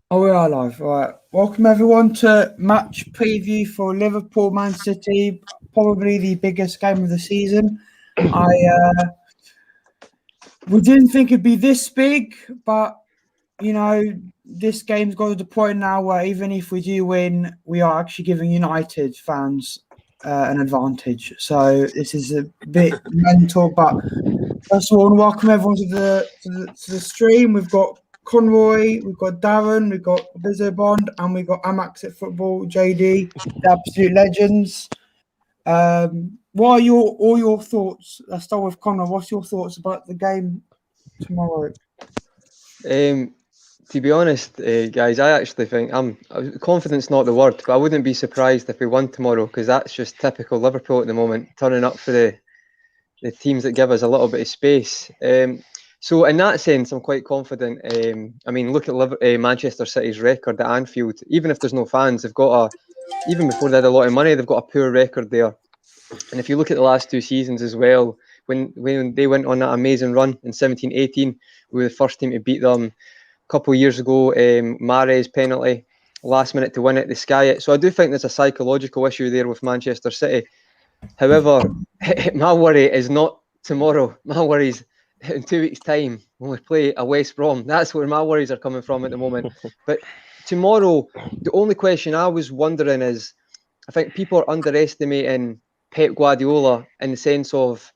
Oh, we are live. Right. Welcome everyone to match preview for Liverpool Man City, probably the biggest game of the season. We didn't think it'd be this big, but this game's got to the point now where even if we do win, we are actually giving United fans an advantage. So this is a bit mental, but first of all, I want to welcome everyone to the stream. We've got Conroy, we've got Darren, we've got Bond, and we've got Amax at Football, JD, the absolute legends. What are all your thoughts? Let's start with Conroy. What's your thoughts about the game tomorrow? To be honest, guys, I actually think confidence not the word, but I wouldn't be surprised if we won tomorrow because that's just typical Liverpool at the moment, turning up for the teams that give us a little bit of space. So in that sense, I'm quite confident. I mean, look at Manchester City's record at Anfield. Even if there's no fans, they've got even before they had a lot of money, they've got a poor record there. And if you look at the last two seasons as well, when they went on that amazing run in 17-18, we were the first team to beat them. A couple of years ago, Mahrez penalty, last minute to win it, they sky it. So I do think there's a psychological issue there with Manchester City. However, my worry is not tomorrow. My worry is in 2 weeks' time when we play a West Brom. That's where my worries are coming from at the moment. But tomorrow, the only question I was wondering is, I think people are underestimating Pep Guardiola in the sense of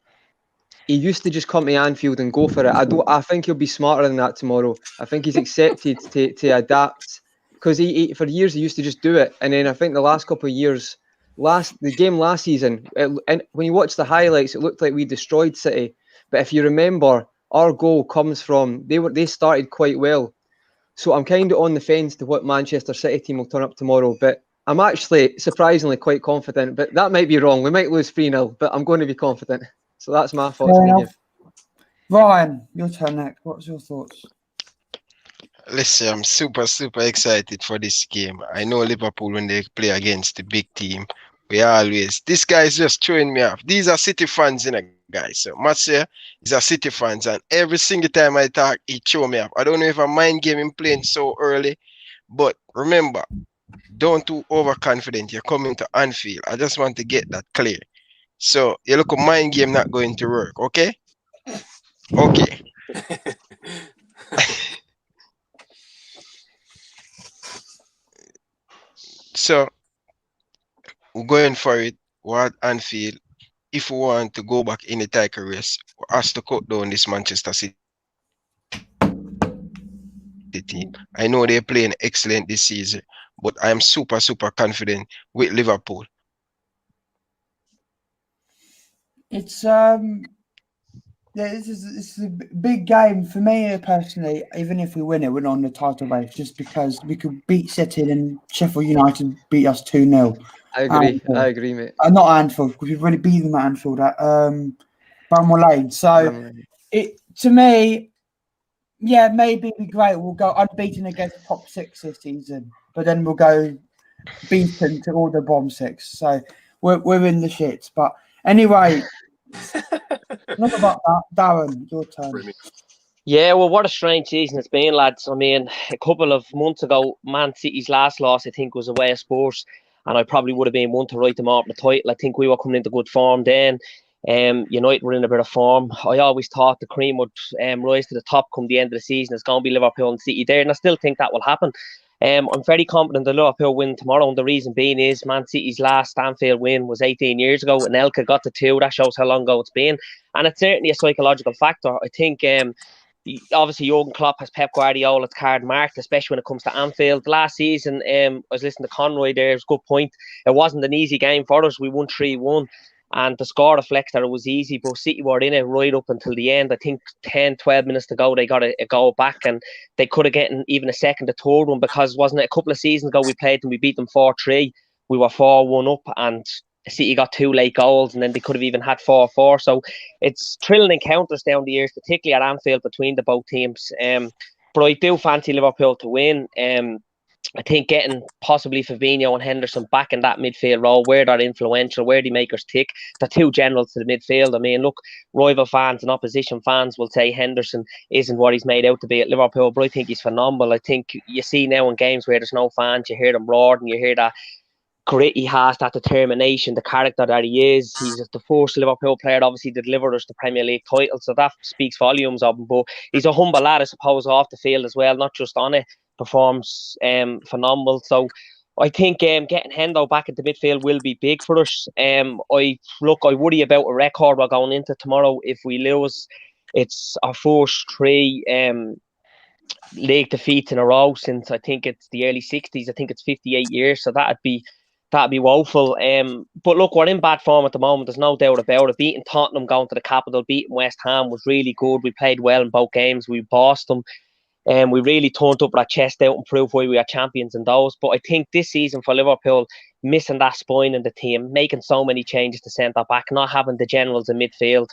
he used to just come to Anfield and go for it. I think he'll be smarter than that tomorrow. I think he's accepted to adapt because he for years he used to just do it, and then I think the last couple of years, the game last season, and when you watch the highlights, it looked like we destroyed City. But if you remember, our goal comes from they started quite well. So I'm kind of on the fence to what Manchester City team will turn up tomorrow, but I'm actually surprisingly quite confident. But that might be wrong. We might lose 3-0, but I'm going to be confident. So that's my thoughts on the game. Ryan, your turn next. What's your thoughts? Listen, I'm super excited for this game. I know Liverpool, when they play against the big team, this guy is just throwing me off. These are City fans, guys. So Marcia is a City fans, and every single time I talk, he throw me off. I don't know if I mind game him playing so early, but remember, don't too overconfident. You're coming to Anfield. I just want to get that clear. So you look, a mind game not going to work, okay? Okay. So we're going for it. We're at Anfield. If we want to go back in the title race, we have to cut down this Manchester City team. I know they're playing excellent this season, but I am super confident with Liverpool. It's this is a big game for me personally. Even if we win it, we're not on the title race, just because we could beat City and Sheffield United beat us 2-0. I agree, mate. Not Anfield, because we've already beat them at Anfield at Bramwell Lane. So to me, yeah, maybe it'd be great. We'll go unbeaten against the top 6 this season, but then we'll go beaten to all the bottom 6. So we're in the shits. But anyway. Not about that, Darren. Your turn. Yeah, well, what a strange season it's been, lads. I mean, a couple of months ago, Man City's last loss, I think, was away at Spurs, and I probably would have been one to write them off the title. I think we were coming into good form then. United were in a bit of form. I always thought the cream would rise to the top come the end of the season. It's going to be Liverpool and City there, and I still think that will happen. I'm very confident that Liverpool win tomorrow, and the reason being is Man City's last Anfield win was 18 years ago, and Elka got the 2. That shows how long ago it's been, and it's certainly a psychological factor. I think obviously Jurgen Klopp has Pep Guardiola's card marked, especially when it comes to Anfield. Last season, I was listening to Conroy there. It's a good point. It wasn't an easy game for us. We won 3-1. And the score reflects that it was easy, but City were in it right up until the end. I think 10, 12 minutes to go, they got a goal back, and they could have gotten even a second, a third one, because wasn't it a couple of seasons ago we played them, we beat them 4-3. We were 4-1 up, and City got 2 late goals, and then they could have even had 4-4. So it's thrilling encounters down the years, particularly at Anfield between the both teams. But I do fancy Liverpool to win. I think getting possibly Fabinho and Henderson back in that midfield role, where they're influential, where they make us tick, the two generals to the midfield. I mean, look, rival fans and opposition fans will say Henderson isn't what he's made out to be at Liverpool, but I think he's phenomenal. I think you see now in games where there's no fans, you hear them roaring, you hear that grit he has, that determination, the character that he is. He's the first Liverpool player, obviously, to deliver us the Premier League title, so that speaks volumes of him. But he's a humble lad, I suppose, off the field as well, not just on it. Performs phenomenal. So I think getting Hendo back into midfield will be big for us. I worry about a record we're going into tomorrow. If we lose, it's our first three league defeats in a row since I think it's the early 60s. I think it's 58 years, so that'd be woeful. But look, we're in bad form at the moment. There's no doubt about it. Beating Tottenham, going to the capital, beating West Ham was really good. We played well in both games. We bossed them. We really turned up our chest out and proved why we are champions in those. But I think this season for Liverpool, missing that spine in the team, making so many changes to centre back, not having the generals in midfield,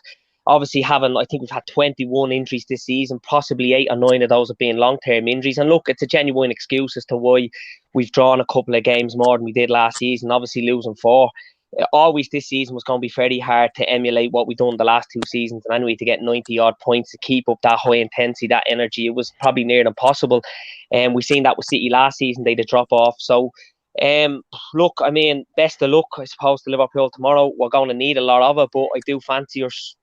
obviously I think we've had 21 injuries this season, possibly 8 or 9 of those have been long-term injuries. And look, it's a genuine excuse as to why we've drawn a couple of games more than we did last season, obviously losing 4. Always this season was going to be very hard to emulate what we've done the last 2 seasons, and anyway, to get 90 odd points to keep up that high intensity, that energy, it was probably near impossible. And we've seen that with City last season, they'd drop off. So look, I mean, best of luck, I suppose, to Liverpool tomorrow. We're going to need a lot of it, but I do fancy us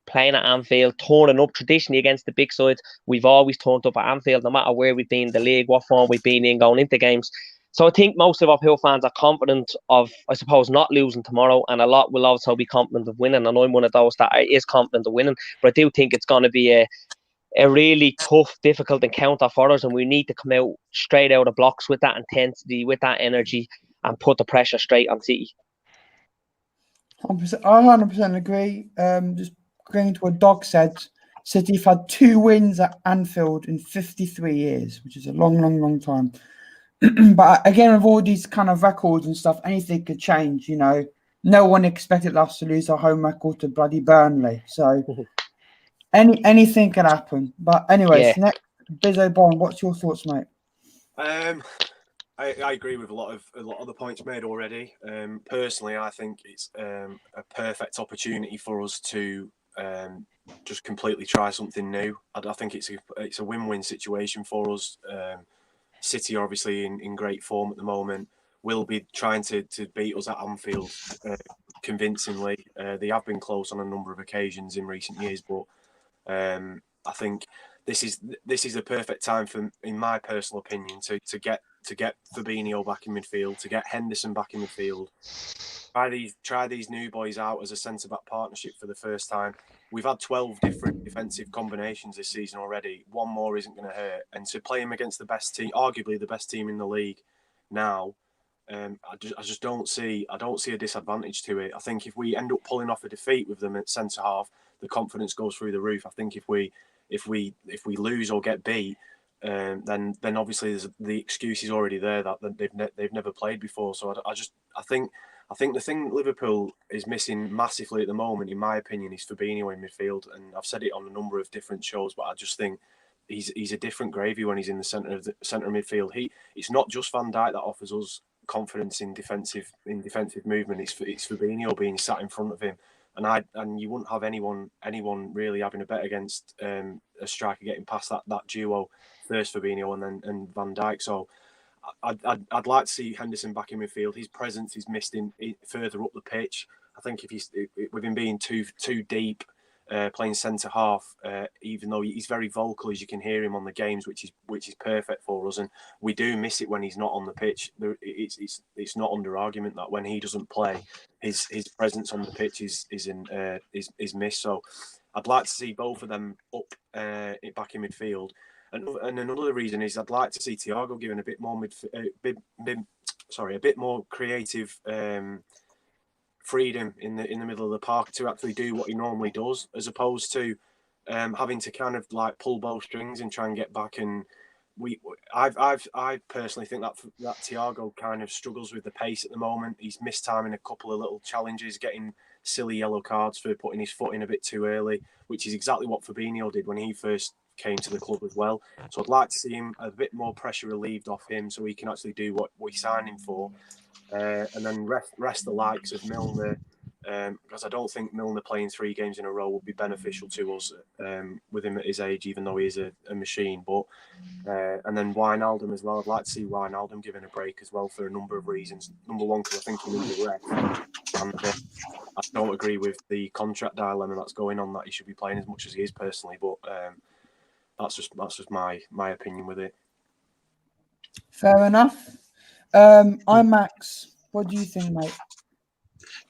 playing at Anfield, turning up. Traditionally against the big sides, we've always turned up at Anfield, no matter where we've been in the league, what form we've been in going into games. So I think most of Liverpool fans are confident of, I suppose, not losing tomorrow, and a lot will also be confident of winning. And I'm one of those that is confident of winning, but I do think it's going to be a really tough, difficult encounter for us, and we need to come out straight out of blocks with that intensity, with that energy, and put the pressure straight on City. 100%, I 100% agree. Just going to what Doc said, City have had 2 wins at Anfield in 53 years, which is a long, long, long time. But again, with all these kind of records and stuff, anything could change, you know. No one expected us to lose our home record to bloody Burnley. So anything can happen. But anyways, next, Bizzo Bond, what's your thoughts, mate? I agree with a lot of the points made already. Personally, I think it's a perfect opportunity for us to just completely try something new. I think it's a win-win situation for us. City are obviously in great form at the moment. Will be trying to beat us at Anfield convincingly. They have been close on a number of occasions in recent years, but I think this is a perfect time for, in my personal opinion, to get Fabinho back in midfield, to get Henderson back in midfield. Try these new boys out as a centre-back partnership for the first time. We've had 12 different defensive combinations this season already. One more isn't going to hurt. And to play him against the best team, arguably the best team in the league now, I just don't see a disadvantage to it. I think if we end up pulling off a defeat with them at centre half, the confidence goes through the roof. I think if we lose or get beat, then obviously the excuse is already there that they've never played before. So I think the thing Liverpool is missing massively at the moment, in my opinion, is Fabinho in midfield. And I've said it on a number of different shows, but I just think he's a different gravy when he's in the centre of midfield. It's not just Van Dijk that offers us confidence in defensive movement. It's Fabinho being sat in front of him, and you wouldn't have anyone really having a bet against a striker getting past that duo, first Fabinho and Van Dijk. So I'd like to see Henderson back in midfield. His presence is missed further up the pitch. I think with him being too deep, playing centre half, even though he's very vocal, as you can hear him on the games, which is perfect for us, and we do miss it when he's not on the pitch. It's not under argument that when he doesn't play, his presence on the pitch is missed. So I'd like to see both of them up back in midfield. And another reason is I'd like to see Thiago given a bit more creative freedom in the middle of the park to actually do what he normally does, as opposed to having to kind of like pull both strings and try and get back. And I personally think that Thiago kind of struggles with the pace at the moment. He's missed time in a couple of little challenges, getting silly yellow cards for putting his foot in a bit too early, which is exactly what Fabinho did when he first came to the club as well. So I'd like to see him a bit more pressure relieved off him, so he can actually do what we signed him for, and then rest the likes of Milner. Because I don't think Milner playing 3 games in a row would be beneficial to us with him at his age, even though he is a machine. But and then Wijnaldum as well. I'd like to see Wijnaldum given a break as well for a number of reasons. Number one, because I think he needs a rest. And I don't agree with the contract dilemma that's going on, that he should be playing as much as he is personally. But that's just my opinion with it. Fair enough. I'm Max. What do you think, mate?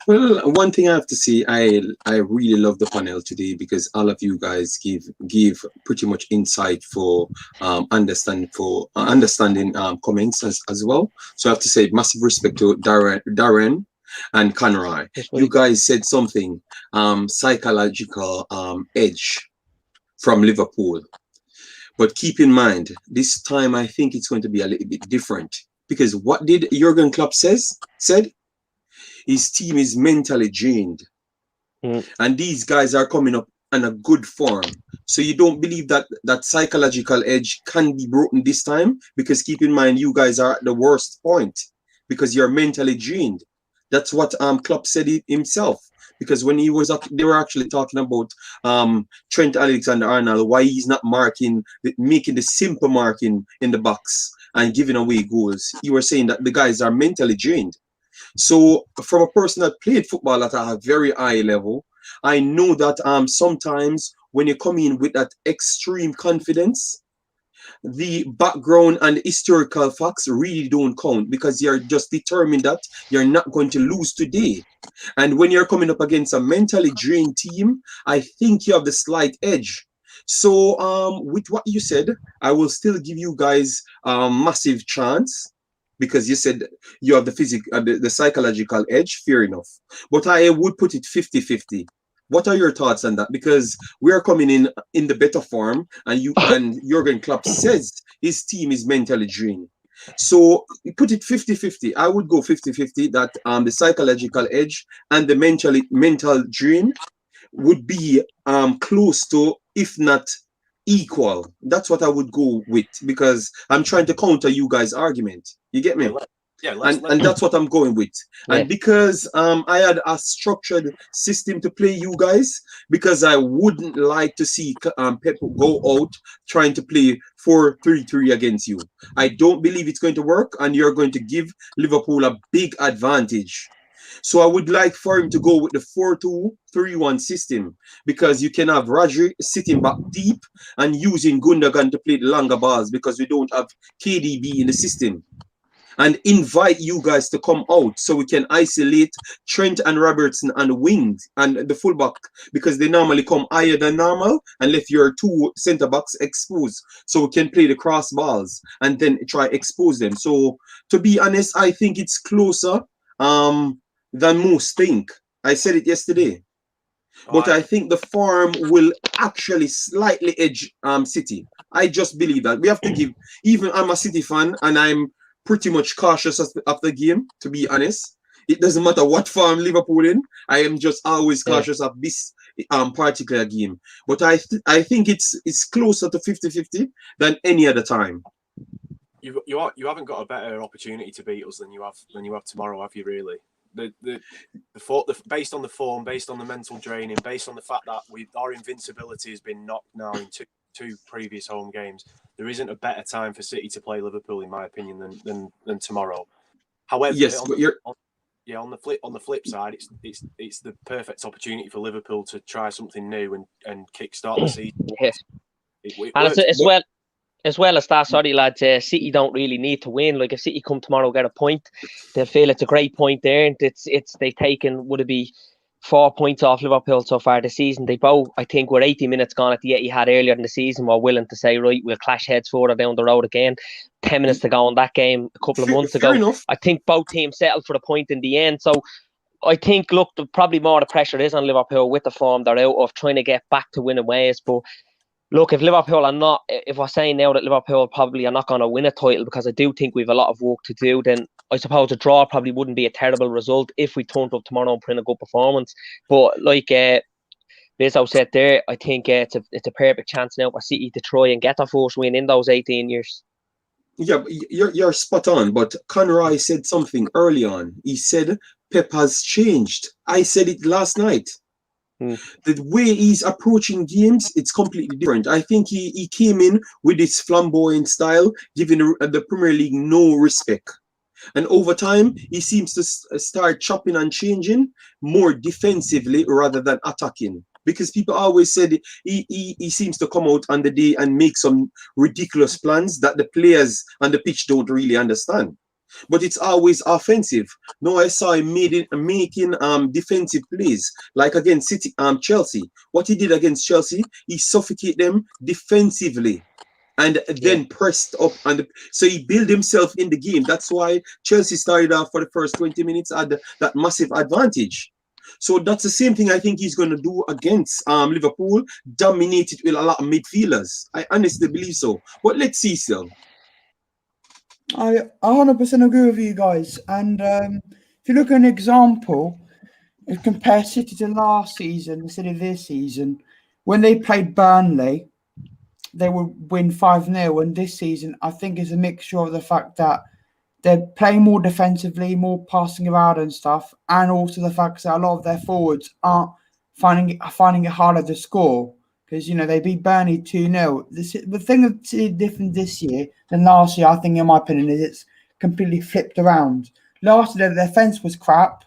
Well, one thing I have to say, I really love the panel today because all of you guys give pretty much insight for understanding comments as well. So I have to say massive respect to Darren and Conroy. You guys said something psychological edge from Liverpool, but keep in mind this time I think it's going to be a little bit different because what did Jurgen Klopp said? His team is mentally drained. And these guys are coming up in a good form. So you don't believe that psychological edge can be broken this time? Because keep in mind, you guys are at the worst point because you're mentally drained. That's what Klopp said himself. Because when he was up, they were actually talking about Trent Alexander-Arnold, why he's not making the simple marking in the box and giving away goals. You were saying that the guys are mentally drained. So from a person that played football at a very high level, I know that sometimes when you come in with that extreme confidence, the background and the historical facts really don't count because you're just determined that you're not going to lose today. And when you're coming up against a mentally drained team, I think you have the slight edge. So with what you said, I will still give you guys a massive chance. Because you said you have the psychological edge, fair enough. But I would put it 50-50. What are your thoughts on that? Because we are coming in the better form, and Jurgen Klopp says his team is mentally drained. So put it 50-50. I would go 50-50 that the psychological edge and the mental drain would be close to, if not equal. That's what I would go with because I'm trying to counter you guys' argument. You get me? And that's what I'm going with. Yeah. And because I had a structured system to play you guys, because I wouldn't like to see Pep go out trying to play 4-3-3 against you. I don't believe it's going to work, and you're going to give Liverpool a big advantage. So I would like for him to go with the 4-2-3-1 system because you can have Rodri sitting back deep and using Gundogan to play the longer balls because we don't have KDB in the system. And invite you guys to come out so we can isolate Trent and Robertson and the wings and the fullback because they normally come higher than normal and left your 2 centre backs exposed so we can play the cross balls and then try expose them. So to be honest, I think it's closer than most think. I said it yesterday. But I think the form will actually slightly edge City. I just believe that. We have to give, even I'm a City fan and I'm pretty much cautious of the game, to be honest. It doesn't matter what form Liverpool in. I am just always cautious of this particular game. But I think it's closer to 50-50 than any other time. You haven't got a better opportunity to beat us than you have tomorrow, have you? Really? Based on the form, based on the mental draining, based on the fact that our invincibility has been knocked now in two previous home games, there isn't a better time for City to play Liverpool, in my opinion, than tomorrow. However, yes, on the flip side, it's the perfect opportunity for Liverpool to try something new and kickstart the season. Yes, as well as that, sorry lads, City don't really need to win. Like if City come tomorrow get a point, they'll feel it's a great point there. And they've taken, would it be 4 points off Liverpool so far this season. They both, I think, were 80 minutes gone at the Etihad earlier in the season, were willing to say, right, we'll clash heads further down the road again. 10 minutes to go in that game a couple of months ago. Enough. I think both teams settled for the point in the end. So I think, look, probably more the pressure is on Liverpool with the form they're out of, trying to get back to winning ways. But look, if we're saying now that Liverpool probably are not going to win a title, because I do think we've a lot of work to do, then I suppose a draw probably wouldn't be a terrible result if we turned up tomorrow and put in a good performance. But like Liz said there, I think it's a perfect chance now for City to try and get their first win in those 18 years. Yeah, you're spot on. But Conroy said something early on. He said Pep has changed. I said it last night. The way he's approaching games, it's completely different. I think he came in with his flamboyant style, giving the Premier League no respect. And over time, he seems to start chopping and changing more defensively rather than attacking. Because people always said he seems to come out on the day and make some ridiculous plans that the players on the pitch don't really understand. But it's always offensive. No, I saw him making defensive plays, like against Chelsea. What he did against Chelsea, he suffocated them defensively and then pressed up. So he built himself in the game. That's why Chelsea started off for the first 20 minutes at that massive advantage. So that's the same thing I think he's going to do against Liverpool, dominated with a lot of midfielders. I honestly believe so. But let's see still. I 100% agree with you guys. And if you look at an example, compare City to last season instead of this season, when they played Burnley, they would win 5-0. And this season, I think is a mixture of the fact that they're playing more defensively, more passing around and stuff, and also the fact that a lot of their forwards aren't finding it harder to score because, they beat Burnley 2-0. The thing that's different this year than last year, I think, in my opinion, is it's completely flipped around. Last year, their defence was crap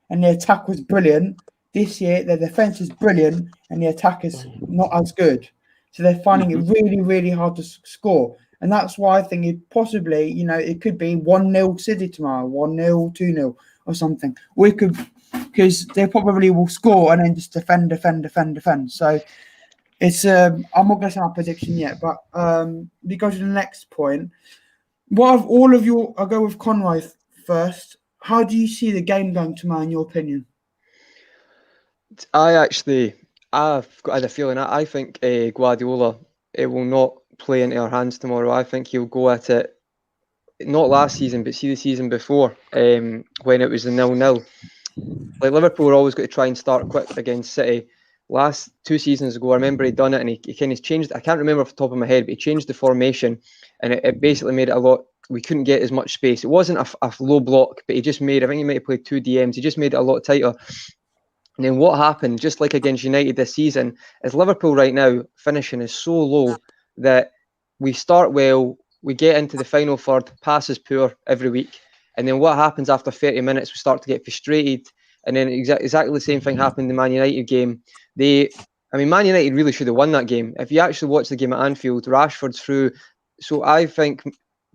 and the attack was brilliant. This year, their defence is brilliant and the attack is not as good. So they're finding it really, really hard to score. And that's why I think it possibly, it could be 1-0 City tomorrow, 1-0, 2-0 or something. Or it could, because they probably will score and then just defend. So it's, I'm not going to say my prediction yet, but we go to the next point. What of all of your, I'll go with Conroy first. How do you see the game going tomorrow, in your opinion? I've got a feeling. I think Guardiola will not play into our hands tomorrow. I think he'll go at it, not last season, but see the season before, when it was the 0-0. Like Liverpool were always got to try and start quick against City. Last 2 seasons ago, I remember he'd done it and he kind of changed. I can't remember off the top of my head, but he changed the formation and it basically made it a lot. We couldn't get as much space. It wasn't a low block, but he just made, I think he might have played 2 DMs. He just made it a lot tighter. And then what happened, just like against United this season, is Liverpool right now finishing is so low that we start well, we get into the final third, pass is poor every week. And then what happens after 30 minutes, we start to get frustrated. And then exactly the same thing happened in the Man United game. Man United really should have won that game. If you actually watch the game at Anfield, Rashford's through. So I think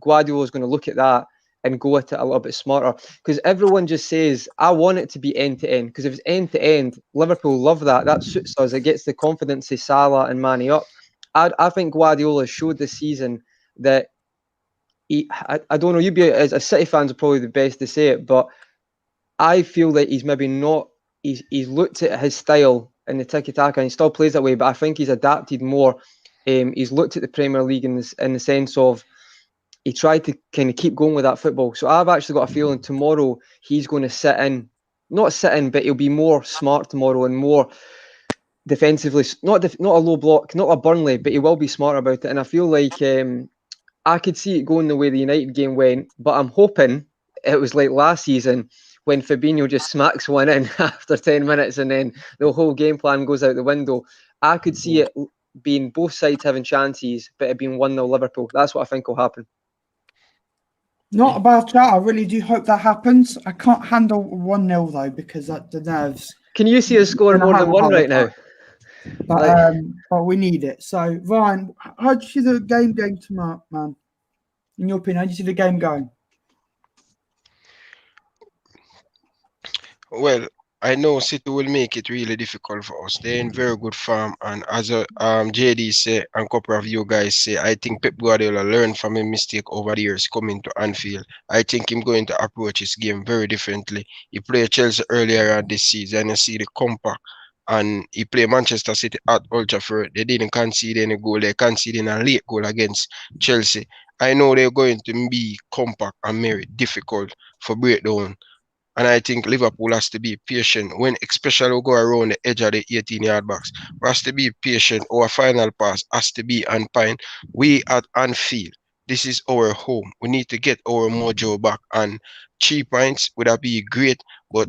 Guardiola is going to look at that and go at it a little bit smarter. Because everyone just says, I want it to be end-to-end. Because if it's end-to-end, Liverpool love that. That suits us. It gets the confidence of Salah and Mane up. I think Guardiola showed this season that I don't know, you be as a City fans are probably the best to say it, but I feel that he's maybe not, he's looked at his style in the tiki-taka and he still plays that way, but I think he's adapted more. He's looked at the Premier League in the sense of he tried to kind of keep going with that football. So I've actually got a feeling tomorrow he's going to not sit in, but he'll be more smart tomorrow and more defensively, not a low block, not a Burnley, but he will be smart about it. And I feel like I could see it going the way the United game went, but I'm hoping it was like last season when Fabinho just smacks one in after 10 minutes and then the whole game plan goes out the window. I could see it being both sides having chances, but it being 1-0 Liverpool. That's what I think will happen. Not a bad chat. I really do hope that happens. I can't handle 1-0 though because the nerves. Can you see us scoring more than one right now? But we need it. So, Ryan, how do you see the game going tomorrow, man? In your opinion, how do you see the game going? Well, I know City will make it really difficult for us. They're in very good form, and as JD say, and a couple of you guys say, I think Pep Guardiola learned from a mistake over the years coming to Anfield. I think him going to approach his game very differently. He played Chelsea earlier on this season. You see the compact, and he played Manchester City at Old Trafford. They didn't concede any goal. They conceded a late goal against Chelsea. I know they're going to be compact and very difficult for breakdown. And I think Liverpool has to be patient when, especially we go around the edge of the 18-yard box. We has to be patient. Our final pass has to be on point. We at Anfield. This is our home. We need to get our mojo back. And 3 points would have be great, but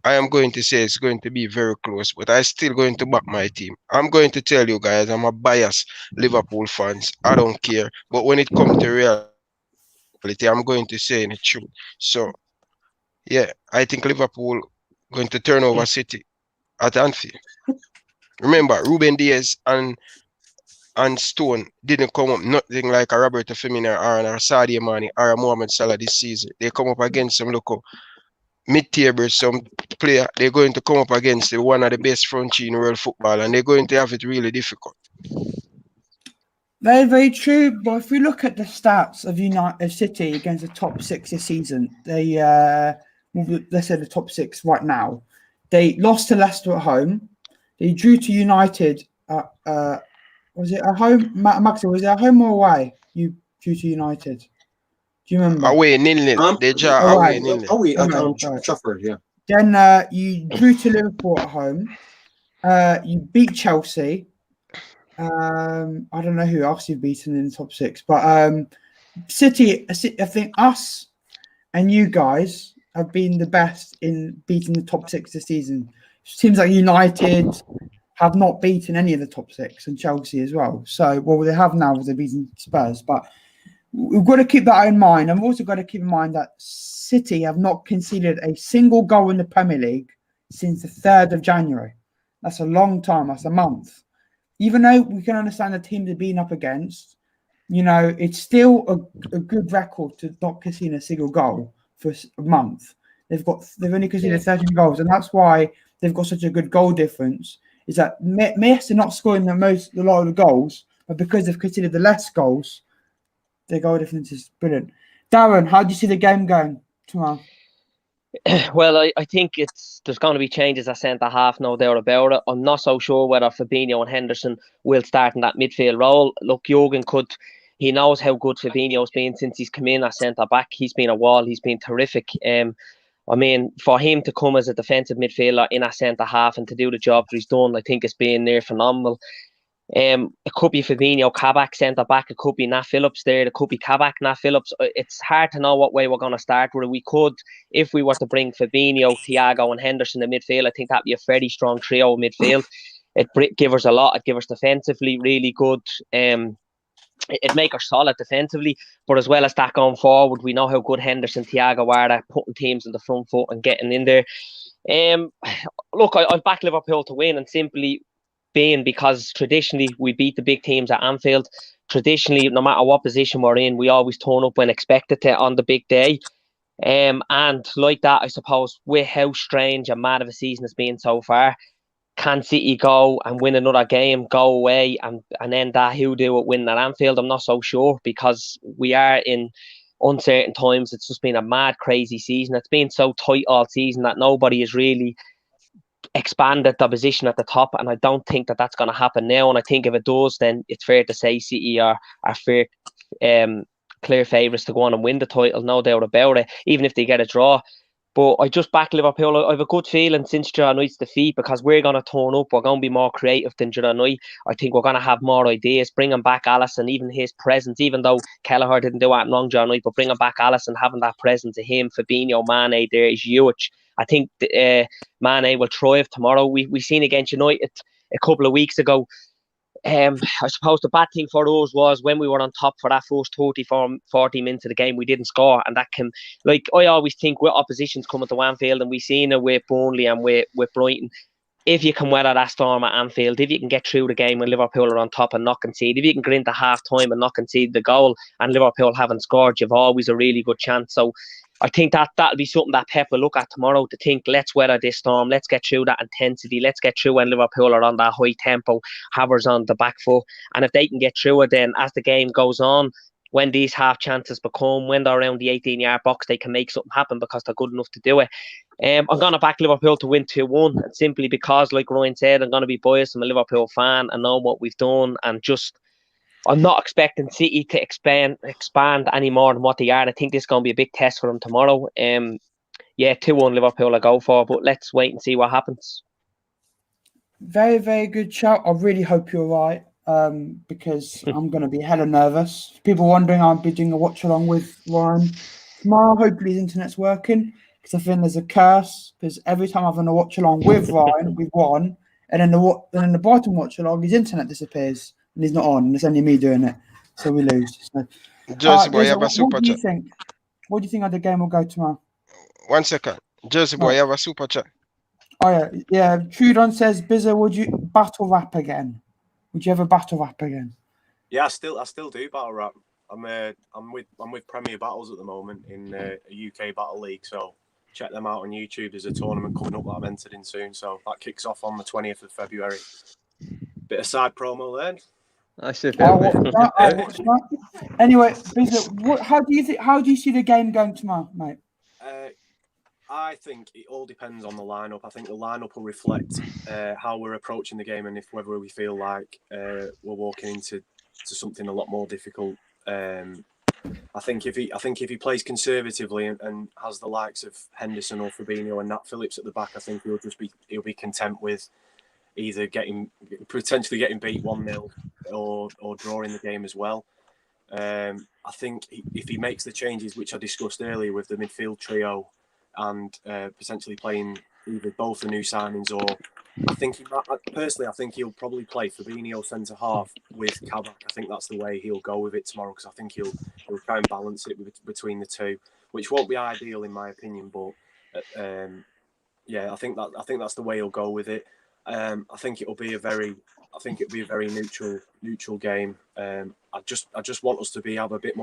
I am going to say it's going to be very close, but I'm still going to back my team. I'm going to tell you guys, I'm a biased Liverpool fans. I don't care. But when it comes to reality, I'm going to say the truth. So, yeah, I think Liverpool going to turn over City at Anfield. Remember, Ruben Diaz and Stone didn't come up nothing like a Roberto Firmino or a Sadio Mane or a Mohamed Salah this season. They come up against some local mid-table, some player. They're going to come up against one of the best front three in world football, and they're going to have it really difficult. Very, very true. But if we look at the stats of City against the top 6 this season, they let's say the top 6 right now. They lost to Leicester at home. They drew to United. Was it at home? Max, was it at home or away? You drew to United. Do you remember? Away, 0-0. They draw away, 0-0. Away at Trafford, yeah. Then you drew to Liverpool at home. You beat Chelsea. I don't know who else you've beaten in the top 6, but City, I think us and you guys have been the best in beating the top 6 this season. Seems like United have not beaten any of the top 6, and Chelsea as well. So, well, they have now because they've beaten Spurs, but we've got to keep that in mind. And we've also got to keep in mind that City have not conceded a single goal in the Premier League since the 3rd of January. That's a long time. That's a month. Even though we can understand the teams they're being up against, you know, it's still a good record to not concede a single goal for a month. They've only conceded 13 goals, and that's why they've got such a good goal difference. Is that Messi not scoring a lot of the goals, but because they've conceded the less goals, their goal difference is brilliant. Darren, how do you see the game going tomorrow? Well, I think there's going to be changes at centre half, no doubt about it. I'm not so sure whether Fabinho and Henderson will start in that midfield role. Look, Jurgen he knows how good Fabinho's been since he's come in at centre back. He's been a wall. He's been terrific. I mean, for him to come as a defensive midfielder in a centre half and to do the job that he's done, I think it's been near phenomenal. It could be Fabinho, Kabak, centre back. It could be Nat Phillips there. It could be Kabak, Nat Phillips. It's hard to know what way we're going to start with it. We could, if we were to bring Fabinho, Thiago, and Henderson in midfield, I think that'd be a very strong trio in midfield. It'd give us a lot. It'd give us defensively really good. It'd make us solid defensively, but as well as that going forward, we know how good Henderson, Thiago are at putting teams in the front foot and getting in there. Look, I've backed Liverpool to win, and simply being because traditionally we beat the big teams at Anfield. Traditionally, no matter what position we're in, we always turn up when expected to on the big day. And like that, I suppose, with how strange and mad of a season it's been so far, can City go and win another game, go away and end that hoodoo at winning at Anfield? I'm not so sure, because we are in uncertain times. It's just been a mad, crazy season. It's been so tight all season that nobody has really expanded the position at the top, and I don't think that that's going to happen now. And I think if it does, then it's fair to say City are fair, clear favourites to go on and win the title, no doubt about it, even if they get a draw. But I just back Liverpool. I have a good feeling since Gerrard's defeat, because we're going to turn up. We're going to be more creative than Gerrard. I think we're going to have more ideas. Bringing back Alisson, even his presence, even though Kelleher didn't do anything wrong, Gerrard, but bringing back Alisson, having that presence of him, Fabinho, Mane there is huge. I think Mane will thrive tomorrow. We seen against United a couple of weeks ago. I suppose the bad thing for us was when we were on top for that first 40 minutes of the game, we didn't score, and that can, like, I always think with oppositions coming to Anfield, and we've seen it with Burnley and with Brighton, if you can weather that storm at Anfield, if you can get through the game when Liverpool are on top and not concede, if you can get into half time and not concede the goal and Liverpool haven't scored, you've always a really good chance. So I think that'll be something that Pep will look at tomorrow, to think, let's weather this storm, let's get through that intensity, let's get through when Liverpool are on that high tempo, Havertz on the back foot. And if they can get through it, then as the game goes on, when these half chances become, when they're around the 18-yard box, they can make something happen because they're good enough to do it. I'm going to back Liverpool to win 2-1, simply because, like Ryan said, I'm going to be biased. I'm a Liverpool fan and know what we've done, and just I'm not expecting City to expand any more than what they are. I think this is going to be a big test for them tomorrow. yeah, 2-1 Liverpool I go for, but let's wait and see what happens. Very, very good shout. I really hope you're right, because I'm going to be hella nervous. People wondering, I'll be doing a watch along with Ryan tomorrow. Hopefully his internet's working, because I think there's a curse, because every time I've done a watch along with Ryan, we've won, and then the Brighton watch along, his internet disappears and he's not on, and it's only me doing it, so we lose. So, Jersey boy, you have a what super do you chat. think? What do you think of the game will go tomorrow? 1 second. Jersey boy, you have a super chat. Oh yeah. Trudon says, Bizza, would you battle rap again? Would you ever battle rap again? Yeah, I still do battle rap. I'm with Premier Battles at the moment in a UK Battle League, so check them out on YouTube. There's a tournament coming up that I'm entered in soon, so that kicks off on the 20th of February. Bit of side promo then. I should I'll watch that. Anyway, Bizza, how do you see the game going tomorrow, mate? I think it all depends on the lineup. I think the lineup will reflect how we're approaching the game, and whether we feel like we're walking into something a lot more difficult. I think if he plays conservatively and has the likes of Henderson or Fabinho and Nat Phillips at the back, I think he'll be content with either potentially getting beat 1-0 or drawing the game as well. I think if he makes the changes which I discussed earlier with the midfield trio, and potentially playing either both the new signings, or I think I think he'll probably play Fabinho centre half with Kabak. I think that's the way he'll go with it tomorrow, because I think he'll try and balance it between the two, which won't be ideal in my opinion, but I think that's the way he'll go with it. I think it'll be a very neutral game. I just want us to be a bit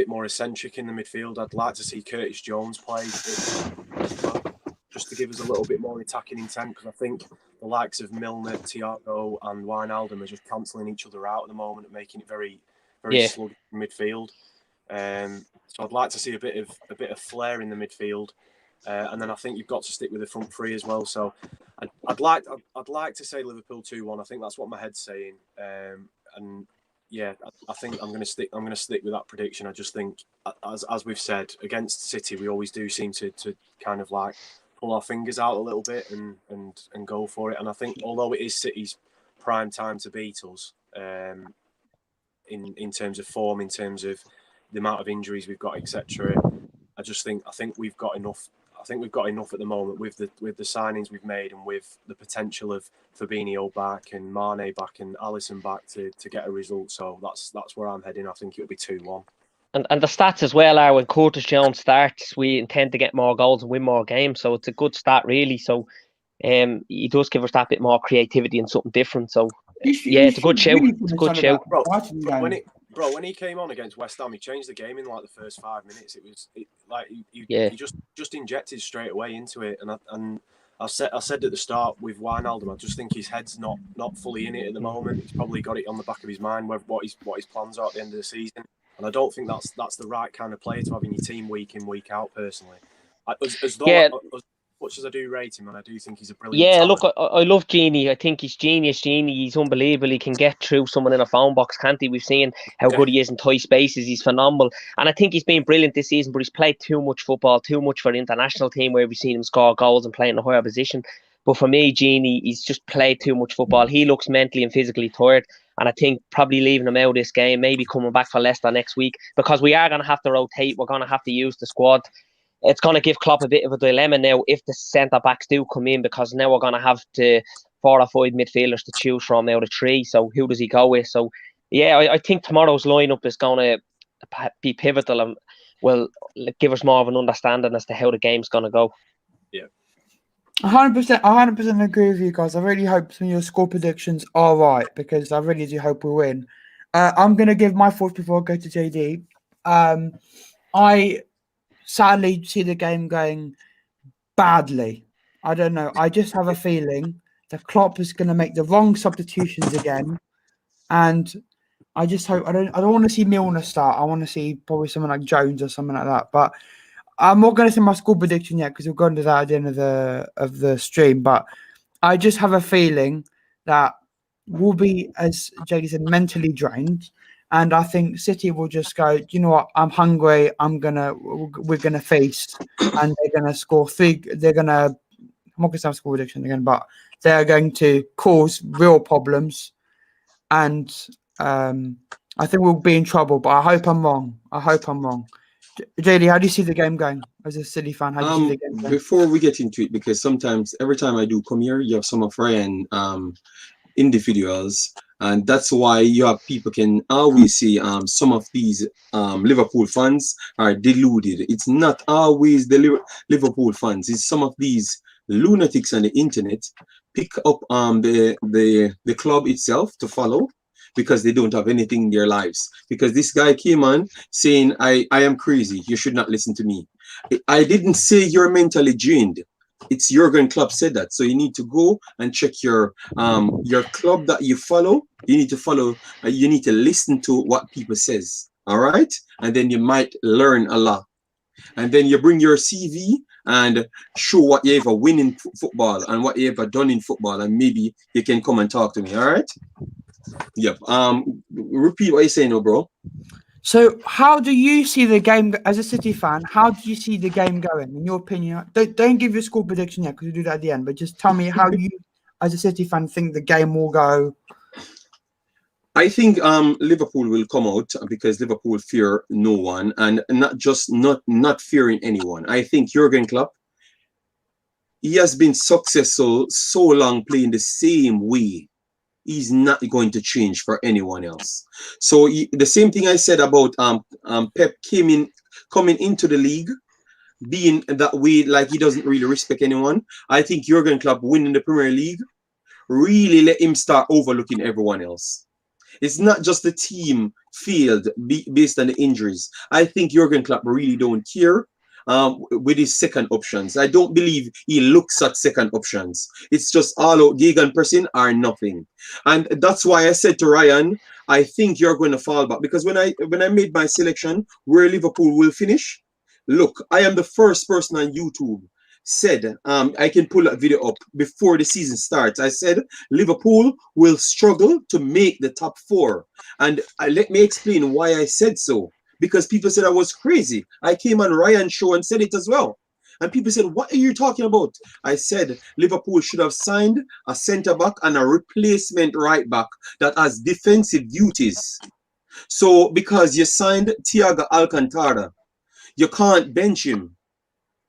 more eccentric in the midfield. I'd like to see Curtis Jones play just to give us a little bit more attacking intent, because I think the likes of Milner, Thiago and Wijnaldum are just cancelling each other out at the moment and making it very sluggish in midfield. So I'd like to see a bit of flair in the midfield, and then I think you've got to stick with the front three as well. So I'd like to say Liverpool 2-1. I think that's what my head's saying, and yeah, I think I'm going to stick with that prediction. I just think, as we've said, against City, we always do seem to kind of like pull our fingers out a little bit and go for it. And I think, although it is City's prime time to beat us, in terms of form, in terms of the amount of injuries we've got, etc., I think we've got enough. I think we've got enough at the moment with the signings we've made, and with the potential of Fabinho back and Mane back and Alisson back to get a result. So that's where I'm heading. I think it'll be 2-1. And the stats as well are, when Curtis Jones starts, we intend to get more goals and win more games. So it's a good start, really. So he does give us that bit more creativity and something different. So it's a good show. It's a good show. Bro, when he came on against West Ham, he changed the game in like the first 5 minutes. He just injected straight away into it. And I said at the start with Wijnaldum, I just think his head's not fully in it at the moment. He's probably got it on the back of his mind what his plans are at the end of the season. And I don't think that's the right kind of player to have in your team week in, week out, personally. As much as I do rate him, and I do think he's a brilliant talent. Look, I love Genie. I think he's genius. He's unbelievable. He can get through someone in a phone box, can't he? We've seen how good he is in tight spaces. He's phenomenal. And I think he's been brilliant this season, but he's played too much football, too much for the international team, where we've seen him score goals and play in a higher position. But for me, Genie, he's just played too much football. He looks mentally and physically tired. And I think probably leaving him out this game, maybe coming back for Leicester next week, because we are going to have to rotate. We're going to have to use the squad. It's going to give Klopp a bit of a dilemma now if the centre-backs do come in, because now we're going to have 4 or 5 midfielders to choose from out of 3. So who does he go with? So, I think tomorrow's lineup is going to be pivotal and will give us more of an understanding as to how the game's going to go. Yeah. 100% agree with you guys. I really hope some of your score predictions are right, because I really do hope we win. I'm going to give my thoughts before I go to JD. I sadly see the game going badly. I don't know. I just have a feeling that Klopp is going to make the wrong substitutions again, and I just hope I don't want to see Milner start. I want to see probably someone like Jones or something like that. But I'm not going to say my score prediction yet, because we'll go into that at the end of the stream. But I just have a feeling that we'll be, as JD said, mentally drained. And I think City will just go, "Do you know what? I'm hungry. We're gonna feast, and they're gonna score three. They're gonna. I'm not gonna say score prediction again, but they're going to cause real problems, and I think we'll be in trouble. But I hope I'm wrong. JD, how do you see the game going as a City fan? How do you see the game going? Before we get into it, because sometimes every time I do come here, you have some of Ryan individuals, and that's why you have people can always see some of these Liverpool fans are deluded. It's not always the Liverpool fans. It's some of these lunatics on the internet pick up the club itself to follow, because they don't have anything in their lives. Because this guy came on saying, I am crazy, you should not listen to me. I didn't say you're mentally drained. It's Jurgen Klopp said that. So you need to go and check your club that you follow. You need to follow, you need to listen to what people says. All right? And then you might learn a lot. And then you bring your CV and show what you ever win in football and what you ever done in football, and maybe you can come and talk to me. All right? Yep. Repeat what you're saying, bro. So, how do you see the game as a City fan? How do you see the game going, in your opinion? Don't give your score prediction yet, because we do that at the end. But just tell me how you, as a City fan, think the game will go. I think Liverpool will come out, because Liverpool fear no one, and not fearing anyone. I think Jurgen Klopp, he has been successful so long playing the same way. He's not going to change for anyone else. So the same thing I said about Pep coming into the league, being that way, like he doesn't really respect anyone. I think Jurgen Klopp winning the Premier League really let him start overlooking everyone else. It's not just the team field based on the injuries. I think Jurgen Klopp really don't care with his second options. I don't believe he looks at second options. It's just all out gegenpressing or nothing. And that's why I said to Ryan, I think you're going to fall back. Because when I made my selection where Liverpool will finish, look, I am the first person on YouTube said, I can pull that video up before the season starts. I said Liverpool will struggle to make the top four. And let me explain why I said so. Because people said I was crazy. I came on Ryan's show and said it as well. And people said, what are you talking about? I said Liverpool should have signed a centre-back and a replacement right-back that has defensive duties. So because you signed Thiago Alcantara, you can't bench him.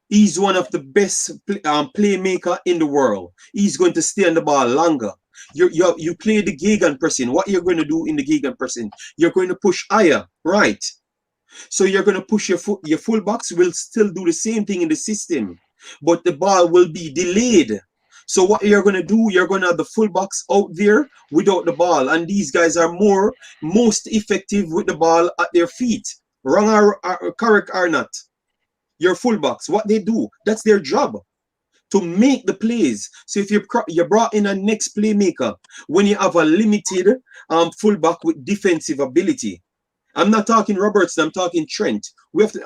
He's one of the best playmaker in the world. He's going to stay on the ball longer. You play the gegenpressing. What you're going to do in the gegenpressing? You're going to push higher, right? So you're going to push your fullbacks will still do the same thing in the system, but the ball will be delayed. So what you're going to do, you're going to have the fullbacks out there without the ball, and these guys are most effective with the ball at their feet. Wrong or correct or not. Your fullbacks, what they do, that's their job, to make the plays. So if you brought in a next playmaker when you have a limited fullback with defensive ability. I'm not talking Robertson, I'm talking Trent.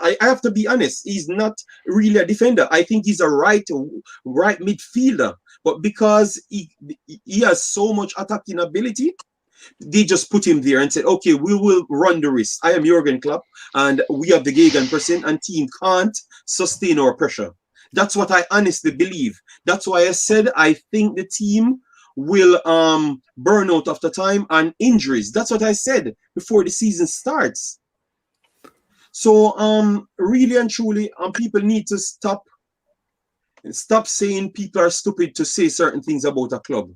I have to be honest, he's not really a defender. I think he's a right midfielder. But because he has so much attacking ability, they just put him there and said, okay, we will run the risk. I am Jurgen Klopp, and we have the gegenpressing, and team can't sustain our pressure. That's what I honestly believe. That's why I said I think the team will burn out after time and injuries. That's what I said before the season starts. So really and truly, people need to stop saying people are stupid to say certain things about a club.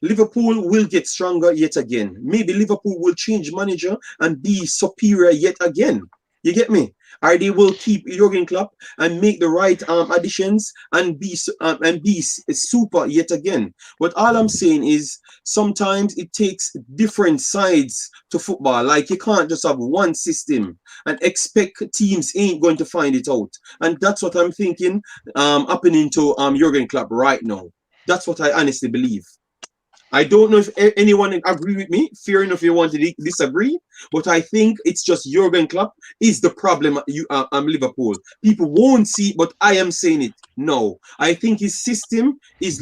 Liverpool will get stronger yet again. Maybe Liverpool will change manager and be superior yet again. You get me? Or they will keep Jurgen Klopp and make the right additions and be super yet again. But all I'm saying is sometimes it takes different sides to football. Like you can't just have one system and expect teams ain't going to find it out. And that's what I'm thinking happening to Jurgen Klopp right now. That's what I honestly believe. I don't know if anyone agree with me. Fair enough if you want to disagree. But I think it's just Jurgen Klopp is the problem at Liverpool. People won't see it, but I am saying it. No. I think his system is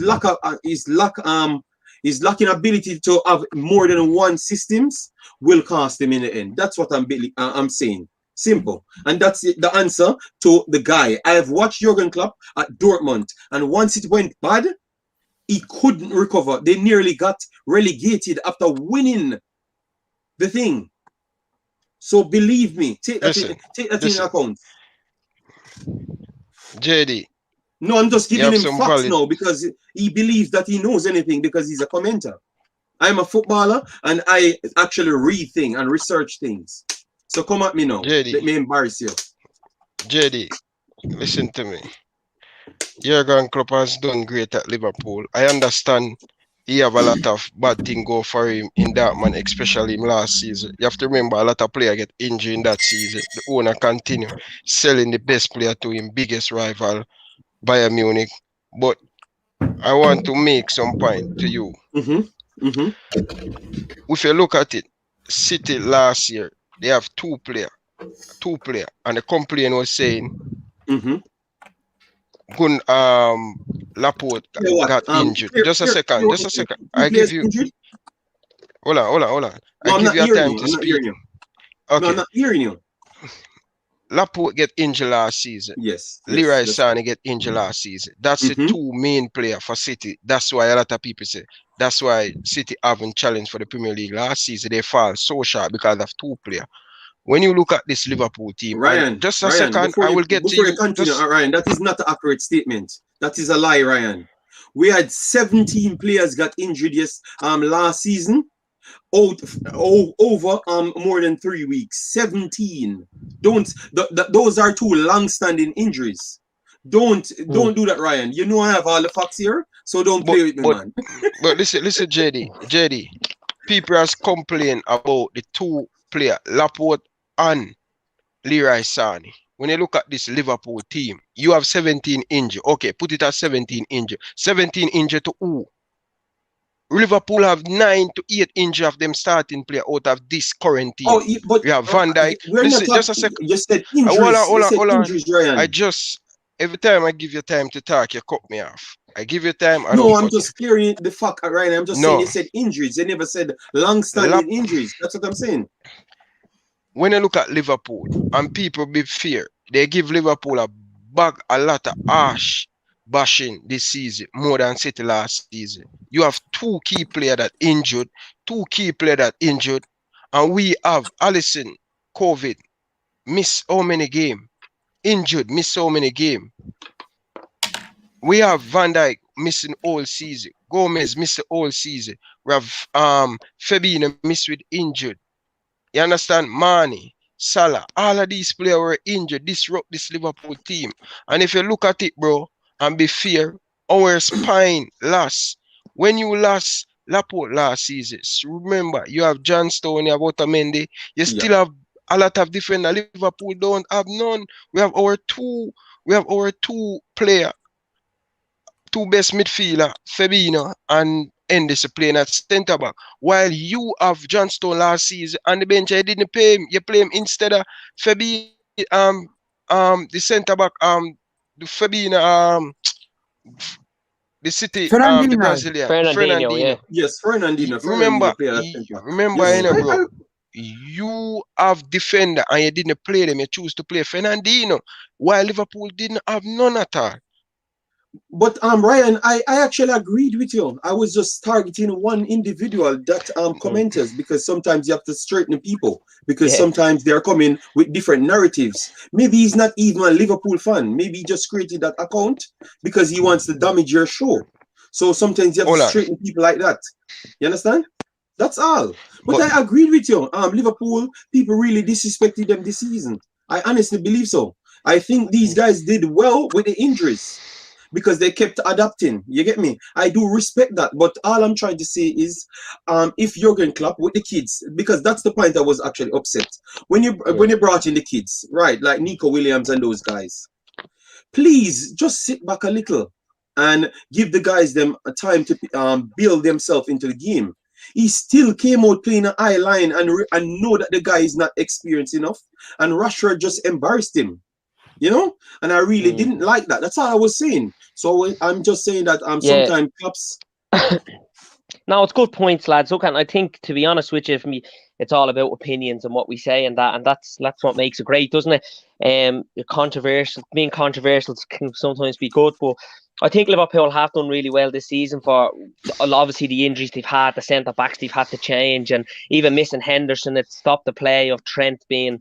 his lacking ability to have more than one systems will cost him in the end. That's what I'm saying. Simple. And that's it, the answer to the guy. I have watched Jurgen Klopp at Dortmund, and once it went bad, he couldn't recover. They nearly got relegated after winning the thing. So believe me, take that in account. JD. No, I'm just giving him facts valid... now because he believes that he knows anything because he's a commenter. I'm a footballer and I actually read things and research things. So come at me now. JD. Let me embarrass you. JD, listen to me. Jurgen Klopp has done great at Liverpool. I understand he have a lot of bad things go for him in Dortmund, especially in last season. You have to remember a lot of players get injured in that season. The owner continue selling the best player to him biggest rival, Bayern Munich. But I want to make some point to you. If you look at it, City last year, they have two player, and the complaint was saying Laporte got injured. Just a second. I give you. Hold on. I give you time to speak. Okay. No, I'm not hearing you. Laporte get injured last season. Yes. Leroy Sané get injured last season. That's the two main player for City. That's why a lot of people say that's why City haven't challenged for the Premier League last season. They fall so short because of two players. When you look at this Liverpool team, Ryan, just a second, I will get to you. Continue, Ryan, that is not an accurate statement. That is a lie, Ryan. We had 17 players got injured last season. Over more than 3 weeks. 17. Those are two long-standing injuries. Don't do that, Ryan. You know I have all the facts here, so don't play with me, man. But listen, JD. People has complained about the two players, Laporte and Leroy Sané. When you look at this Liverpool team, you have 17 injured. Okay, put it at 17 injured. 17 injured to who? Liverpool have 9 to 8 injured of them starting player out of this current team. But we have Van Dijk. Listen, just a second. You said injuries. Hold on. Injuries, Ryan. Every time I give you time to talk, you cut me off. I give you time. I'm just clearing the fact, Ryan. I'm just saying you said injuries. They never said long-standing injuries. That's what I'm saying. When you look at Liverpool, and people be fear, they give Liverpool a lot of harsh bashing this season, more than City last season. You have two key players that injured, and we have Alisson, COVID, miss how many games? Injured, miss so many games. We have Van Dijk missing all season. Gomez missed the whole season. We have Fabinho missed with injured. You understand? Mane, Salah, all of these players were injured, disrupt this Liverpool team. And if you look at it, bro, and be fair, our spine lost. When you lost Laporte last season, remember, you have John Stone, you have Otamendi, you still have a lot of defenders. Liverpool don't have none. We have our two player, two best midfielder, Fabinho and Henderson playing at centre back. While you have John Stone last season on the bench, I didn't play him. You play him instead of Fabinho, the centre back, the Fabinho, the City, the Brazilian, Fernandinho. Yeah. Yes, Fernandinho. Remember, bro. You have defender and you didn't play them. You choose to play Fernandinho, while Liverpool didn't have none at all. But Ryan, I actually agreed with you. I was just targeting one individual that commenters, because sometimes you have to straighten people, because sometimes they're coming with different narratives. Maybe he's not even a Liverpool fan. Maybe he just created that account because he wants to damage your show. So sometimes you have to straighten people like that. You understand? That's all. But I agreed with you. Liverpool people really disrespected them this season. I honestly believe so. I think these guys did well with the injuries, because they kept adapting. You get me? I do respect that. But all I'm trying to say is, if Jurgen Klopp with the kids, because that's the point I was actually upset. When you brought in the kids, right, like Nico Williams and those guys, please just sit back a little and give the guys them a time to build themselves into the game. He still came out playing an eye line and know that the guy is not experienced enough. And Rashford just embarrassed him. You know, and I really didn't like that. That's all I was saying. So I'm just saying that sometimes Klopp's No, it's good points, lads. Look, and I think, to be honest with you, for me, it's all about opinions and what we say, and that's what makes it great, doesn't it? Being controversial can sometimes be good, but I think Liverpool have done really well this season for obviously the injuries they've had, the centre backs they've had to change, and even missing Henderson, it stopped the play of Trent being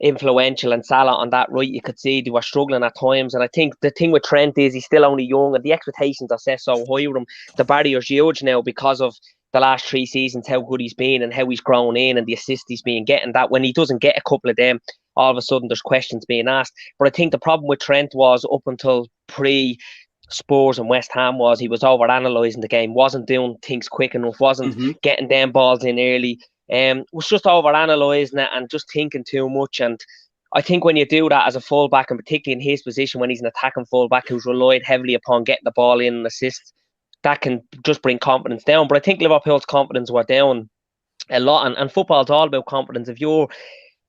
influential, and Salah on that right. You could see they were struggling at times, and I think the thing with Trent is he's still only young, and the expectations are set so high with him. The barrier's huge now because of the last 3 seasons, how good he's been and how he's grown in, and the assists he's been getting. That when he doesn't get a couple of them, all of a sudden there's questions being asked. But I think the problem with Trent was up until Spurs and West Ham was he was over analysing the game, wasn't doing things quick enough, wasn't getting them balls in early. Was just over analysing it and just thinking too much. And I think when you do that as a fullback, and particularly in his position when he's an attacking fullback who's relied heavily upon getting the ball in and assists, that can just bring confidence down. But I think Liverpool's confidence were down a lot, and football's all about confidence. If you're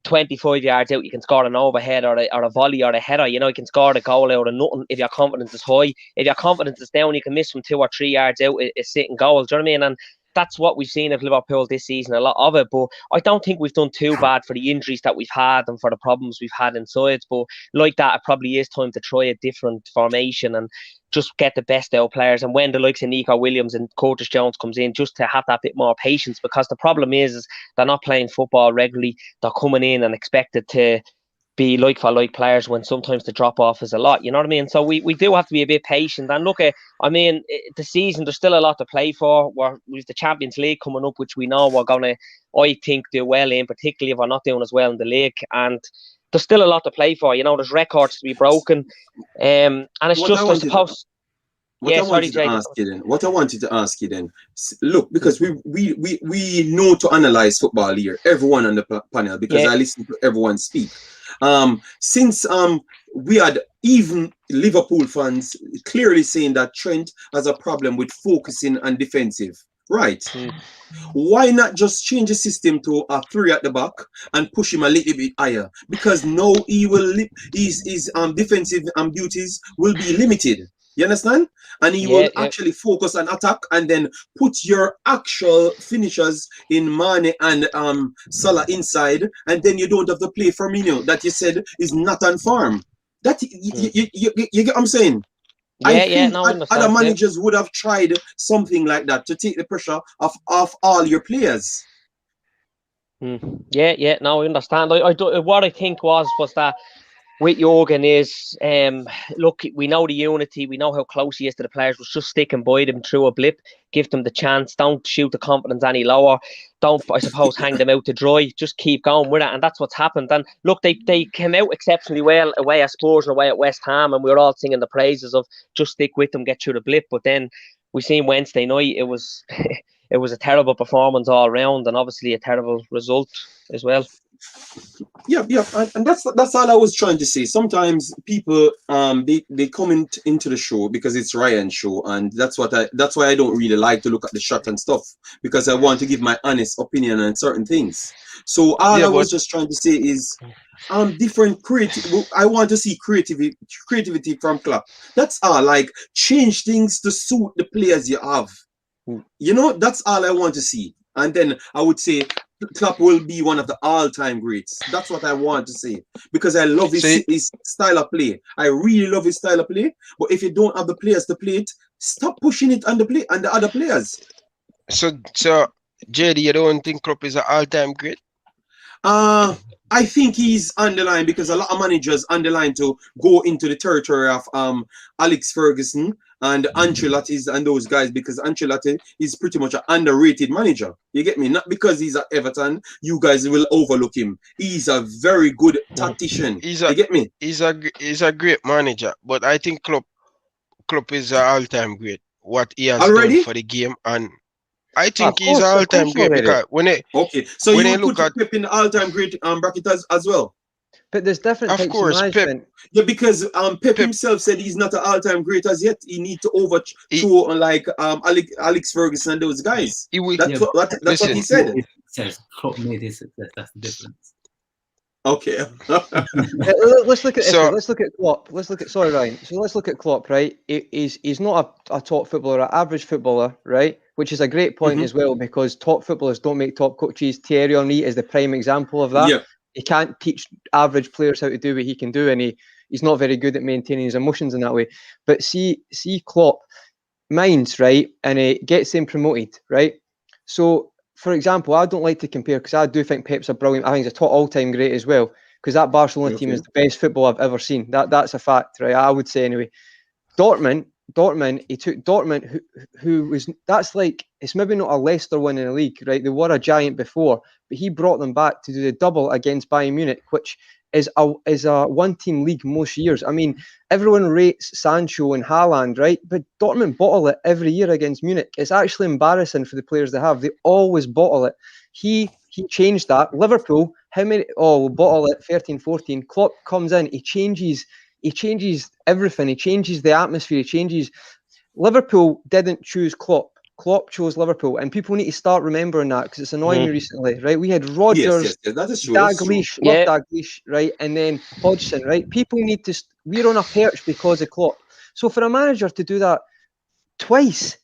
25 yards out, you can score an overhead or a volley or a header. You can score the goal out of nothing if your confidence is high. If your confidence is down, you can miss from 2 or 3 yards out. It's sitting goals. Do you know what I mean? And that's what we've seen of Liverpool this season, a lot of it. But I don't think we've done too bad for the injuries that we've had and for the problems we've had inside. But like that, it probably is time to try a different formation and just get the best out of players. And when the likes of Nico Williams and Curtis Jones comes in, just to have that bit more patience, because the problem is they're not playing football regularly. They're coming in and expected to be like for like players when sometimes the drop off is a lot. You know what I mean? So we do have to be a bit patient. And look, the season, there's still a lot to play for. We've the Champions League coming up, which we know we're going to, I think, do well in, particularly if we're not doing as well in the league. And there's still a lot to play for. There's records to be broken. And it's What just, I I suppose... What I wanted to ask you then, look, because we know to analyze football here, everyone on the panel, because I listen to everyone speak. Since we had even Liverpool fans clearly saying that Trent has a problem with focusing on defensive, right? Why not just change the system to a 3 at the back and push him a little bit higher? Because now his defensive duties will be limited. You understand? And he will actually focus on attack, and then put your actual finishers in Mane and Salah inside, and then you don't have to play Firmino that you said is not on form. That you get what I'm saying? I think other managers would have tried something like that to take the pressure off all your players. I understand. What I think was that with Jurgen is, look, we know the unity, we know how close he is to the players. Was just sticking by them through a blip, give them the chance, don't shoot the confidence any lower, don't, I suppose, hang them out to dry, just keep going with it, and that's what's happened. And look, they came out exceptionally well away at Spurs and away at West Ham, and we were all singing the praises of just stick with them, get through the blip. But then we seen Wednesday night, it was it was a terrible performance all round, and obviously a terrible result as well. Yeah, and that's all I was trying to say. Sometimes people they come into the show because it's Ryan's show, and that's why I don't really like to look at the shot and stuff, because I want to give my honest opinion on certain things. So all I was just trying to say is different creative. I want to see creativity from Klopp. That's all. Like, change things to suit the players you have. That's all I want to see. And then I would say Klopp will be one of the all-time greats. That's what I want to say, because I love his style of play. I really love his style of play. But if you don't have the players to play it, stop pushing it on the other players. So JD, you don't think Klopp is an all-time great? I think he's on the line, because a lot of managers on the line to go into the territory of Alex Ferguson and Ancelotti and those guys, because Ancelotti is pretty much an underrated manager. You get me? Not because he's at Everton, you guys will overlook him. He's a very good tactician. You get me? He's a great manager, but I think Klopp is an all-time great. What he has done for the game, and I think he's an all-time great, because so you look at Pep in the all-time great bracket as well. But there's different types of management. Pep. Yeah, because Pep himself said he's not an all-time great as yet. He need to overthrow like Alex Ferguson and those guys. That's what he said. It says Klopp made his success. That's the difference. Okay. Let's look at this. So- Let's look at Klopp. Sorry, Ryan. So let's look at Klopp, right? He's not a top footballer, an average footballer, right? Which is a great point as well, because top footballers don't make top coaches. Thierry Henry is the prime example of that. Yeah. He can't teach average players how to do what he can do, and he's not very good at maintaining his emotions in that way. But see Klopp minds, right, and he gets him promoted, right? So, for example, I don't like to compare, because I do think Pep's a brilliant. I think he's a top all-time great as well, because that Barcelona team is the best football I've ever seen. That's a fact, right? I would say anyway. Dortmund, he took Dortmund, who was, that's like, it's maybe not a Leicester win in the league, right? They were a giant before, but he brought them back to do the double against Bayern Munich, which is a one-team league most years. I mean, everyone rates Sancho and Haaland, right? But Dortmund bottle it every year against Munich. It's actually embarrassing for the players they have. They always bottle it. He changed that. Liverpool, we'll bottle it 13-14. Klopp comes in, he changes everything. He changes the atmosphere. Liverpool didn't choose Klopp. Klopp chose Liverpool, and people need to start remembering that, because it's annoying me recently, right? We had Rodgers, Yes, that is true. Dalglish, Dalglish, right, and then Hodgson, right? People need to. We're on a perch because of Klopp. So for a manager to do that twice,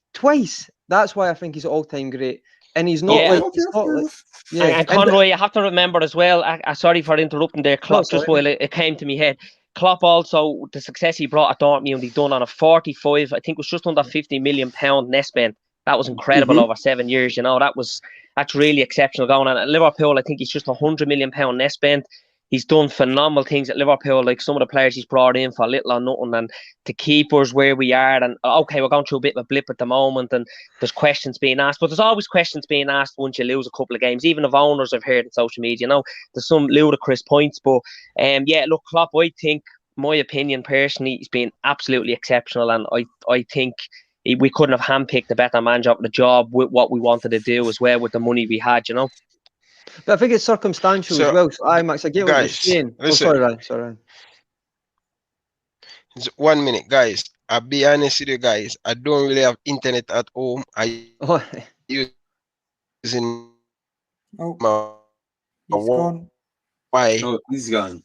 that's why I think he's all-time great. And he's not And Conroy, you have to remember as well. Sorry for interrupting there, Klopp. Just while it came to me head. Klopp also, the success he brought at Dortmund, he done on a 45, I think it was just under £50 million net spend. That was incredible over 7 years. You know, that's really exceptional going on. At Liverpool, I think he's just £100 million net spend. He's done phenomenal things at Liverpool, like some of the players he's brought in for little or nothing, and to keep us where we are. And okay, we're going through a bit of a blip at the moment, and there's questions being asked, but there's always questions being asked once you lose a couple of games. Even of owners I've heard on social media, you know, there's some ludicrous points. But look, Klopp, I think, my opinion personally, he's been absolutely exceptional, and I think we couldn't have handpicked a better manager for the job with what we wanted to do as well with the money we had, you know. But I think it's circumstantial as well. So Max, I get what you're saying. Listen, sorry, Ryan. 1 minute, guys. I'll be honest with you guys. I don't really have internet at home. I using my he's gone.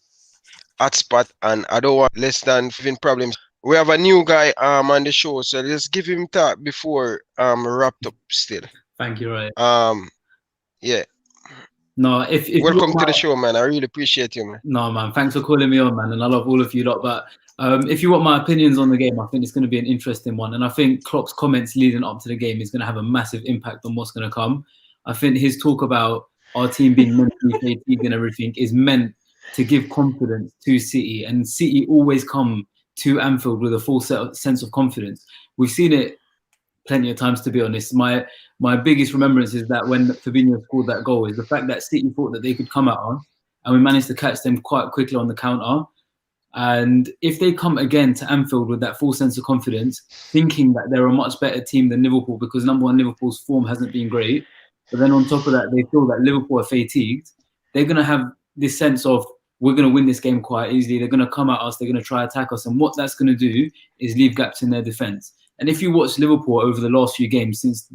Hotspot, and I don't want less than 15 problems. We have a new guy on the show, so let's give him that before wrapped up still. Thank you, Ryan. Yeah. No, if welcome to the show, man. I really appreciate you, man. No, man. Thanks for calling me on, man. And I love all of you lot. But if you want my opinions on the game, I think it's going to be an interesting one. And I think Klopp's comments leading up to the game is going to have a massive impact on what's going to come. I think his talk about our team being mentally fatigued and everything is meant to give confidence to City. And City always come to Anfield with a full sense of confidence. We've seen it plenty of times, to be honest. My biggest remembrance is that when Fabinho scored that goal is the fact that City thought that they could come at us, and we managed to catch them quite quickly on the counter. And if they come again to Anfield with that full sense of confidence, thinking that they're a much better team than Liverpool, because number one, Liverpool's form hasn't been great, but then on top of that, they feel that Liverpool are fatigued, they're going to have this sense of, we're going to win this game quite easily. They're going to come at us. They're going to try to attack us. And what that's going to do is leave gaps in their defence. And if you watch Liverpool over the last few games since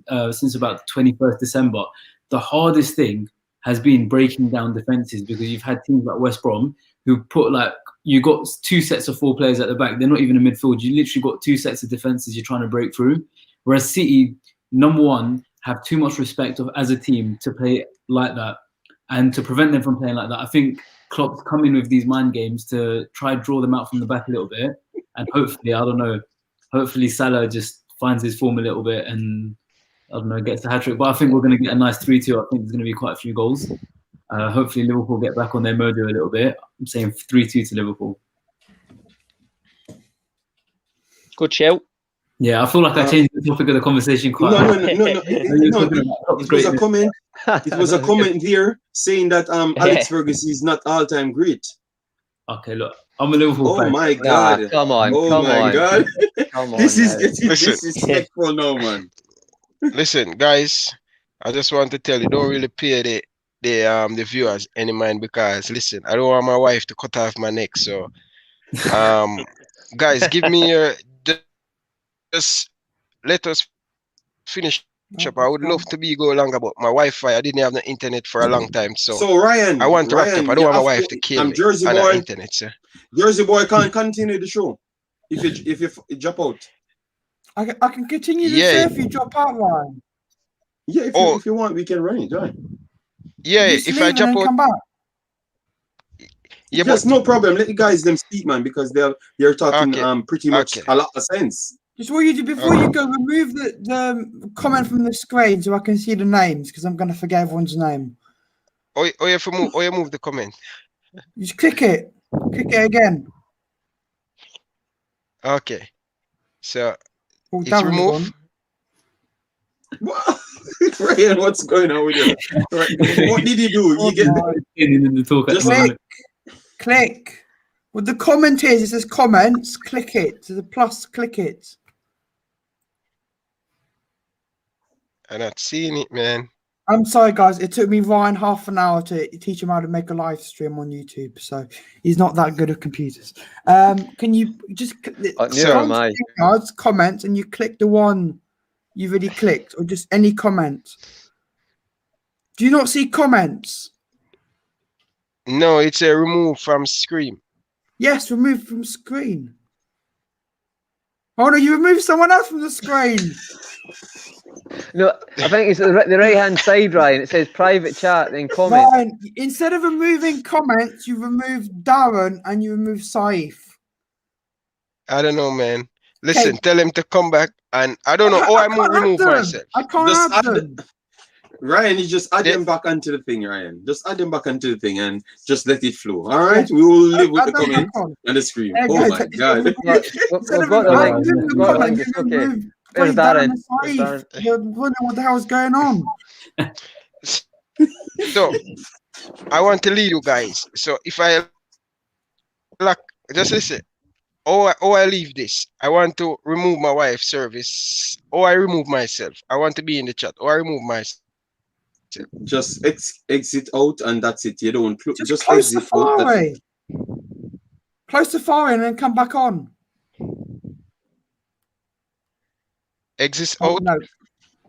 about 21st December, the hardest thing has been breaking down defences, because you've had teams like West Brom who put you got two sets of 4 players at the back. They're not even in midfield. You literally got 2 sets of defences you're trying to break through. Whereas City, number one, have too much respect as a team to play like that. And to prevent them from playing like that, I think Klopp's coming with these mind games to try to draw them out from the back a little bit. And hopefully, I don't know, hopefully Salah just finds his form a little bit and, I don't know, gets a hat-trick. But I think we're going to get a nice 3-2. I think there's going to be quite a few goals. Hopefully Liverpool get back on their mojo a little bit. I'm saying 3-2 to Liverpool. Good shout. Yeah, I feel like I changed the topic of the conversation quite. No. It was a comment. It was a comment here saying that Alex Ferguson is not all-time great. Okay, look, I'm a Liverpool fan. Oh my God! Come on! God! Come on! This is getting disrespectful now, man. Listen, guys, I just want to tell you, don't really pay the viewers any mind, because listen, I don't want my wife to cut off my neck. So, guys, give me your. Just let us finish Chop, I would love to go longer, but my Wi-Fi, I didn't have the internet for a long time, so Ryan, I want to wrap up. I don't you want my have wife to kill me Jersey on boy. the internet, sir. Jersey boy can't continue the show if you drop out. I can continue the show if you drop out, Ryan. Yeah, if you want, we can run it, right? Yeah, Just if leave I and drop then out, come back. yeah, Just but no problem. Let the guys them speak, man, because they're talking Okay. pretty much Okay. a lot of sense. Just what you do before you go, remove the comment from the screen so I can see the names because I'm gonna forget everyone's name. or you move the comment. Just click it again. Okay, so Oh, it's Darren's removed. gone. Ryan, what's going on with you? Right. What did he do? You get In the talk at the moment. Click. Well, the comment is, it says comments, click it. To the plus, click it. I'm not seeing it, man. I'm sorry, guys. It took me Ryan half an hour to teach him how to make a live stream on YouTube, so he's not that good at computers. Can you just neither am I. comment and you click the one you've already clicked, or just any comment? Do you not see comments? No, it's a remove from screen. Yes, remove from screen. Oh no, you removed someone else from the screen. No, I think it's the right-hand side, Ryan. It says private chat, then comment. Ryan, instead of removing comments, you remove Darren and you remove Saif. I don't know, man. Listen, tell him to come back, and I don't know. I remove myself. I can't add them. Ryan, you just add them back onto the thing, Ryan. Just add them back onto the thing and just let it flow. All right, we will live with the comment and the screen. Oh my god! We've got the link. It's okay. There's Darren. You're wondering what the hell is going on. So, I want to lead you guys. So, if I just listen. I leave this. I want to remove my wife's service. I remove myself. I want to be in the chat. I remove myself. Just exit out and that's it. You don't just close exit Safari. Close Safari and then come back on. Exit out. No,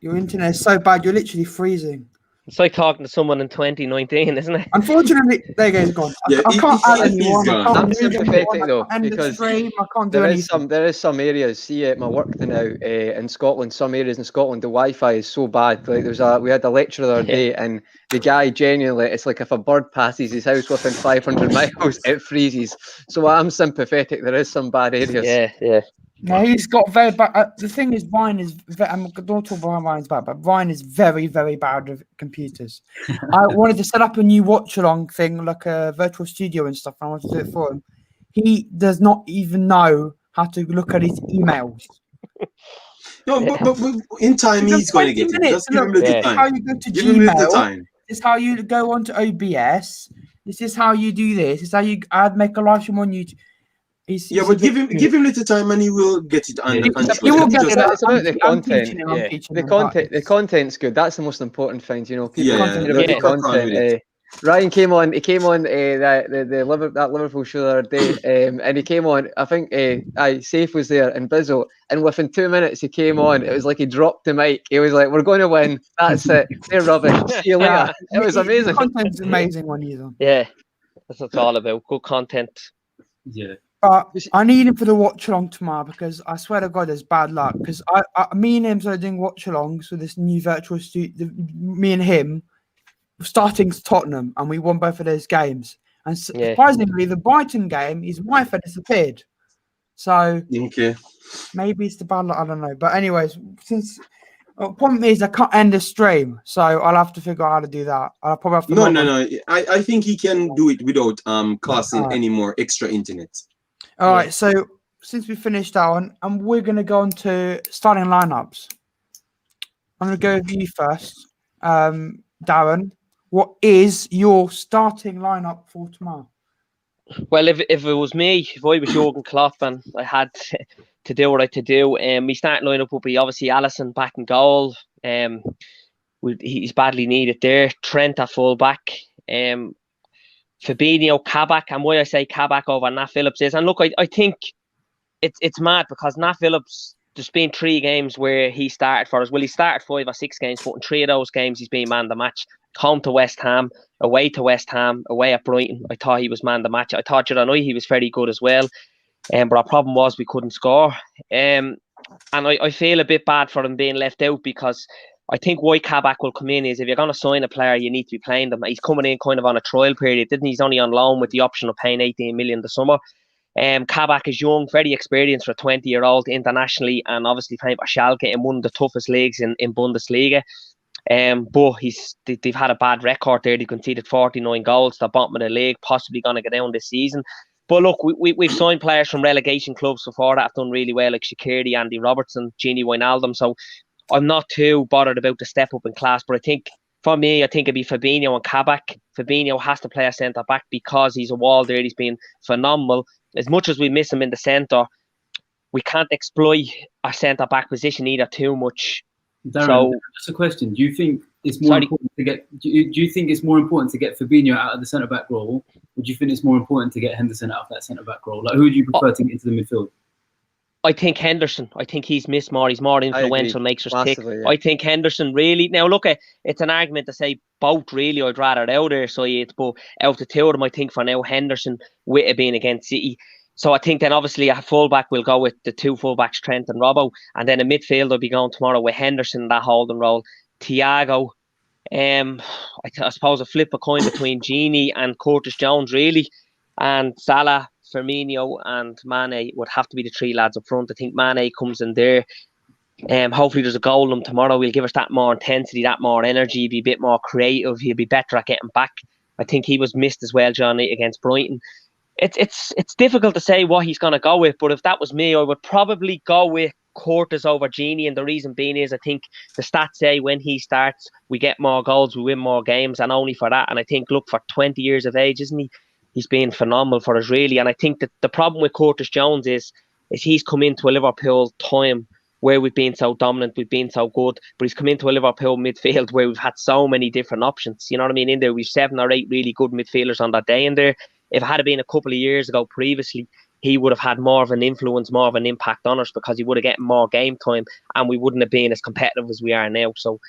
your internet is so bad. You're literally freezing. It's like talking to someone in 2019, isn't it? Unfortunately, there you go, it's gone. I can't add anyone. I'm sympathetic though, because I can't do anything. There is some areas. See, at my work now in Scotland, some areas in Scotland, the Wi-Fi is so bad. Like we had a lecture the other day, and the guy genuinely, it's like if a bird passes his house within 500 miles, it freezes. So I'm sympathetic. There is some bad areas. Yeah. No, he's got very bad. The thing is, Ryan is. I'm not talking about Ryan's bad, but Ryan is very, very bad with computers. I wanted to set up a new watch-along thing, like a virtual studio and stuff. And I wanted to do it for him. He does not even know how to look at his emails. No, but in time he's going to get it. Just give him the time. How you go to give him the time. This is how you go onto OBS. This is how you do this. This is how you make a live stream on YouTube. But give him little time and he will get it under control. He will get it. It's about the content. The content's good. That's the most important thing. You know, people the content. Ryan came on. He came on that Liverpool show the other day, and he came on. I think Safe was there and Bizzle, and within 2 minutes he came on. It was like he dropped the mic. He was like, "We're going to win. That's it. They're rubbish. See you later." It was amazing. The content's amazing when he's on. Yeah, that's what it's all about. Good content. Yeah. But I need him for the watch along tomorrow because I swear to God, there's bad luck. Because me and him started doing watch alongs with this new virtual studio. Me and him starting Tottenham, and we won both of those games. And surprisingly, the Brighton game, his wife had disappeared. So maybe it's the bad luck. I don't know. But anyways, since the problem is I can't end the stream, so I'll have to figure out how to do that. I'll probably have to. No. I think he can do it without costing any more extra internet. All right, so since we finished that one, and we're going to go on to starting lineups. I'm going to go with you first. Darren, what is your starting lineup for tomorrow? Well, if it was me, if I was Jurgen Klopp and I had to do what I had to do, my starting lineup would be obviously Alisson back in goal. He's badly needed there. Trent at full back. Fabinho, Kabak, and why I say Kabak over Nat Phillips is, and look, I think it's mad because Nat Phillips there's been 3 games where he started for us. Well, he started 5 or 6 games, but in 3 of those games he's been man the match. Home to West Ham, away to West Ham, away at Brighton. I thought he was man the match. I thought Giranoi he was very good as well. But our problem was we couldn't score. And I feel a bit bad for him being left out, because I think why Kabak will come in is if you're going to sign a player, you need to be playing them. He's coming in kind of on a trial period, didn't he? He's only on loan with the option of paying 18 million this summer. Kabak is young, very experienced for a 20-year-old internationally, and obviously playing for Schalke in one of the toughest leagues in Bundesliga. But they've had a bad record there. They conceded 49 goals, the bottom of the league, possibly going to go down this season. But look, we've signed players from relegation clubs before that have done really well, like Shaqiri, Andy Robertson, Gini Wijnaldum. So I'm not too bothered about the step up in class. But I think, for me, I think it'd be Fabinho and Kabak. Fabinho has to play a centre-back because he's a wall there. He's been phenomenal. As much as we miss him in the centre, we can't exploit a centre-back position either too much. Darren, that's a question. Do you think it's more important to get? Do you think it's more important to get Fabinho out of the centre back role, or do you think it's more important to get Henderson out of that centre back role? Like, who do you prefer to get into the midfield? I think Henderson. I think he's missed more. He's more influential, makes us tick. Yeah. I think Henderson really. Now look, it's an argument to say both. Really, I'd rather out there sides, but out of the two of them, I think for now Henderson, with it being against City. So I think then obviously a fullback will go with the 2 fullbacks, Trent and Robbo, and then a midfield will be going tomorrow with Henderson in that holding role. Thiago, I suppose a flip a coin between Gini and Curtis Jones really, and Salah, Firmino and Mane would have to be the 3 lads up front. I think Mane comes in there. Hopefully there's a goal in him tomorrow. He'll give us that more intensity, that more energy, be a bit more creative. He'll be better at getting back. I think he was missed as well, Johnny, against Brighton. It's difficult to say what he's going to go with, but if that was me, I would probably go with Curtis over Gini, and the reason being is I think the stats say when he starts, we get more goals, we win more games, and only for that. And I think, look, for 20 years of age, isn't he? He's been phenomenal for us, really. And I think that the problem with Curtis Jones is he's come into a Liverpool time where we've been so dominant, we've been so good, but he's come into a Liverpool midfield where we've had so many different options. You know what I mean? In there, we've 7 or 8 really good midfielders on that day in there. If it had been a couple of years ago previously, he would have had more of an influence, more of an impact on us, because he would have gotten more game time and we wouldn't have been as competitive as we are now. So,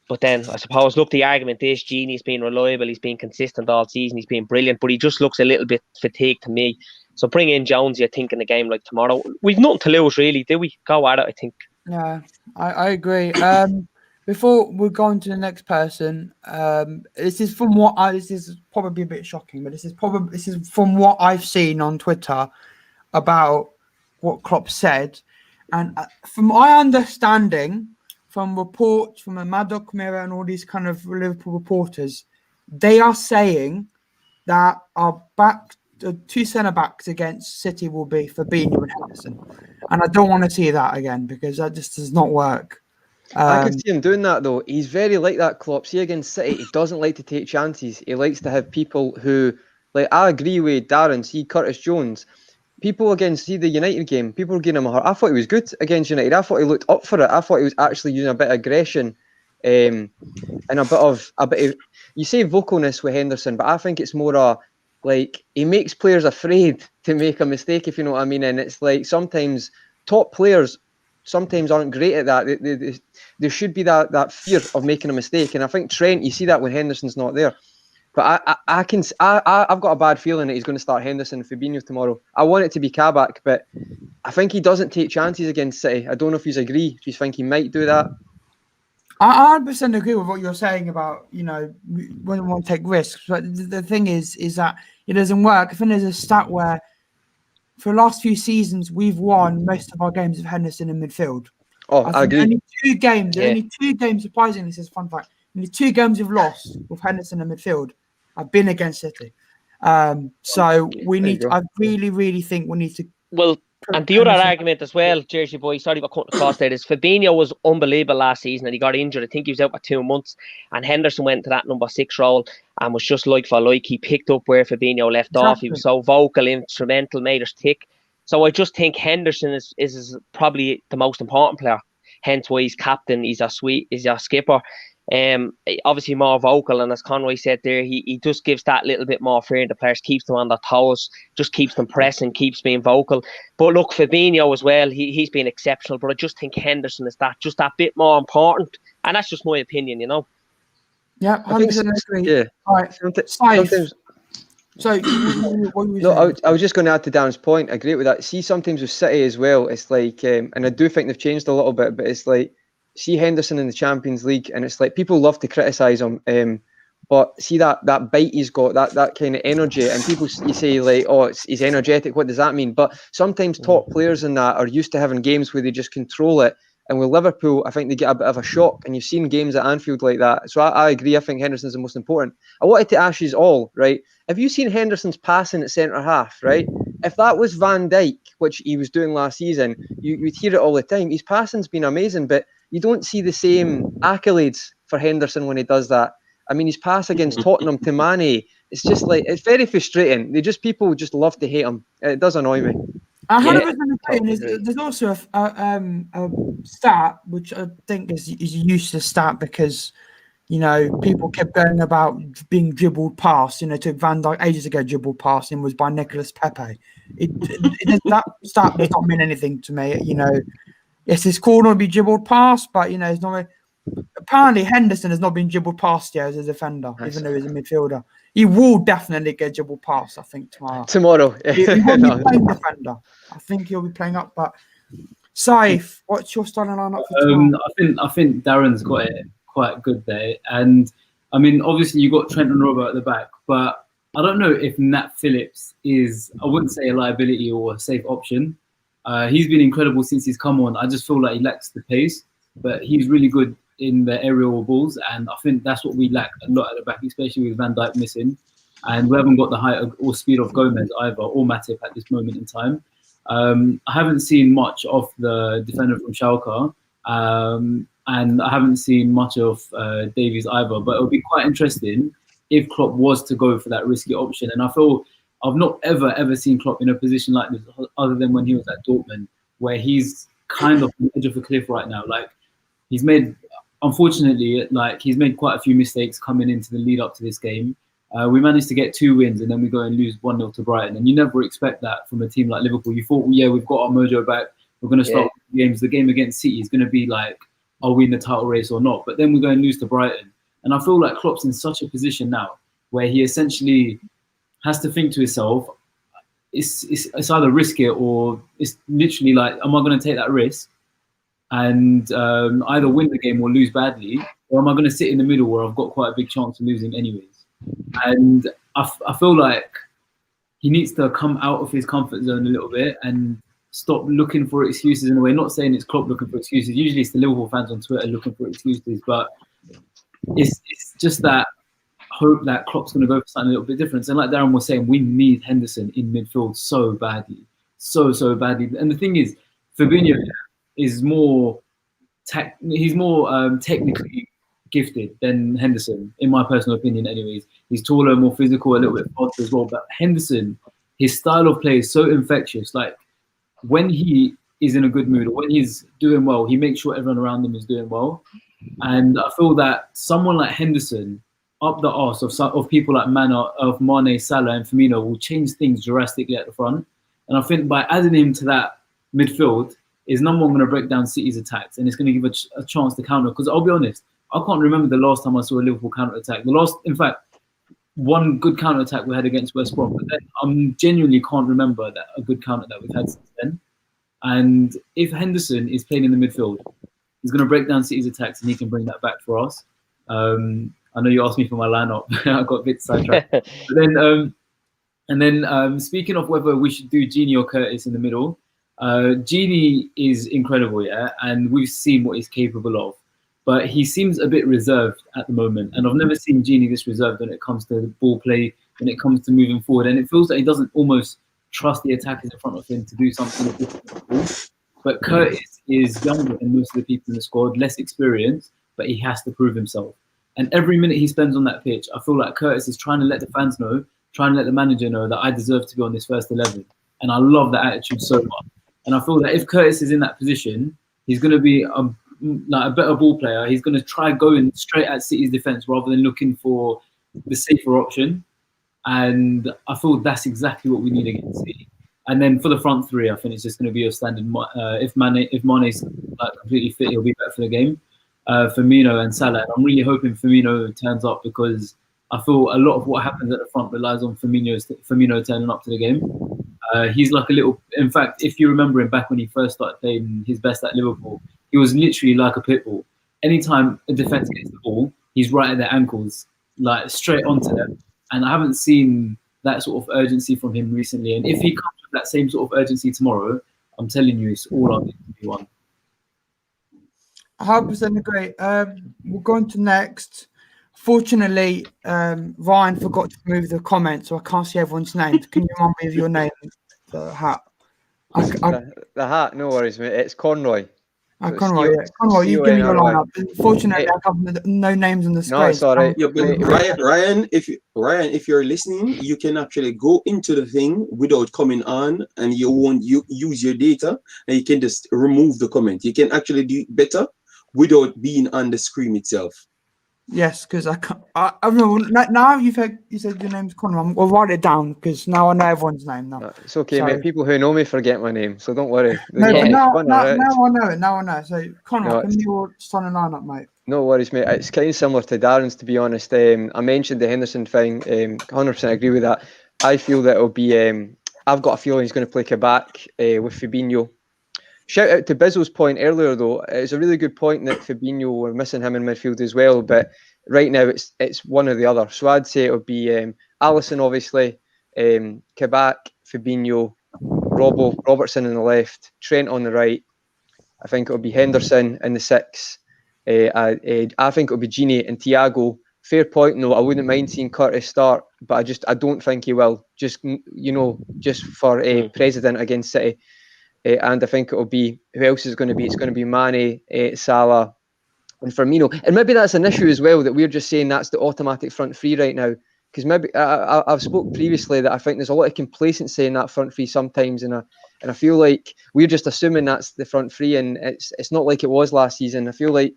but then I suppose, look, the argument is Gini's been reliable, he's been consistent all season, he's been brilliant, but he just looks a little bit fatigued to me. So bring in Jonesy, I think, in a game like tomorrow. We've nothing to lose, really, do we? Go at it, I think. Yeah, I agree. Before we go on to the next person, this is probably a bit shocking, but this is from what I've seen on Twitter about what Klopp said, and from my understanding, from reports from the Maddock Mirror and all these kind of Liverpool reporters, they are saying that our the 2 centre backs against City will be Fabinho and Henderson, and I don't want to see that again because that just does not work. I could see him doing that though. He's very like that, Klopp. See, against City, he doesn't like to take chances. He likes to have people who, like, I agree with Darren. See, Curtis Jones. People against, see, the United game, people were giving him a hard. I thought he was good against United. I thought he looked up for it. I thought he was actually using a bit of aggression, and a bit of. You say vocalness with Henderson, but I think it's more like he makes players afraid to make a mistake, if you know what I mean. And it's like sometimes top players sometimes aren't great at that. There should be that fear of making a mistake, and I think Trent, you see that when Henderson's not there. But I've got a bad feeling that he's going to start Henderson and Fabinho tomorrow. I want it to be Kabak, but I think he doesn't take chances against City. I don't know if you agree. Do you think he might do that? I 100% agree with what you're saying about, when we want to take risks. But the thing is that it doesn't work. I think there's a stat where for the last few seasons, we've won most of our games with Henderson in midfield. Oh, I agree. Only 2 games, surprisingly, this is a fun fact. Only 2 games we've lost with Henderson in midfield have been against City. So we need. I really, really think we need to. Well, and the other argument as well, Jersey boy, sorry about cutting across there, is Fabinho was unbelievable last season and he got injured. I think he was out for 2 months, and Henderson went to that number 6 role and was just like for like. He picked up where Fabinho left off. He was so vocal, instrumental, made us tick. So I just think Henderson is probably the most important player. Hence why he's captain. He's a skipper. Obviously more vocal, and as Conway said there, he just gives that little bit more fear in the players, keeps them on their toes, just keeps them pressing, keeps being vocal. But look, Fabinho as well, he's been exceptional, but I just think Henderson is just that bit more important, and that's just my opinion, you know. Yeah, 100% agree. Yeah. All right, Sometimes. So, what were you No, saying? I was just going to add to Darren's point. I agree with that. See, sometimes with City as well, it's like, and I do think they've changed a little bit, but it's like, see Henderson in the Champions League, and it's like people love to criticise him, but see that bite he's got, that kind of energy, and people you say like, oh, he's energetic. What does that mean? But sometimes top players in that are used to having games where they just control it. And with Liverpool, I think they get a bit of a shock, and you've seen games at Anfield like that. So I agree. I think Henderson's the most important. I wanted to ask you all, right? Have you seen Henderson's passing at centre half, right? If that was Van Dijk, which he was doing last season, you'd hear it all the time. His passing's been amazing, but you don't see the same accolades for Henderson when he does that. I mean, his pass against Tottenham to Mane, it's just like, it's very frustrating. People just love to hate him. It does annoy me. 100% agree. There's also a stat which I think is a useless stat because, you know, people kept going about being dribbled past. You know, took Van Dijk ages ago, dribbled past him was by Nicolas Pepe. That stat does not mean anything to me. You know, yes, his corner will be dribbled past, but you know, it's not. Apparently, Henderson has not been dribbled past yet as a defender, even though he's a midfielder. He will definitely get dribbled past, I think, tomorrow. He won't be playing defender. I think he'll be playing up. But Saif, what's your starting lineup for tomorrow? I think Darren's got it quite good there, and I mean, obviously you got Trent and Robert at the back, but I don't know if Nat Phillips is, I wouldn't say a liability or a safe option. He's been incredible since he's come on. I just feel like he lacks the pace, but he's really good in the aerial balls, and I think that's what we lack a lot at the back, especially with Van Dijk missing, and we haven't got the height or speed of Gomez either, or Matip at this moment in time. I haven't seen much of the defender from Schalke, and I haven't seen much of Davies either, but it would be quite interesting if Klopp was to go for that risky option. And I feel I've not ever seen Klopp in a position like this other than when he was at Dortmund, where he's kind of on the edge of a cliff right now. Like, he's made quite a few mistakes coming into the lead up to this game. We managed to get 2 wins, and then we go and lose 1-0 to Brighton. And you never expect that from a team like Liverpool. You thought, yeah, we've got our mojo back. We're going to start games. The game against City is going to be like, are we in the title race or not? But then we go and lose to Brighton. And I feel like Klopp's in such a position now where he essentially has to think to himself, it's either risk it, or it's literally like, am I going to take that risk and either win the game or lose badly, or am I going to sit in the middle where I've got quite a big chance of losing anyways? And I feel like he needs to come out of his comfort zone a little bit and stop looking for excuses in a way. Not saying it's Klopp looking for excuses. Usually it's the Liverpool fans on Twitter looking for excuses, but it's just that hope that Klopp's going to go for something a little bit different. And like Darren was saying, we need Henderson in midfield so badly. So badly. And the thing is, Fabinho is more technically gifted than Henderson, in my personal opinion anyways. He's taller, more physical, a little bit faster as well. But Henderson, his style of play is so infectious. Like, when he is in a good mood or when he's doing well, he makes sure everyone around him is doing well. And I feel that someone like Henderson, up the arse of people like Mane, Salah and Firmino, will change things drastically at the front. And I think by adding him to that midfield is number one going to break down City's attacks, and it's going to give a chance to counter. Because I'll be honest, I can't remember the last time I saw a Liverpool counter-attack. In fact, one good counter-attack we had against West Brom, but then I genuinely can't remember a good counter that we've had since then. And if Henderson is playing in the midfield, he's going to break down City's attacks, and he can bring that back for us. I know you asked me for my lineup. I got a bit sidetracked. But then, speaking of whether we should do Gini or Curtis in the middle, Gini is incredible, yeah, and we've seen what he's capable of. But he seems a bit reserved at the moment, and I've never seen Gini this reserved when it comes to ball play, when it comes to moving forward, and it feels like he doesn't almost trust the attackers in front of him to do something different. But Curtis is younger than most of the people in the squad, less experienced, but he has to prove himself. And every minute he spends on that pitch, I feel like Curtis is trying to let the fans know, trying to let the manager know that I deserve to be on this first 11. And I love that attitude so much. And I feel that if Curtis is in that position, he's going to be like a better ball player, he's going to try going straight at City's defence rather than looking for the safer option. And I feel that's exactly what we need against City. And then for the front three, I think it's just going to be a standard. If Mane's like completely fit, he'll be better for the game. Firmino and Salah. I'm really hoping Firmino turns up because I feel a lot of what happens at the front relies on Firmino turning up to the game. He's like a little. In fact, if you remember him back when he first started playing his best at Liverpool, he was literally like a pit bull. Anytime a defence gets the ball, he's right at their ankles, like straight onto them. And I haven't seen that sort of urgency from him recently. And if he comes with that same sort of urgency tomorrow, I'm telling you, it's all on to one. 100% agree. We'll go on to next. Fortunately, Ryan forgot to remove the comment, so I can't see everyone's names. Can you remind me of your name? The hat. The hat, no worries, mate. It's Conroy. Conroy, you give me your lineup. Fortunately, I have no names on the screen. No, it's all right. Yeah, but Ryan, if you're listening, you can actually go into the thing without coming on, and you won't use your data, and you can just remove the comment. You can actually do it better without being on the screen itself. Yes, because I can't. I don't know. Now you said your name's Conor. I'll write it down because now I know everyone's name. Now it's okay, mate. People who know me forget my name, so don't worry. Now I know it. Now I know. So Conor, give me your starting lineup, mate. No worries, mate. It's kind of similar to Darren's, to be honest. I mentioned the Henderson thing. 100% agree with that. I feel that it'll be. I've got a feeling he's going to play Kabak with Fabinho. Shout out to Bizzle's point earlier, though. It's a really good point that Fabinho, we're missing him in midfield as well. But right now, it's one or the other. So I'd say it would be Alisson, obviously, Kabak, Fabinho, Robertson on the left, Trent on the right. I think it'll be Henderson in the six. I think it'll be Gini and Thiago. Fair point, no. I wouldn't mind seeing Curtis start, but I don't think he will. Just for president against City. And I think it'll be, who else is going to be? It's going to be Mane, Salah, and Firmino. And maybe that's an issue as well, that we're just saying that's the automatic front three right now. Because maybe I've spoke previously that I think there's a lot of complacency in that front three sometimes, and I feel like we're just assuming that's the front three, and it's not like it was last season. I feel like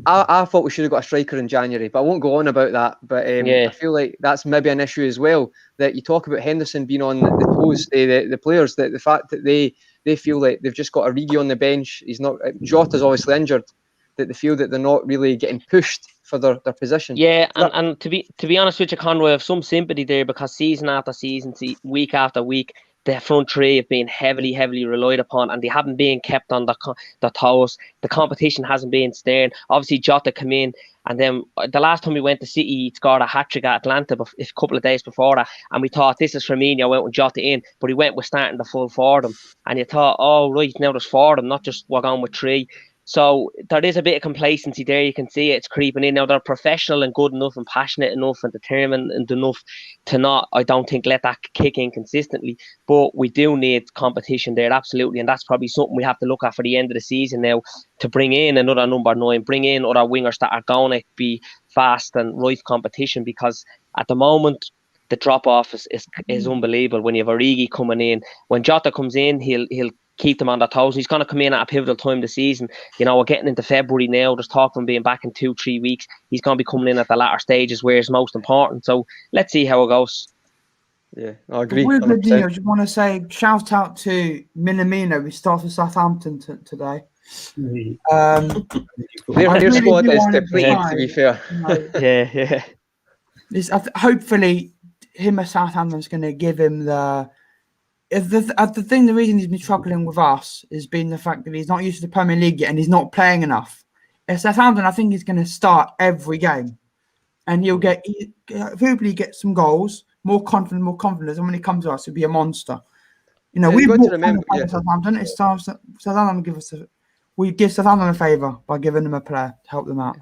I thought we should have got a striker in January, but I won't go on about that. But I feel like that's maybe an issue as well, that you talk about Henderson being on the toes, the players, that the fact that they feel like they've just got Origi on the bench. He's not. Jota's obviously injured. That they feel that they're not really getting pushed for their position. Yeah, and to be honest with you, Conroy, I have some sympathy there, because season after season, week after week, the front three have been heavily relied upon, and they haven't been kept on the toes. The competition hasn't been stern. Obviously, Jota came in, and then the last time we went to City, he scored a hat-trick at Atlanta a couple of days before that, and we thought, this is Firmino, went with Jota in, but he went with starting the full four of them, and you thought, oh, right, now there's four of them, not just we're going with three. So there is a bit of complacency there. You can see it's creeping in. Now, they're professional and good enough and passionate enough and determined enough to not, I don't think, let that kick in consistently. But we do need competition there, absolutely. And that's probably something we have to look at for the end of the season now, to bring in another number 9, bring in other wingers that are going to be fast and rife competition, because at the moment, the drop-off is unbelievable. When you have Origi coming in, when Jota comes in, he'll keep them on their toes. He's going to come in at a pivotal time this season. You know, we're getting into February now. There's talk of him being back in 2-3 weeks. He's going to be coming in at the latter stages where it's most important. So let's see how it goes. Yeah, I agree. I just want to say shout out to Minamino, who started Southampton today. Their squad is depleted, to be fair. Yeah. Hopefully, him at Southampton's going to give him the reason he's been struggling with us has been the fact that he's not used to the Premier League yet and he's not playing enough. At Southampton, I think he's going to start every game, and he'll hopefully get some goals, more confidence, and when he comes to us, he'll be a monster. You know, we've got to remember Southampton. It's time Southampton we give Southampton a favour by giving them a player to help them out.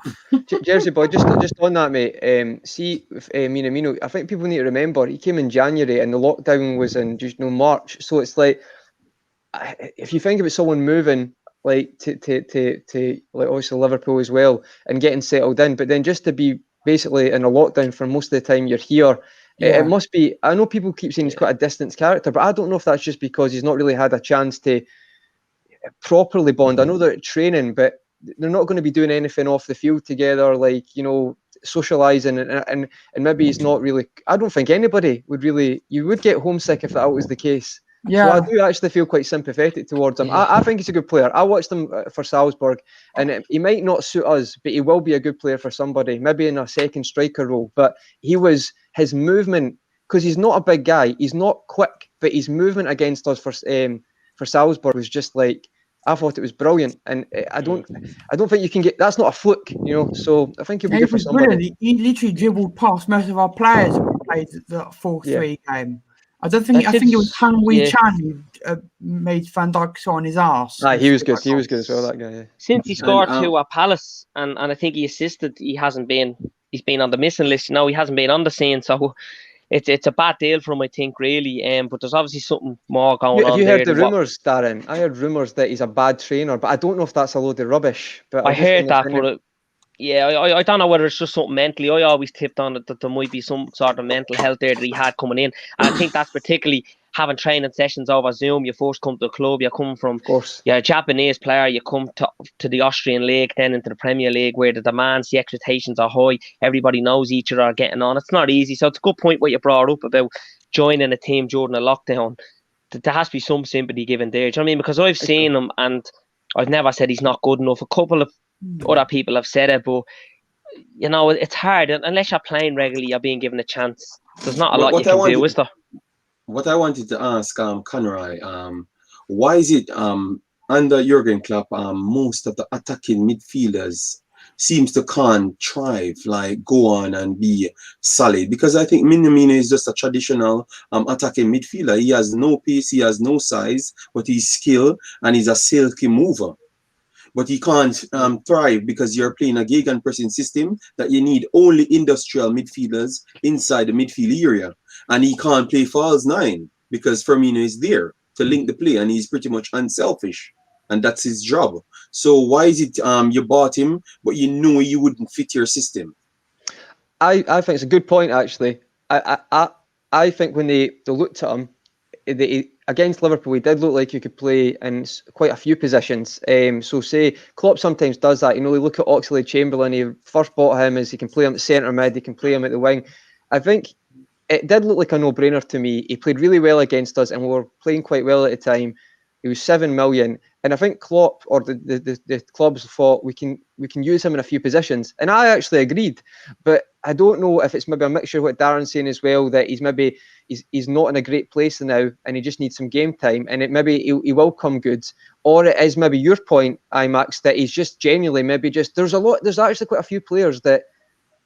Jersey boy, just on that, mate. See, Minamino, I think people need to remember he came in January and the lockdown was in March. So it's like, if you think about someone moving like to like obviously Liverpool as well and getting settled in, but then just to be basically in a lockdown for most of the time you're here. Yeah. It must be. I know people keep saying he's quite a distant character, but I don't know if that's just because he's not really had a chance to properly bond. I know they're at training, but they're not going to be doing anything off the field together, like, socialising, and maybe he's not really. I don't think anybody would really. You would get homesick if that was the case. Yeah. So I do actually feel quite sympathetic towards him. I think he's a good player. I watched him for Salzburg, and he might not suit us, but he will be a good player for somebody, maybe in a second striker role. But his movement, because he's not a big guy, he's not quick, but his movement against us for Salzburg was just like, I thought it was brilliant, and I don't think you can get. That's not a fluke, So I think he'll be good for somebody. Brilliant. He literally dribbled past most of our players when we played the 4-3 game. I think it was Han Wei Chan who made Van Dijk on his arse. He was good. He was good as well, that guy. Yeah. Since he scored 2 at Palace, and I think he assisted, he's been on the missing list. He hasn't been on the scene, so it's a bad deal for him, I think, really. But there's obviously something more going on. Have you heard the rumours, Darren? I heard rumours that he's a bad trainer, but I don't know if that's a load of rubbish. But I heard that, but I don't know whether it's just something mentally. I always tipped on it that there might be some sort of mental health there that he had coming in, and I think that's particularly having training sessions over Zoom. You first come to the club, you come from, you're a Japanese player, you come to the Austrian League, then into the Premier League, where the demands, the expectations are high. Everybody knows each other, are getting on. It's not easy. So it's a good point what you brought up about joining a team during a lockdown. There has to be some sympathy given there. Do you know what I mean? Because I've seen him, and I've never said he's not good enough. A couple of other people have said it, but it's hard unless you're playing regularly. You're being given a chance. There's not a lot you can do, is there? What I wanted to ask Conroy, why is it under Jurgen Klopp most of the attacking midfielders seems to can't thrive, like go on and be solid? Because I think Minamino is just a traditional attacking midfielder. He has no pace, he has no size, but he's skilled and he's a silky mover. But he can't thrive because you're playing a gegenpressing system that you need only industrial midfielders inside the midfield area. And he can't play false 9 because Firmino is there to link the play, and he's pretty much unselfish. And that's his job. So why is it you bought him, but you know you wouldn't fit your system? I think it's a good point, actually. I think when they looked at him, against Liverpool, he did look like you could play in quite a few positions. So say Klopp sometimes does that. They look at Oxlade-Chamberlain. He first bought him as he can play him at centre mid, he can play him at the wing. I think it did look like a no-brainer to me. He played really well against us, and we were playing quite well at the time. He was 7 million, and I think Klopp or the clubs thought we can use him in a few positions, and I actually agreed. But I don't know if it's maybe a mixture of what Darren's saying as well, that he's not in a great place now, and he just needs some game time, and he will come good, or it is maybe your point, IMAX, that he's just genuinely there's actually quite a few players that.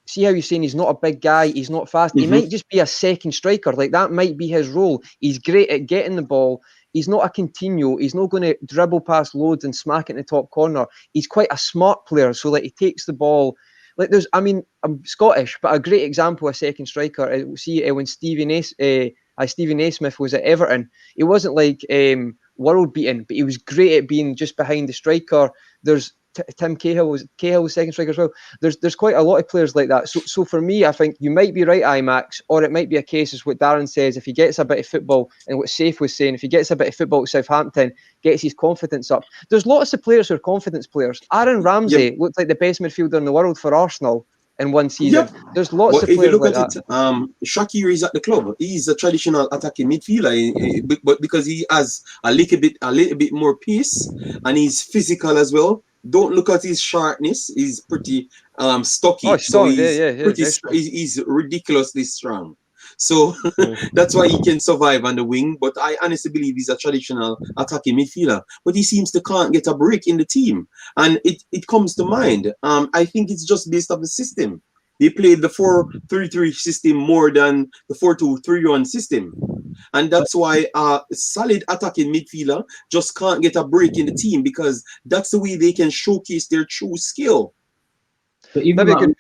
See how you're saying he's not a big guy, he's not fast. He might just be a second striker. Like, that might be his role. He's great at getting the ball. He's not a continuo. He's not going to dribble past loads and smack it in the top corner. He's quite a smart player. So, like, he takes the ball. Like, I'm Scottish, but a great example of second striker. See, when Stephen Naismith was at Everton, he wasn't like world beating, but he was great at being just behind the striker. There's Tim Cahill was second striker as well. There's quite a lot of players like that. So for me, I think you might be right, IMAX, or it might be a case as what Darren says. If he gets a bit of football, and what Safe was saying, if he gets a bit of football at Southampton, gets his confidence up. There's lots of players who are confidence players. Aaron Ramsey looked like the best midfielder in the world for Arsenal in one season. There's lots of players like that. Shaqiri is at the club. He's a traditional attacking midfielder, but because he has a little bit more pace and he's physical as well. Don't look at his sharpness. He's pretty stocky. Strong. He's ridiculously strong. So that's why he can survive on the wing. But I honestly believe he's a traditional attacking midfielder. But he seems to can't get a break in the team. And it comes to mind. I think it's just based off the system. They played the 4-3-3 system more than the 4-2-3-1 system. And that's why a solid attacking midfielder just can't get a break in the team, because that's the way they can showcase their true skill. But even with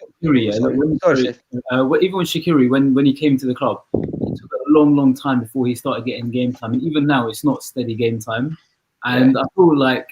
Shaqiri, when he came to the club, it took a long time before he started getting game time. And even now, it's not steady game time. And I feel like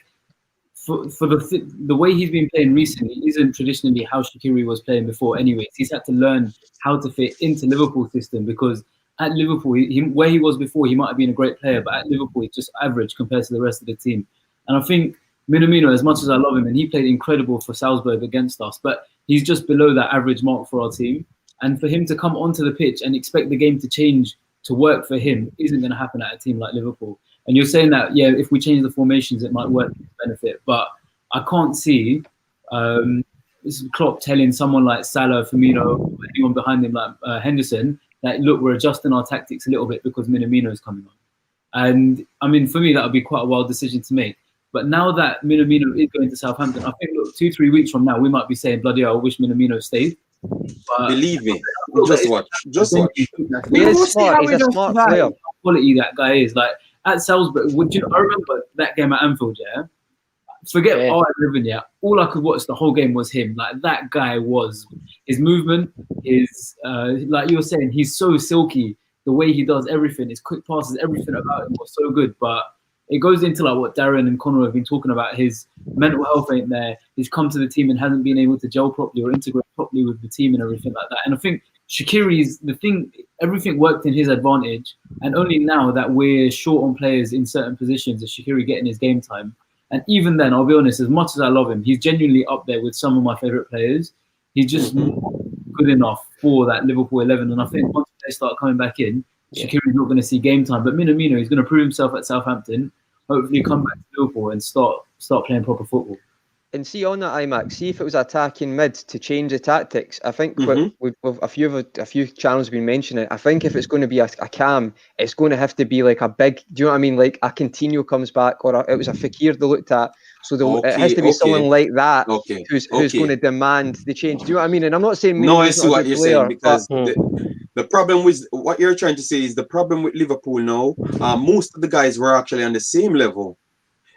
for the way he's been playing recently isn't traditionally how Shaqiri was playing before anyways. He's had to learn how to fit into Liverpool's system, because at Liverpool, where he was before, he might have been a great player, but at Liverpool, he's just average compared to the rest of the team. And I think Minamino, as much as I love him, and he played incredible for Salzburg against us, but he's just below that average mark for our team. And for him to come onto the pitch and expect the game to change to work for him isn't going to happen at a team like Liverpool. And you're saying that, yeah, if we change the formations, it might work to his benefit. But I can't see this is Klopp telling someone like Salah, Firmino, or anyone behind him like Henderson, that, look, we're adjusting our tactics a little bit because Minamino is coming on. And, I mean, for me, that would be quite a wild decision to make. But now that Minamino is going to Southampton, I think, look, 2-3 weeks from now, we might be saying, bloody hell, I wish Minamino stayed. But believe me, just watch. He's a smart player. Quality that guy is. Like, at Salzburg, I remember that game at Anfield, yeah? Forget yeah. All I could watch the whole game was him. Like, that guy was, his movement, his, like you were saying, he's so silky. The way he does everything, his quick passes, everything about him was so good. But it goes into like what Darren and Conor have been talking about. His mental health ain't there. He's come to the team and hasn't been able to gel properly or integrate properly with the team and everything like that. And I think Shaqiri's the thing. Everything worked in his advantage, and only now that we're short on players in certain positions is Shaqiri getting his game time. And even then, I'll be honest, as much as I love him, he's genuinely up there with some of my favourite players. He's just not good enough for that Liverpool 11. And I think once they start coming back in, Shaqiri's not going to see game time. But Minamino, he's going to prove himself at Southampton, hopefully come back to Liverpool and start playing proper football. And see on that, IMAX, see if it was attacking mid to change the tactics. I think with a few channels have been mentioning it. I think if it's going to be a cam, it's going to have to be like a big, do you know what I mean? Like a Coutinho comes back, or it was a Fekir they looked at. So it has to be someone like that who's going to demand the change. Do you know what I mean? And I'm not saying no, I see what you're saying, because the problem with what you're trying to say is the problem with Liverpool now. Most of the guys were actually on the same level.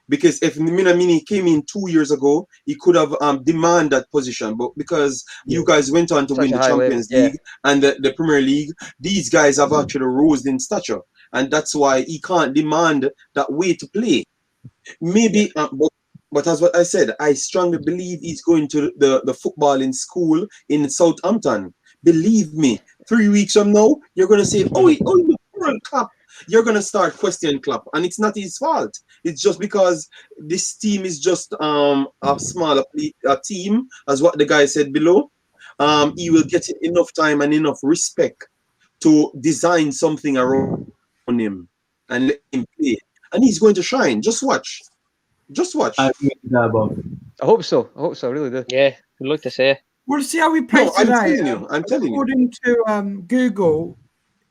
Because if Minamino came in 2 years ago, he could have demanded that position. But because you guys went on to win the Champions League and the Premier League, these guys have actually rose in stature. And that's why he can't demand that way to play. Maybe, but as what I said, I strongly believe he's going to the footballing school in Southampton. Believe me, 3 weeks from now, you're going to say, oh, World Cup. You're going to start questioning Klopp, and it's not his fault. It's just because this team is just a smaller team, as what the guy said below. He will get enough time and enough respect to design something around him and let him play. And he's going to shine. Just watch. Just watch. I hope so. I really do. Yeah, I'd like to say. We'll see how we play today. I'm telling you. According to Google,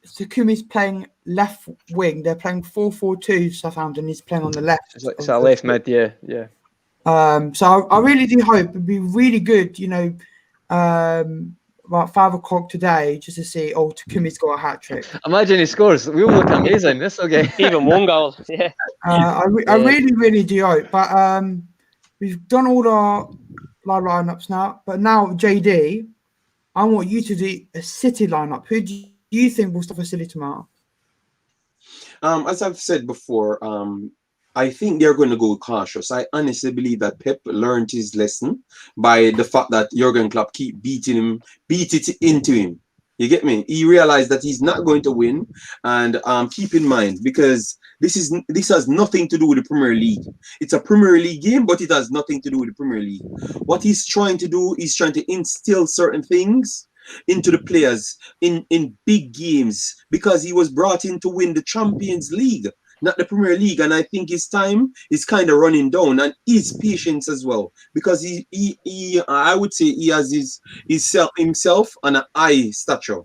Takumi's playing left wing. They're playing 4-4-2. Southampton. He's playing on the left. It's a left mid, yeah. So I really do hope it'd be really good. You know, about 5 o'clock today, just to see. Oh, Takumi's got a hat trick. Imagine he scores. We will look amazing. This will get even one goal. Yeah. I really do hope. But we've done all our lineups now. But now, JD, I want you to do a City lineup. Who do you think will stop for City tomorrow? As I've said before, I think they're going to go cautious. I honestly believe that Pep learned his lesson by the fact that Jurgen Klopp keep beat it into him. You get me? He realized that he's not going to win, and keep in mind, because this has nothing to do with the Premier League. It's a Premier League game, but it has nothing to do with the Premier League. What he's trying to do is trying to instill certain things into the players in big games, because he was brought in to win the Champions League, not the Premier League. And I think his time is kind of running down, and his patience as well, because he I would say he has himself on an high stature.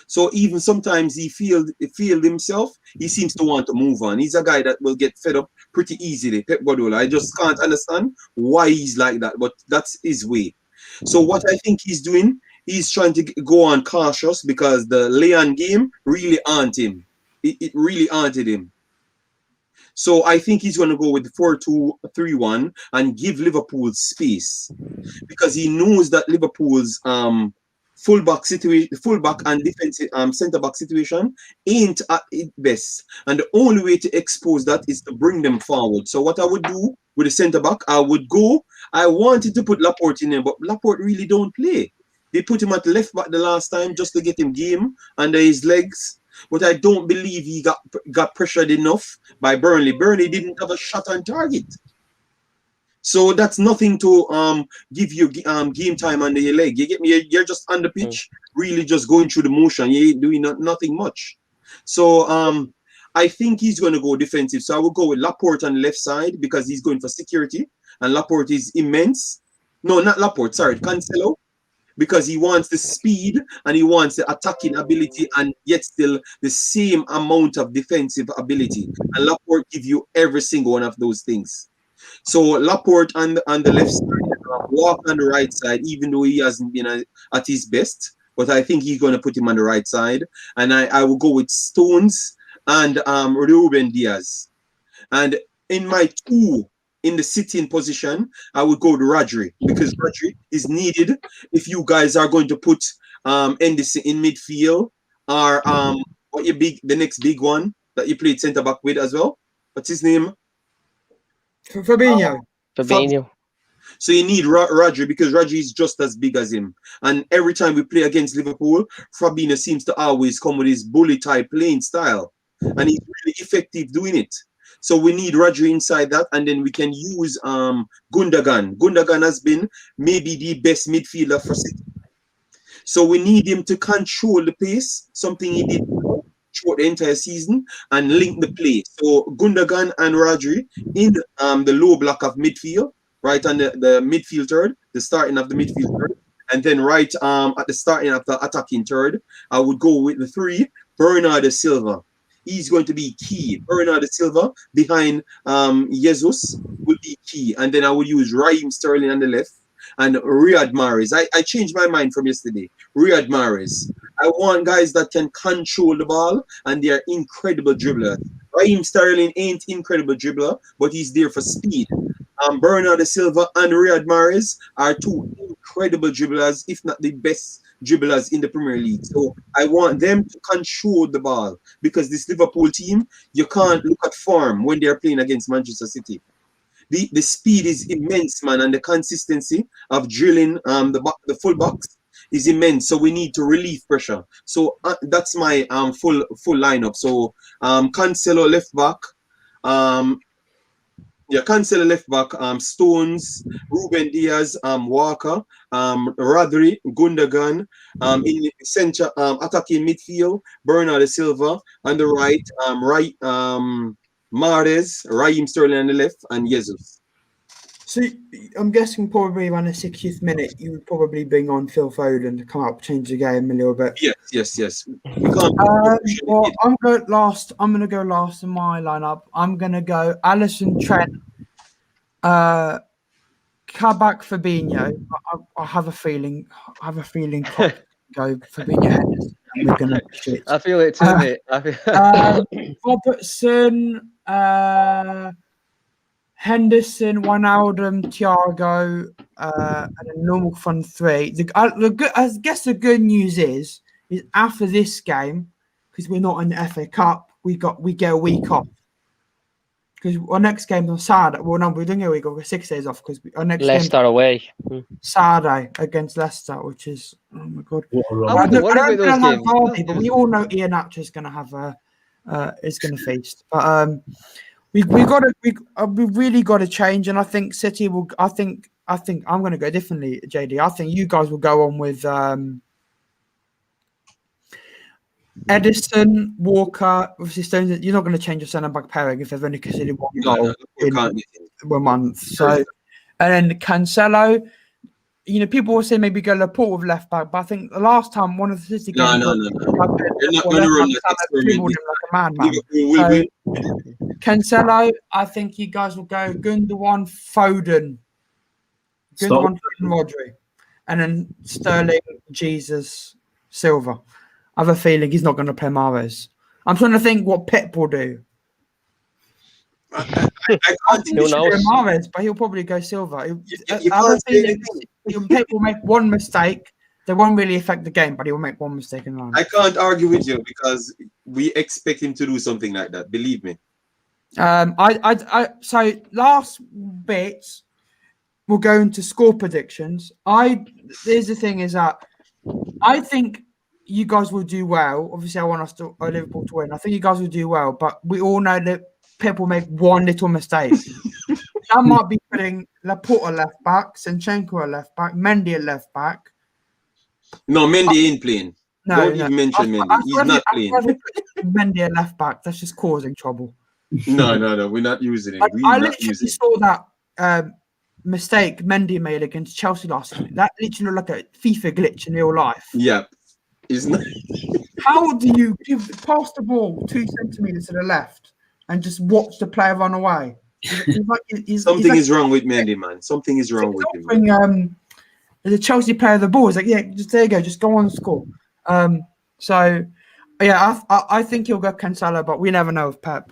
So even sometimes he failed himself, he seems to want to move on. He's a guy that will get fed up pretty easily, Pep Guardiola. I just can't understand why he's like that, but that's his way. So what I think he's doing, he's trying to go on cautious, because the Leon game really haunted him. It really haunted him. So I think he's going to go with the 4-2-3-1 and give Liverpool space, because he knows that Liverpool's fullback and defensive centre-back situation ain't at its best. And the only way to expose that is to bring them forward. So what I would do with the centre-back, I wanted to put Laporte in there, but Laporte really don't play. They put him at left back the last time just to get him game under his legs. But I don't believe he got pressured enough by Burnley. Burnley didn't have a shot on target. So that's nothing to give you game time under your leg. You get me? You're just on the pitch, really just going through the motion. You ain't doing nothing much. So I think he's going to go defensive. So I will go with Laporte on the left side because he's going for security, and Laporte is immense. No, not Laporte. Sorry, Cancelo, because he wants the speed and he wants the attacking ability and yet still the same amount of defensive ability. And Laporte give you every single one of those things. So Laporte on the left side, Walk on the right side, even though he hasn't been at his best. But I think he's going to put him on the right side. And I will go with Stones and Ruben Diaz. And in my two in the sitting position, I would go to Rodri because Rodri is needed if you guys are going to put Henderson in midfield or the next big one that you played centre back with as well. What's his name? Fabinho. Fabinho. So you need Rodri because Rodri is just as big as him. And every time we play against Liverpool, Fabinho seems to always come with his bully type playing style. And he's really effective doing it. So we need Rodri inside that, and then we can use Gundogan. Gundogan has been maybe the best midfielder for City. So we need him to control the pace, something he did throughout the entire season, and link the play. So Gundogan and Rodri in the low block of midfield, right on the midfield third, the starting of the midfield third, and then right at the starting of the attacking third, I would go with the three, Bernardo Silva. He's going to be key. Bernardo Silva behind Jesus will be key. And then I will use Raheem Sterling on the left and Riyad Mahrez. I changed my mind from yesterday. Riyad Mahrez. I want guys that can control the ball and they are incredible dribblers. Raheem Sterling ain't incredible dribbler, but he's there for speed. Bernardo Silva and Riyad Mahrez are two incredible dribblers, if not the best dribblers in the Premier League. So I want them to control the ball because this Liverpool team, you can't look at form when they're playing against Manchester City. The speed is immense, man, and the consistency of drilling the full box is immense. So we need to relieve pressure. So that's my full lineup. So Cancelo left back. Cancelo left back, Stones, Ruben Diaz, Walker, Rodri, Gundogan, in the center, attacking midfield, Bernardo Silva on the right, Mahrez, Raheem Sterling on the left, and Jesus. So I'm guessing probably around the 60th minute, you would probably bring on Phil Foden to come up, change the game a little bit. Yes. We can't. Well, I'm going to go last in my lineup. I'm going to go Alisson, Trent, Kabak, Fabinho. I have a feeling. Go Fabinho, Henderson. And we're going to shit. I feel it too, mate. Robertson, Henderson, Wijnaldum, Thiago, and a normal front three. I guess the good news is after this game, because we're not in the FA Cup, we get a week off. Because our next game's on Saturday. Well, no, we're doing a week off. We're 6 days off because our next Leicester away. Saturday against Leicester, which is oh my god. I don't worry about those games. Vardy, but we all know Iheanacho is going to have is going to feast. But we really got to change, and I think City will. I think I'm going to go differently, JD. I think you guys will go on with Edison, Walker, obviously Stones. You're not going to change your centre back pairing if they've only considered one goal in 1 month. So, and then Cancelo. You know, people will say maybe go Laporte with left back, but I think the last time one of the City games, no. You're not going to run that experiment. Like a madman. Cancelo, I think you guys will go Gundogan, Foden, Rodri, and then Sterling, Jesus, Silva. I have a feeling he's not going to play Mahrez. I'm trying to think what Pep will do. I think he should go Mahrez, but he'll probably go Silva. Pep will make one mistake. They won't really affect the game, but he will make one mistake in line. I can't argue with you because we expect him to do something like that. Believe me. So last bit, we'll go into score predictions. Here's the thing: is that I think you guys will do well. Obviously, I want us to Liverpool to win. I think you guys will do well, but we all know that Pep will make one little mistake. That might be for putting Laporte at left back, Zinchenko at left back, Mendy at left back. No, Mendy ain't playing. Don't even mention Mendy. He's not playing. Mendy at left back. That's just causing trouble. No. We're not using him. I literally saw that mistake Mendy made against Chelsea last week. That literally looked like a FIFA glitch in real life. Yep. Isn't it? How do you pass the ball 2 centimeters to the left and just watch the player run away? Something is wrong with Mendy, man. Something is wrong with him. The Chelsea player the ball is like, yeah, just there you go, just go on and score. So yeah, I think he'll go Cancelo, but we never know with Pep.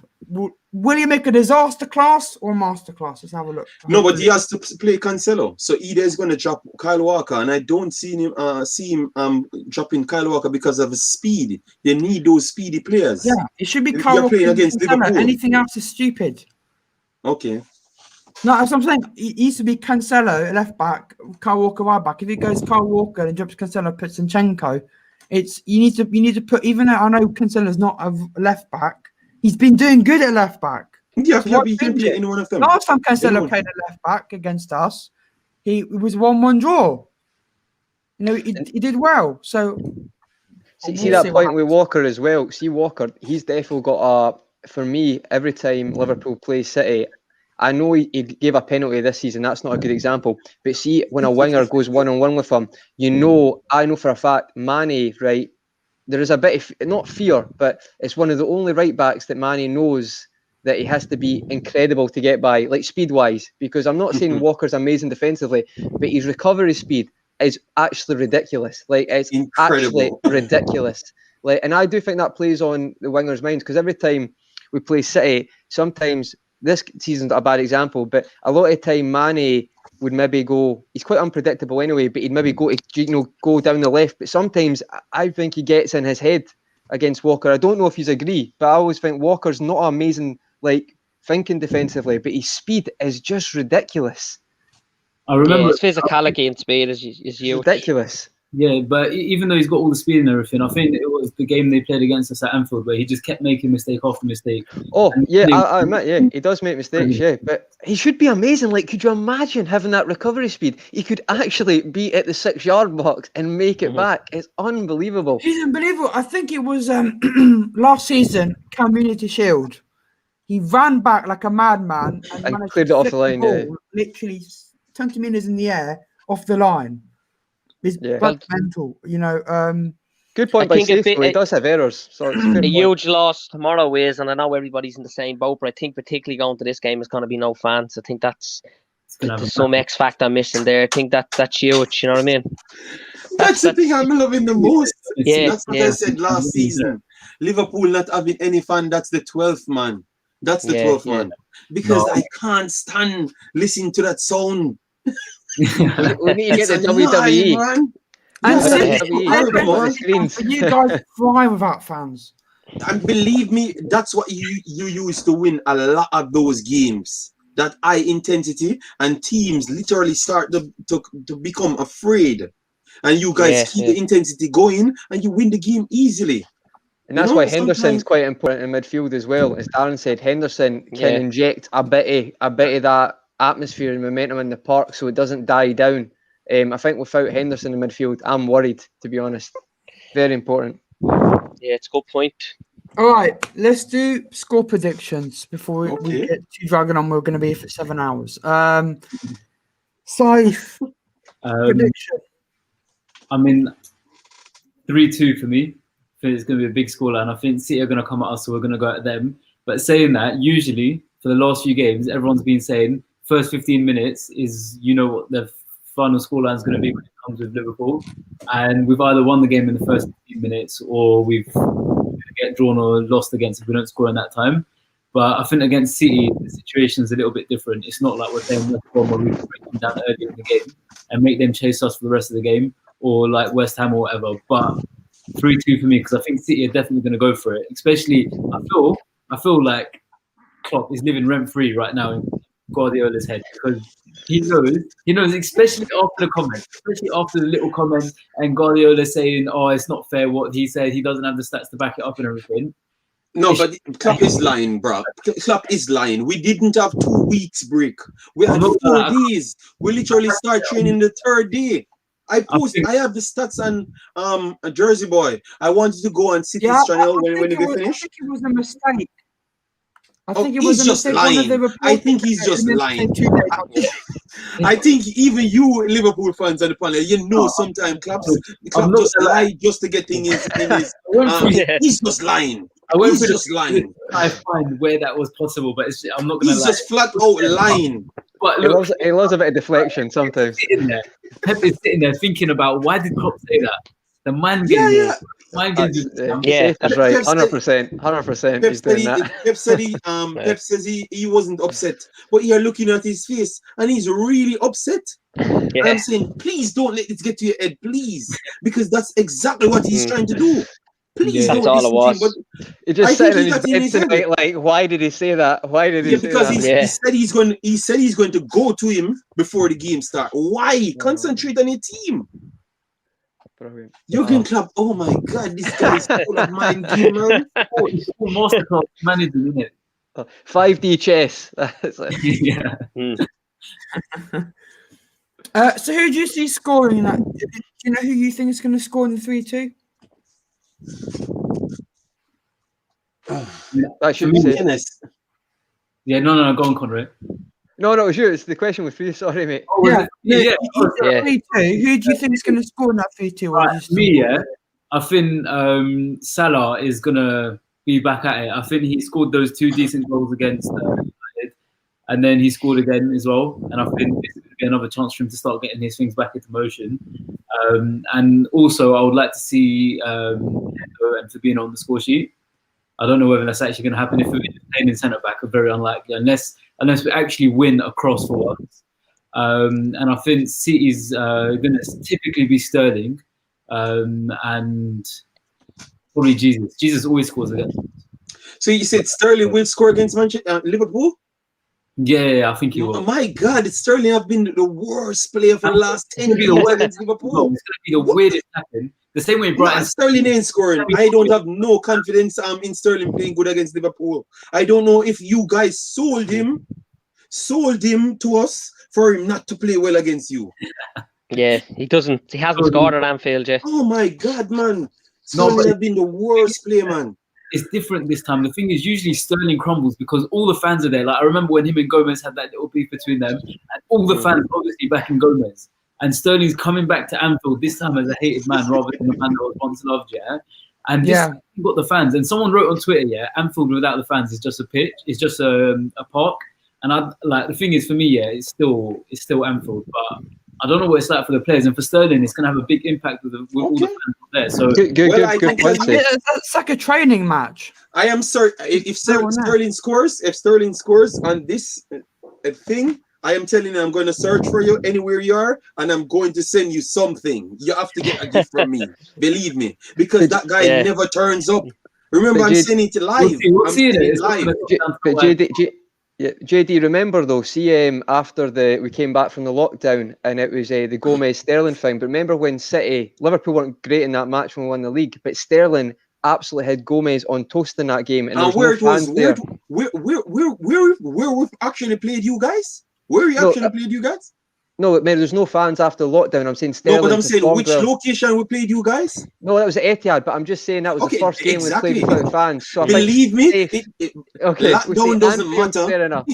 Will he make a disaster class or a master class? Let's have a look. No, but he has to play Cancelo. So either is going to drop Kyle Walker, and I don't see him dropping Kyle Walker because of his speed. They need those speedy players. Yeah, it should be Kyle Walker against Liverpool. Anything else is stupid. Okay. No, that's what I'm saying. It used to be Cancelo left back, Kyle Walker right back. If it goes Kyle Walker and drops Cancelo, puts Zinchenko, you need to put. Even though I know Cancelo's not a left back, he's been doing good at left back. Yeah, so he can play any one of them. Last time Cancelo played at left back against us, it was 1-1 draw. You know, he did well. So see that point with Walker as well. See Walker, he's definitely got for me, every time Liverpool plays City, I know he gave a penalty this season. That's not a good example. But see, when a winger goes one-on-one with him, I know for a fact, Mane, right, there is a bit of, not fear, but it's one of the only right backs that Mane knows that he has to be incredible to get by, like speed-wise. Because I'm not saying Walker's amazing defensively, but his recovery speed is actually ridiculous. Like, it's actually ridiculous. Like, and I do think that plays on the winger's minds, because every time we play City, sometimes this season's a bad example, but a lot of time Mane would maybe go, he's quite unpredictable anyway, but he'd maybe go down the left. But sometimes I think he gets in his head against Walker. I don't know if you agree, but I always think Walker's not amazing, like, thinking defensively, but his speed is just ridiculous. I remember his physicality and speed is huge. Ridiculous. Yeah, but even though he's got all the speed and everything, I think it was the game they played against us at Anfield where he just kept making mistake after mistake. Oh, yeah, I admit, yeah, he does make mistakes, yeah, but he should be amazing. Like, could you imagine having that recovery speed? He could actually be at the 6-yard box and make it back. It's unbelievable. He's unbelievable. I think it was last season, Community Shield. He ran back like a madman and cleared it off the line, yeah. Literally 20 meters in the air off the line. It's mental, you know. Good point by Steve. He does have errors. So it's a huge loss tomorrow is, and I know everybody's in the same boat, but I think particularly going to this game is going to be no fans. I think there's some X factor missing there. I think that's huge. You know what I mean? That's the thing I'm loving the most. That's what I said last season. Liverpool not having any fan. That's the 12th man. That's the 12th man. Because I can't stand listening to that sound. We need to get the WWE. Man. And you guys fly without fans. And believe me, that's what you used to win a lot of those games. That high intensity, and teams literally start to become afraid. And you guys keep the intensity going, and you win the game easily. And that's why Henderson's quite important in midfield as well. As Darren said, Henderson can inject a bit of that atmosphere and momentum in the park so it doesn't die down. I think without Henderson in midfield, I'm worried, to be honest. Very important. Yeah, it's a good point. All right, let's do score predictions before we get too dragging on. We're going to be here for 7 hours. Saif, prediction. I mean, 3-2 for me. I think it's going to be a big scoreline. I think City are going to come at us, so we're going to go at them. But saying that, usually for the last few games, everyone's been saying first 15 minutes is, you know, what the final scoreline is going to be when it comes with Liverpool. And we've either won the game in the first 15 minutes or we've get drawn or lost against if we don't score in that time. But I think against City, the situation is a little bit different. It's not like we're playing West Brom where we can break them down early in the game and make them chase us for the rest of the game, or like West Ham or whatever. But 3-2 for me, because I think City are definitely going to go for it. Especially, I feel like Klopp is living rent-free right now in Guardiola's head, because he knows, especially after the little comment and Guardiola saying, "Oh, it's not fair what he said. He doesn't have the stats to back it up and everything." No, but Klopp is lying, bro. Klopp is lying. We didn't have 2 weeks break. We had 4 days. We literally start training the 3rd day. I have the stats on a Jersey Boy. I wanted to go on City's channel when they finish. I think it was a mistake. I think it was just lying. I think he's just lying. I think even you Liverpool fans on the panel, you know, sometimes Klopp just lie just to get things in his. He's just lying. He's just lying. I find where that was possible, but I'm not going to lie. He's just flat out lying. But look, he loves a bit of deflection sometimes. Pep is sitting there thinking about why did Klopp say that? The mind games. That's right. 100%. He's doing that. Pep says he wasn't upset, but you're looking at his face and he's really upset. And I'm saying, please don't let it get to your head, please, because that's exactly what he's trying to do. Please don't all it was. listen to him. He just said in his bed like, why did he say that? Why did he say because that? he said he's going to go to him before the game starts. Why? Concentrate on your team. Brilliant. Jurgen Klopp, oh my God, this guy is full of mind game, man. He's full masterclass managing, isn't it? 5D chess. So who do you see scoring in that? Do you know who you think is going to score in the 3-2? That should be said. Yeah, no, go on, Conrad. No, it was you. It's the question with you. Sorry, mate. Yeah. 3-2. Who do you think is going to score in that 3-2? Right, me, I think Salah is going to be back at it. I think he scored those 2 decent goals against United, and then he scored again as well. And I think this is going to be another chance for him to start getting his things back into motion. And also, I would like to see Hendo and Fabinho on the score sheet. I don't know whether that's actually going to happen. If we're playing in centre back, are very unlikely unless we actually win across for once. And I think City's going to typically be Sterling and probably Jesus. Jesus always scores against us. So you said Sterling will score against Liverpool? Yeah, I think he will. Oh my God, Sterling have been the worst player for the last 10 years against Liverpool. No, it's going to be the weirdest happen. The same way Brighton. Sterling ain't scoring. I don't have no confidence in Sterling playing good against Liverpool. I don't know if you guys sold him to us for him not to play well against you. Yeah, he hasn't scored at Anfield yet. Oh my God, man. Sterling have been the worst player, man. It's different this time. The thing is, usually Sterling crumbles because all the fans are there. Like I remember when him and Gomez had that little beef between them, and all the fans obviously backing Gomez. And Sterling's coming back to Anfield this time as a hated man rather than the man that was once loved, And this time you've got the fans. And someone wrote on Twitter, Anfield without the fans is just a pitch. It's just a park. And the thing is for me, it's still Anfield, but I don't know what it's like for the players. And for Sterling, it's going to have a big impact with all the fans there. So good point. It's like a training match. I am sorry if Sterling scores on this thing. I am telling you, I'm going to search for you anywhere you are, and I'm going to send you something. You have to get a gift from me. Believe me, because that guy never turns up. Remember, I'm saying it live. I'm saying it live. JD, remember though, see after we came back from the lockdown and it was the Gomez Sterling thing. But remember when Liverpool weren't great in that match when we won the league, but Sterling absolutely had Gomez on toast in that game, and where we've actually played you guys. Where you actually played you guys? No, man, there's no fans after lockdown. I'm saying Sterling. No, but I'm saying which location we played you guys? No, that was at Etihad, but I'm just saying that was the first game we played without fans. So believe me, lockdown doesn't matter. Fair enough.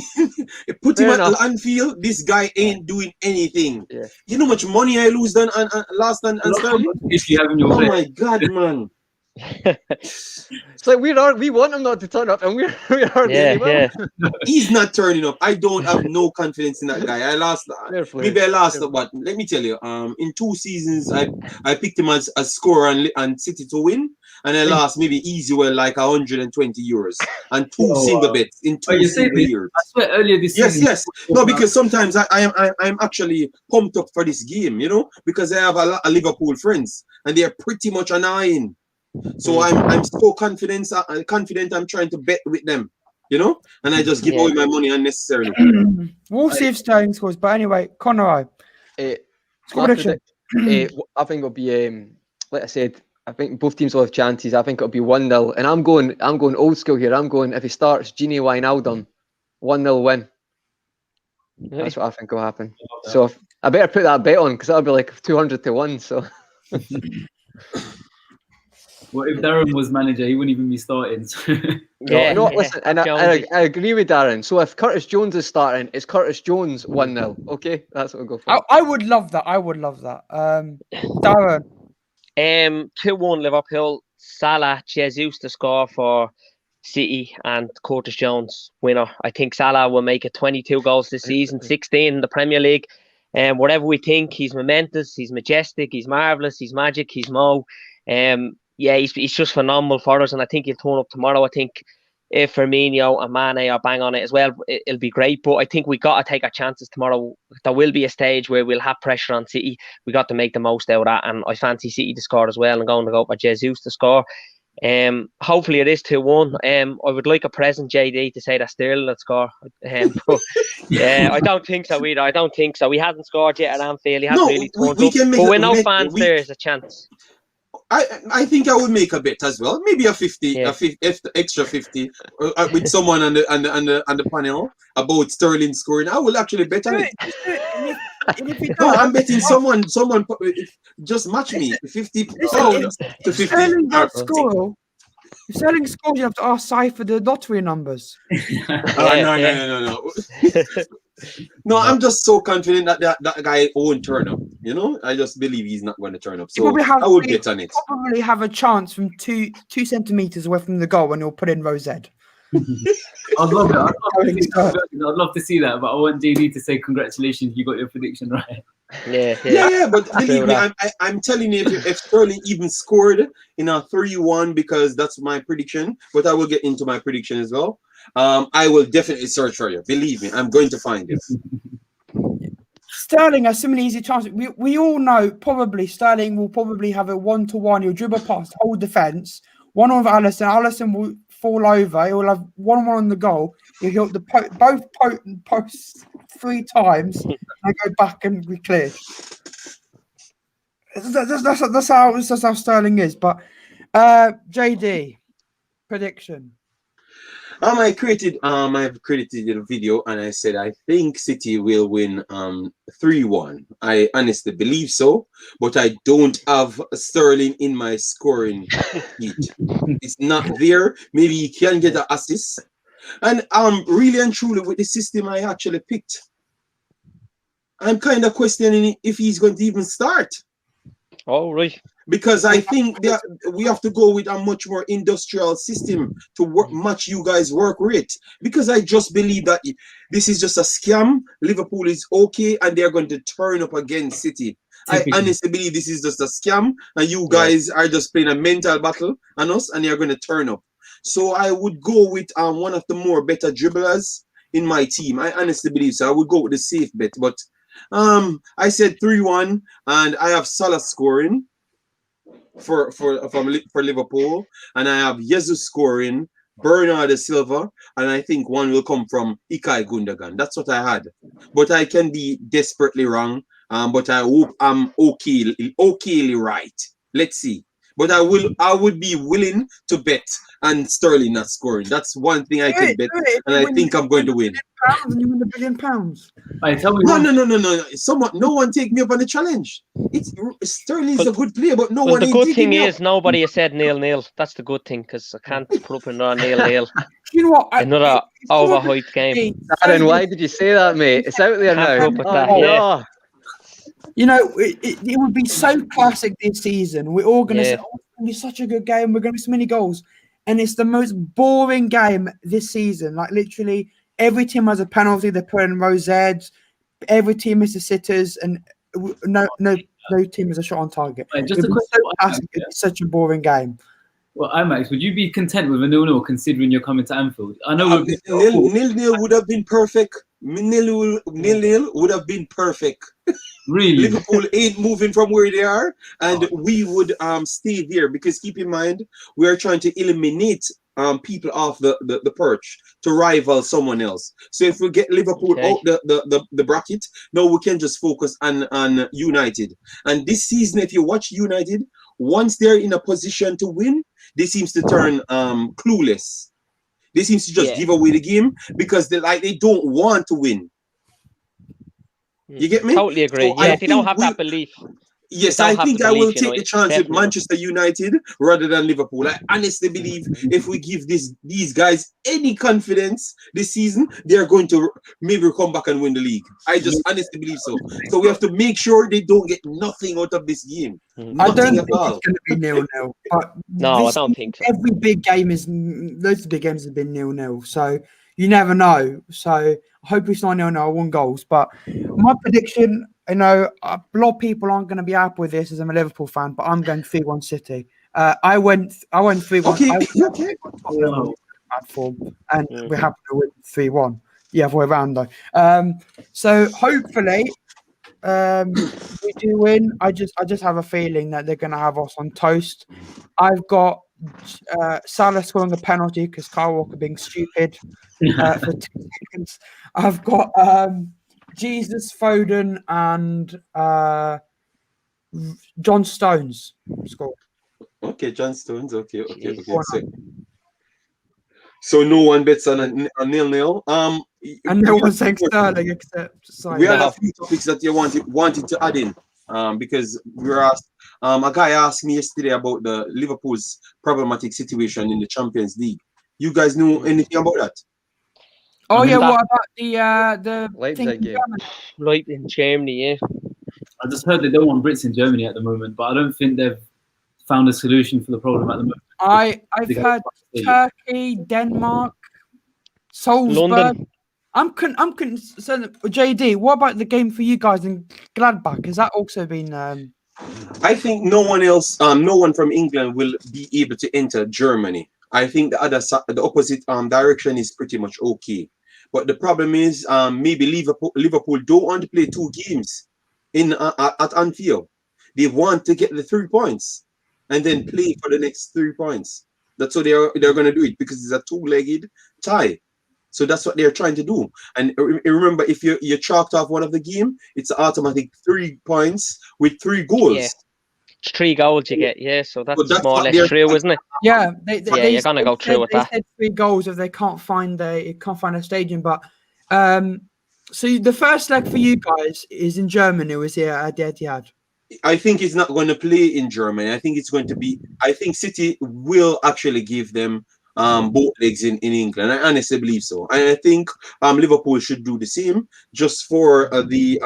Put him at Anfield, this guy ain't doing anything. Yeah. You know how much money I lose last on Sterling? If you have in your my God, man. It's like we want him not to turn up, and we're He's not turning up. I don't have no confidence in that guy. I lost what? Let me tell you. In 2 seasons, I picked him as a scorer and City to win, and I lost maybe easy like 120 euros and 2 single bets in 2 years. I swear earlier this season. Yes. No, because sometimes I'm actually pumped up for this game, because I have a lot of Liverpool friends, and they're pretty much annoying. So I'm so confident. I'm trying to bet with them, and I just give away my money unnecessarily. We'll see if Sterling scores. But anyway, Conor, score prediction. I think it'll be like I said, I think both teams will have chances. I think it'll be 1-0. And I'm going old school here. I'm going, if he starts Gini Wijnaldum, 1-0 win. That's what I think will happen. So I better put that bet on, because that'll be like 200 to 1. So Well, if Darren was manager, he wouldn't even be starting. listen, and I agree with Darren. So if Curtis Jones is starting, it's Curtis Jones 1-0. Okay, that's what we'll go for. I would love that. Darren. 2-1 Liverpool. Salah, Jesus to score for City, and Curtis Jones winner. I think Salah will make it 22 goals this season, 16 in the Premier League. Whatever we think, he's momentous, he's majestic, he's marvellous, he's magic, he's Mo. He's just phenomenal for us, and I think he'll turn up tomorrow. I think if Firmino and Mane are bang on it as well, it'll be great. But I think we got to take our chances tomorrow. There will be a stage where we'll have pressure on City. We got to make the most out of that, and I fancy City to score as well. I'm going to go for Jesus to score. Hopefully it is 2-1. I would like a present, JD, to say that Sterling will score. But I don't think so either. I don't think so. He hasn't scored yet at Anfield. He hasn't really turned up. But with no fans, there's a chance. I think I would make a bet as well. Maybe a 50, extra 50 with someone on the panel about Sterling scoring. I will actually bet on it. No, I'm betting someone just match me 50 pounds to 50. Sterling won't score. If Sterling scores, you have to ask Sai for the lottery numbers. No. No, I'm just so confident that guy won't turn up. You know, I just believe he's not going to turn up. So I would bet on it. Probably have a chance from two centimeters away from the goal when he'll put in Rosette. I'd love it. I'd love to see that, but I want JD to say congratulations, you got your prediction right. Yeah. But believe me, I'm telling you, if Sterling even scored in a 3-1, because that's my prediction, but I will get into my prediction as well. I will definitely search for you. Believe me, I'm going to find it. Sterling has so many easy chances. We all know probably Sterling will probably have a 1-to-1. He'll dribble past the whole defence. 1-on with Alisson. Alisson will fall over. He'll have 1-1 on the goal. He'll hit both posts 3 times and go back and be cleared. That's how Sterling is. But JD, prediction. I've created a video and I said I think City will win 3-1. I honestly believe so, but I don't have Sterling in my scoring heat. It's not there. Maybe he can get an assist. And really and truly with the system I actually picked, I'm kind of questioning if he's going to even start. Oh, right. Because I think that we have to go with a much more industrial system to match you guys' work rate. Because I just believe that this is just a scam. Liverpool is okay, and they're going to turn up against City. I honestly believe this is just a scam, and you guys are just playing a mental battle on us, and they're going to turn up. So I would go with one of the more better dribblers in my team. I honestly believe so. I would go with the safe bet, but I said 3-1, and I have Salah scoring for Liverpool, and I have Jesus scoring, Bernardo Silva, and I think one will come from Ilkay Gundogan. That's what I had, but I can be desperately wrong. But I hope I'm okayly right. Let's see. But I would be willing to bet on Sterling not scoring. That's one thing I can bet, and I think I'm going to win. And you win £1 billion. No. No one take me up on the challenge. Sterling's a good player, but the good thing is nobody has said 0-0. That's the good thing, because I can't put up another 0-0. You know what? Another overhyped game. Darren, why did you say that, mate? It's out there now. You know, it would be so classic this season. We're all going to say, it's going to be such a good game. We're going to get so many goals. And it's the most boring game this season. Like, literally, every team has a penalty. They're putting Rosettes. Every team is the sitters. And no team has a shot on target. It's such a boring game. Well, IMAX, would you be content with a 0-0 considering you're coming to Anfield? I know 0-0 would have been perfect. 0-0 would have been perfect. Really? Liverpool ain't moving from where they are, and we would stay there, because keep in mind we are trying to eliminate people off the perch to rival someone else. So if we get Liverpool out the bracket, now we can just focus on United. And this season, if you watch United, once they're in a position to win, they seems to turn clueless. They seems to just give away the game because they don't want to win. You get me? Totally agree. So Yeah, they don't have that belief. Yes, I think I will take the chance with Manchester United rather than Liverpool. I honestly believe if we give these guys any confidence this season, they're going to maybe come back and win the league. I just honestly believe so. So we have to make sure they don't get nothing out of this game. I don't think it's going to be 0-0. No, I don't think so. Every big game is, loads of big games have been 0-0. So you never know. So I hope it's not 0-0, 1 goals. But my prediction, I know a lot of people aren't going to be happy with this as I'm a Liverpool fan, but I'm going 3-1 City. I went 3-1. Okay. Bad form, and we're happy to win 3-1. Yeah, other way around though. So hopefully we do win. I just have a feeling that they're going to have us on toast. I've got Salah scoring a penalty because Kyle Walker being stupid for 2 seconds. I've got Jesus, Foden, and John Stones score. Okay, John Stones. Okay. So no one bets on a 0-0. And no one's saying Sterling except Simon. We had a few topics that you wanted to add in. Because we were asked. A guy asked me yesterday about the Liverpool's problematic situation in the Champions League. You guys know anything about that? Oh yeah, what about the Leipzig game? Leipzig in Germany, yeah. I just heard they don't want Brits in Germany at the moment, but I don't think they've found a solution for the problem at the moment. I've heard Turkey, Denmark, Salzburg. London. I'm concerned. JD, what about the game for you guys in Gladbach? Has that also been? I think no one from England will be able to enter Germany. I think the opposite direction is pretty much okay. But the problem is maybe Liverpool don't want to play 2 games at Anfield. They want to get the 3 points and then play for the next 3 points. That's how they're going to do it because it's a 2-legged tie. So that's what they're trying to do. And remember, if you chalked off one of the game, it's an automatic 3 points with 3 goals. Yeah. It's 3 goals you get, yeah. So that's more or less true, isn't it? Yeah, you're gonna go through with that. They said 3 goals if they can't find a stadium. But so the first leg for you guys is in Germany, or is it at the Etihad? I think it's not going to play in Germany. I think it's going to be. I think City will actually give them both legs in England. I honestly believe so. And I think Liverpool should do the same just for the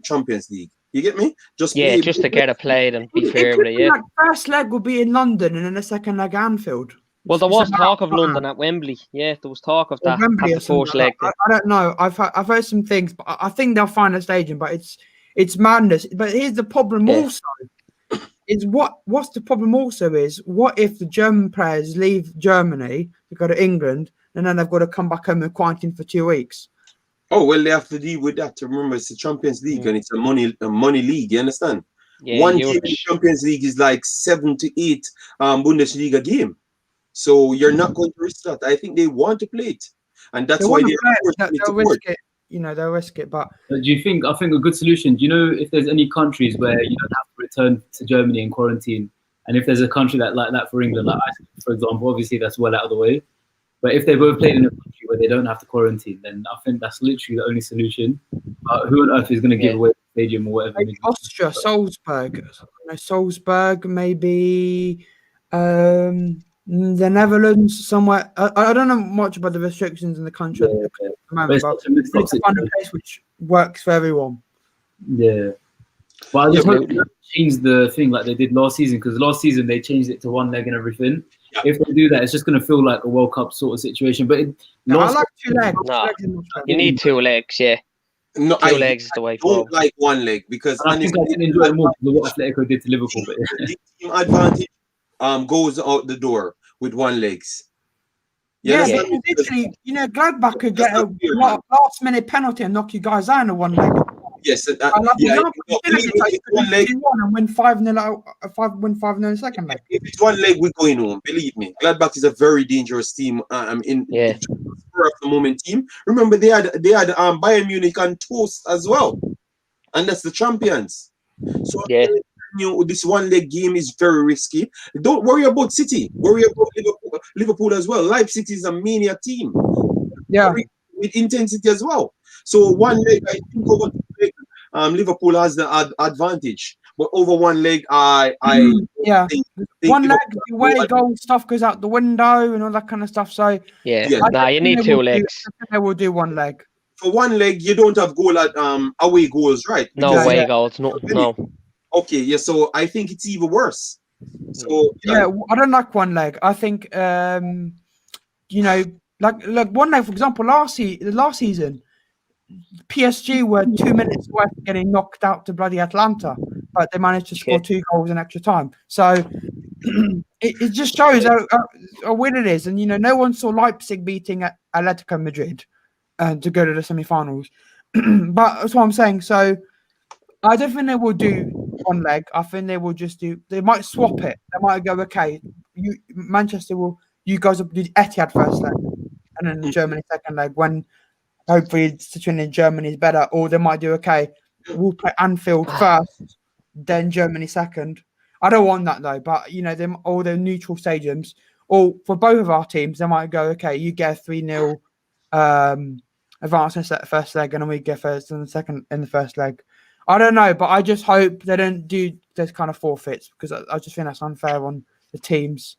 Champions League. You get me? Just to get it played and be fair with it. Yeah. First leg will be in London and then the second leg Anfield. Well, there was talk of London at Wembley. Yeah, there was talk of that. Wembley at the first leg. I don't know. I've heard some things, but I think they'll find a stadium. But it's madness. But here's the problem also. Is what's the problem also is what if the German players leave Germany to go to England and then they've got to come back home and quarantine for 2 weeks? Oh well, they have to deal with that. Remember, it's the Champions League and it's a money league. You understand? Yeah, one game in the Champions League is like 7 to 8 Bundesliga game. So you're not going to risk that. I think they want to play it, and that's why they'll risk it. You know, they'll risk it. But do you think? I think a good solution. Do you know if there's any countries where you don't have to return to Germany in quarantine, and if there's a country like that for England, like Iceland, for example, obviously that's well out of the way. But if they both played in a country where they don't have to quarantine, then I think that's literally the only solution. Who on earth is going to give away the stadium or whatever? Maybe Austria, Salzburg. Salzburg, maybe the Netherlands, somewhere. I don't know much about the restrictions in the country. But it's a find a place which works for everyone. Yeah. But I just hope they change the thing like they did last season, because last season they changed it to 1 leg and everything. Yeah. If they do that, it's just going to feel like a World Cup sort of situation. But I like 2 legs. No, you need 2 legs, yeah. No, 2 legs is the way forward. I don't like 1 leg because I think I didn't enjoy it more than what Atletico did to Liverpool. But the team advantage goes out the door with 1 legs. Literally, Gladbach could get a last-minute penalty and knock you guys out in 1 leg. Yes, one leg and win 5-0 in the second leg. If it's 1 leg, we're going home. Believe me, Gladbach is a very dangerous team. The spur of the moment team. Remember, they had Bayern Munich on toast as well, and that's the champions. So you, this one leg game is very risky. Don't worry about City. Worry about Liverpool as well. Leipzig is a mania team. Yeah. With intensity as well. So one leg, I think over two leg, Liverpool has the advantage. But over one leg, yeah. think one leg, Liverpool- the away goal stuff goes out the window and all that kind of stuff. So Yeah. Yeah. Nah, you need two legs. I will do one leg. For one leg, you don't have goal at away goals, right? No Yeah, away yeah. goals. No. Okay, yeah. So I think it's even worse. So Yeah, I don't like one leg. I think you know, like look, one leg, for example, last season, PSG were 2 minutes away from getting knocked out to bloody Atlanta, but they managed to score 2 goals in extra time. So it just shows how win it is. And you know, no one saw Leipzig beating Atletico Madrid to go to the semi-finals. But that's what I'm saying. So I don't think they will do one leg. I think they will just do. They might swap it. They might go, okay, Manchester will. You guys will do Etihad first leg, and then Germany second leg. When hopefully the situation in Germany is better, or they might do, okay, we'll play Anfield first, then Germany second. I don't want that though. But you know, them all the neutral stadiums, or for both of our teams, they might go, okay, you get a 3-0 advance in the first leg, and then we get first in the first leg. I don't know, but I just hope they don't do this kind of forfeits because I just think that's unfair on the teams.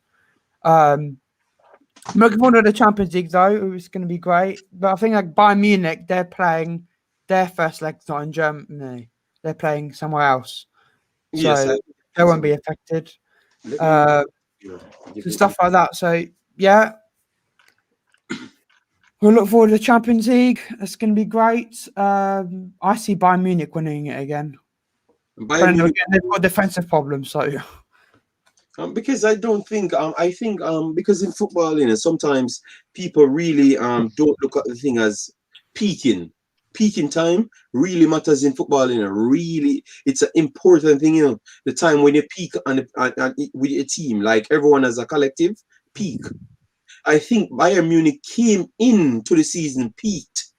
I'm looking forward to the Champions League though. It's going to be great. But I think like Bayern Munich, they're playing their first leg's not in Germany. They're playing somewhere else. So they won't be affected. So stuff like that. So yeah. We'll look forward to the Champions League. It's going to be great. I see Bayern Munich winning it again. But again, they've got defensive problems, so because I don't think I think because in football, you know, sometimes people really don't look at the thing as peaking. Peaking time really matters in football, you know. Really, it's an important thing, you know. The time when you peak with a team, like everyone as a collective, peak. I think Bayern Munich came into the season peaked.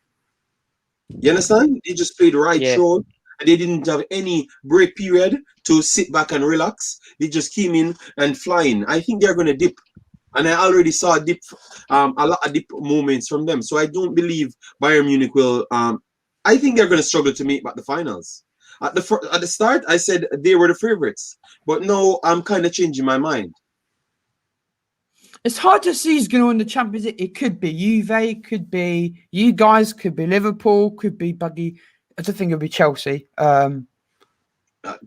You understand? They just played right through, and they didn't have any break period to sit back and relax. They just came in and flying. I think they're going to dip, and I already saw a dip, a lot of dip moments from them. So I don't believe Bayern Munich will. I think they're going to struggle to make back the finals. At the start, I said they were the favorites, but now I'm kind of changing my mind. It's hard to see who's going to win the Champions League. It could be Juve, could be you guys, could be Liverpool, could be Buggy. I don't think it'll be Chelsea.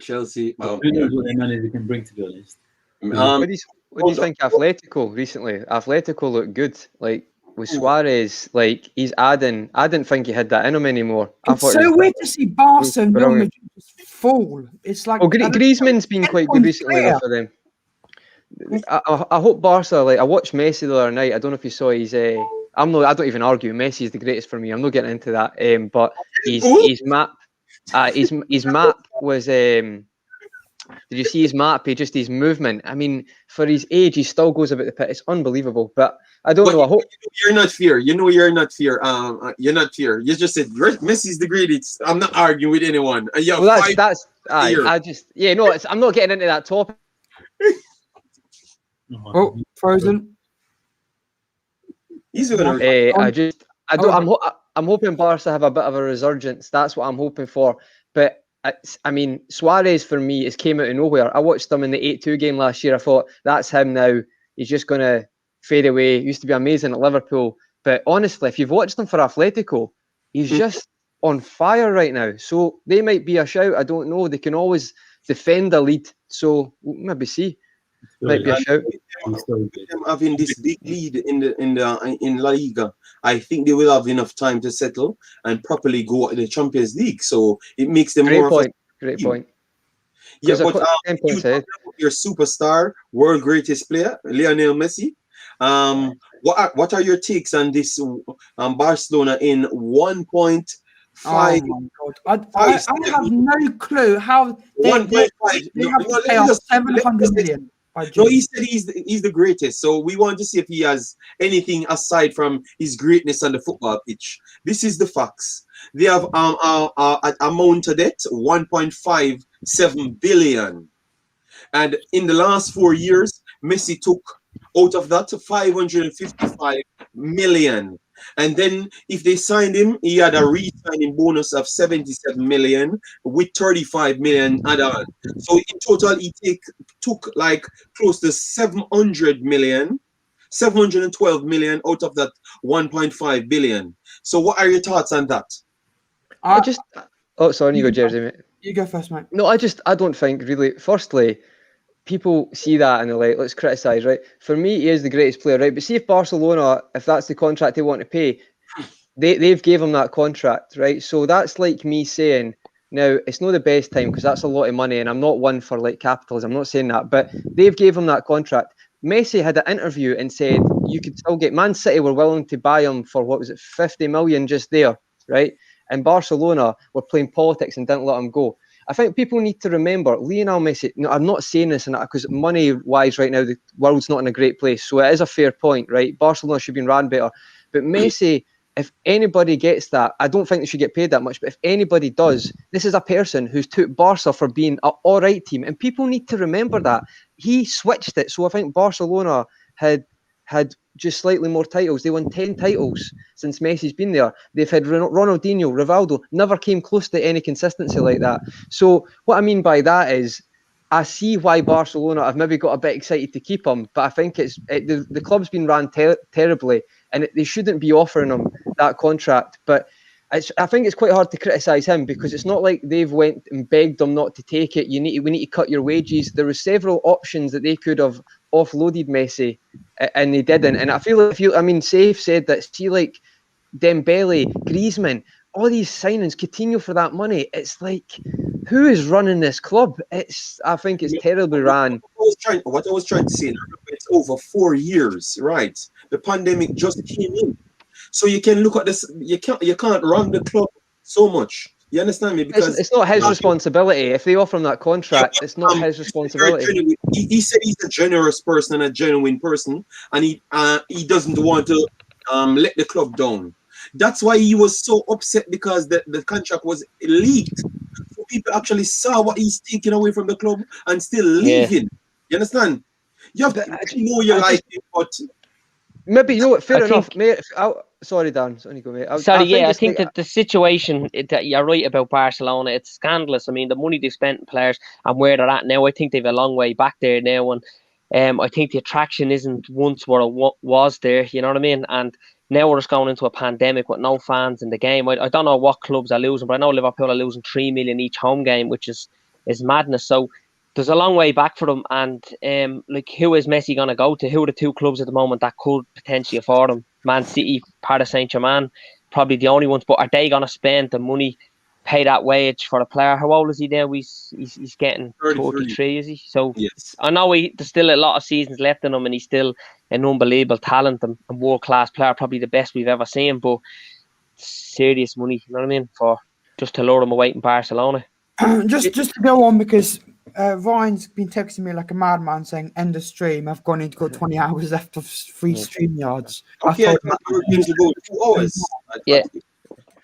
Chelsea. Who knows what their manager can bring, to be honest. What do you think Atletico recently? Atletico looked good. Like with Suarez, like he's adding. I didn't think he had that in him anymore. It's so weird to see Barca and Real Madrid just fall. It's like Griezmann's been quite good recently for them. I hope Barca, like I watched Messi the other night. I don't know if you saw his. I don't even argue. Messi is the greatest for me. I'm not getting into that. But his map was. Did you see his map? His movement. I mean, for his age, he still goes about the pit. It's unbelievable. But I don't know. I hope you're not fair. You know you're not fair. You're not fair. You just said Messi's the greatest. I'm not arguing with anyone. I'm not getting into that topic. Oh, frozen. He's gonna. I'm hoping Barca have a bit of a resurgence. That's what I'm hoping for. But I mean, Suarez for me has came out of nowhere. I watched him in the 8-2 game last year. I thought that's him now. He's just gonna fade away. He used to be amazing at Liverpool, but honestly, if you've watched him for Atletico, he's just on fire right now. So they might be a shout. I don't know. They can always defend a lead. So we'll maybe see. Might be a shout. Having this big lead in La Liga, I think they will have enough time to settle and properly go to the Champions League. So it makes them Great point. Yeah, but your superstar, world greatest player, Lionel Messi. What are your takes on this Barcelona in 1.5? Oh my God. I have no clue how they have to pay off 700 million. No, he said he's the greatest. So we want to see if he has anything aside from his greatness on the football pitch. This is the facts. They have amount to debt 1.57 billion. And in the last 4 years, Messi took out of that 555 million. And then if they signed him, he had a re-signing bonus of 77 million with 35 million add-on. So in total, he took like close to 700 million, 712 million out of that 1.5 billion. So what are your thoughts on that? Oh, sorry, you go, Jersey, mate. You go first, mate. No, I don't think really. Firstly, people see that and they're like, let's criticise, right? For me, he is the greatest player, right? But see if Barcelona, if that's the contract they want to pay, they've gave him that contract, right? So that's like me saying, now it's not the best time because that's a lot of money, and I'm not one for like capitalism. I'm not saying that, but they've gave him that contract. Messi had an interview and said you could still get Man City were willing to buy him for what was it, 50 million just there, right? And Barcelona were playing politics and didn't let him go. I think people need to remember Lionel Messi. No, I'm not saying this because money-wise right now the world's not in a great place. So it is a fair point, right? Barcelona should be ran better. But Messi, if anybody gets that, I don't think they should get paid that much. But if anybody does, this is a person who's took Barca for being an all-right team. And people need to remember that. He switched it. So I think Barcelona had just slightly more titles. They won 10 titles since Messi's been there. They've had Ronaldinho, Rivaldo, never came close to any consistency like that. So what I mean by that is I see why Barcelona have maybe got a bit excited to keep him, but I think the club's been ran terribly and they shouldn't be offering him that contract. But I think it's quite hard to criticise him because it's not like they've went and begged him not to take it. We need to cut your wages. There were several options that they could have offloaded Messi, and they didn't. And I feel Saif said that. See, like Dembele, Griezmann, all these signings continue for that money. It's like, who is running this club? I think it's terribly ran. What I was trying to say, it's over 4 years, right? The pandemic just came in. So you can look at this. You can't run the club so much. You understand me? Because it's not his responsibility. If they offer him that contract, it's not his responsibility. He said he's a generous person and a genuine person, and he doesn't want to let the club down. That's why he was so upset because the contract was leaked. So people actually saw what he's taking away from the club and still leaving. You understand? You have to know you like it, but maybe fair enough, mate. Sorry, Dan. I think that the situation that you're right about Barcelona, it's scandalous. I mean, the money they spent in players and where they're at now, I think they've a long way back there now. And I think the attraction isn't once what it was there. You know what I mean? And now we're just going into a pandemic with no fans in the game. I don't know what clubs are losing, but I know Liverpool are losing 3 million each home game, which is madness. So there's a long way back for them. And who is Messi going to go to? Who are the two clubs at the moment that could potentially afford him? Man City, Paris Saint-Germain, probably the only ones. But are they going to spend the money, pay that wage for a player? How old is he now? He's getting 33, is he? So yes. I know there's still a lot of seasons left in him, and he's still an unbelievable talent and world-class player, probably the best we've ever seen. But serious money, you know what I mean, for just to lure him away in Barcelona. Just to go on, because Ryan's been texting me like a madman saying end of stream. I've got 20 hours left of free stream yards. Okay, yeah.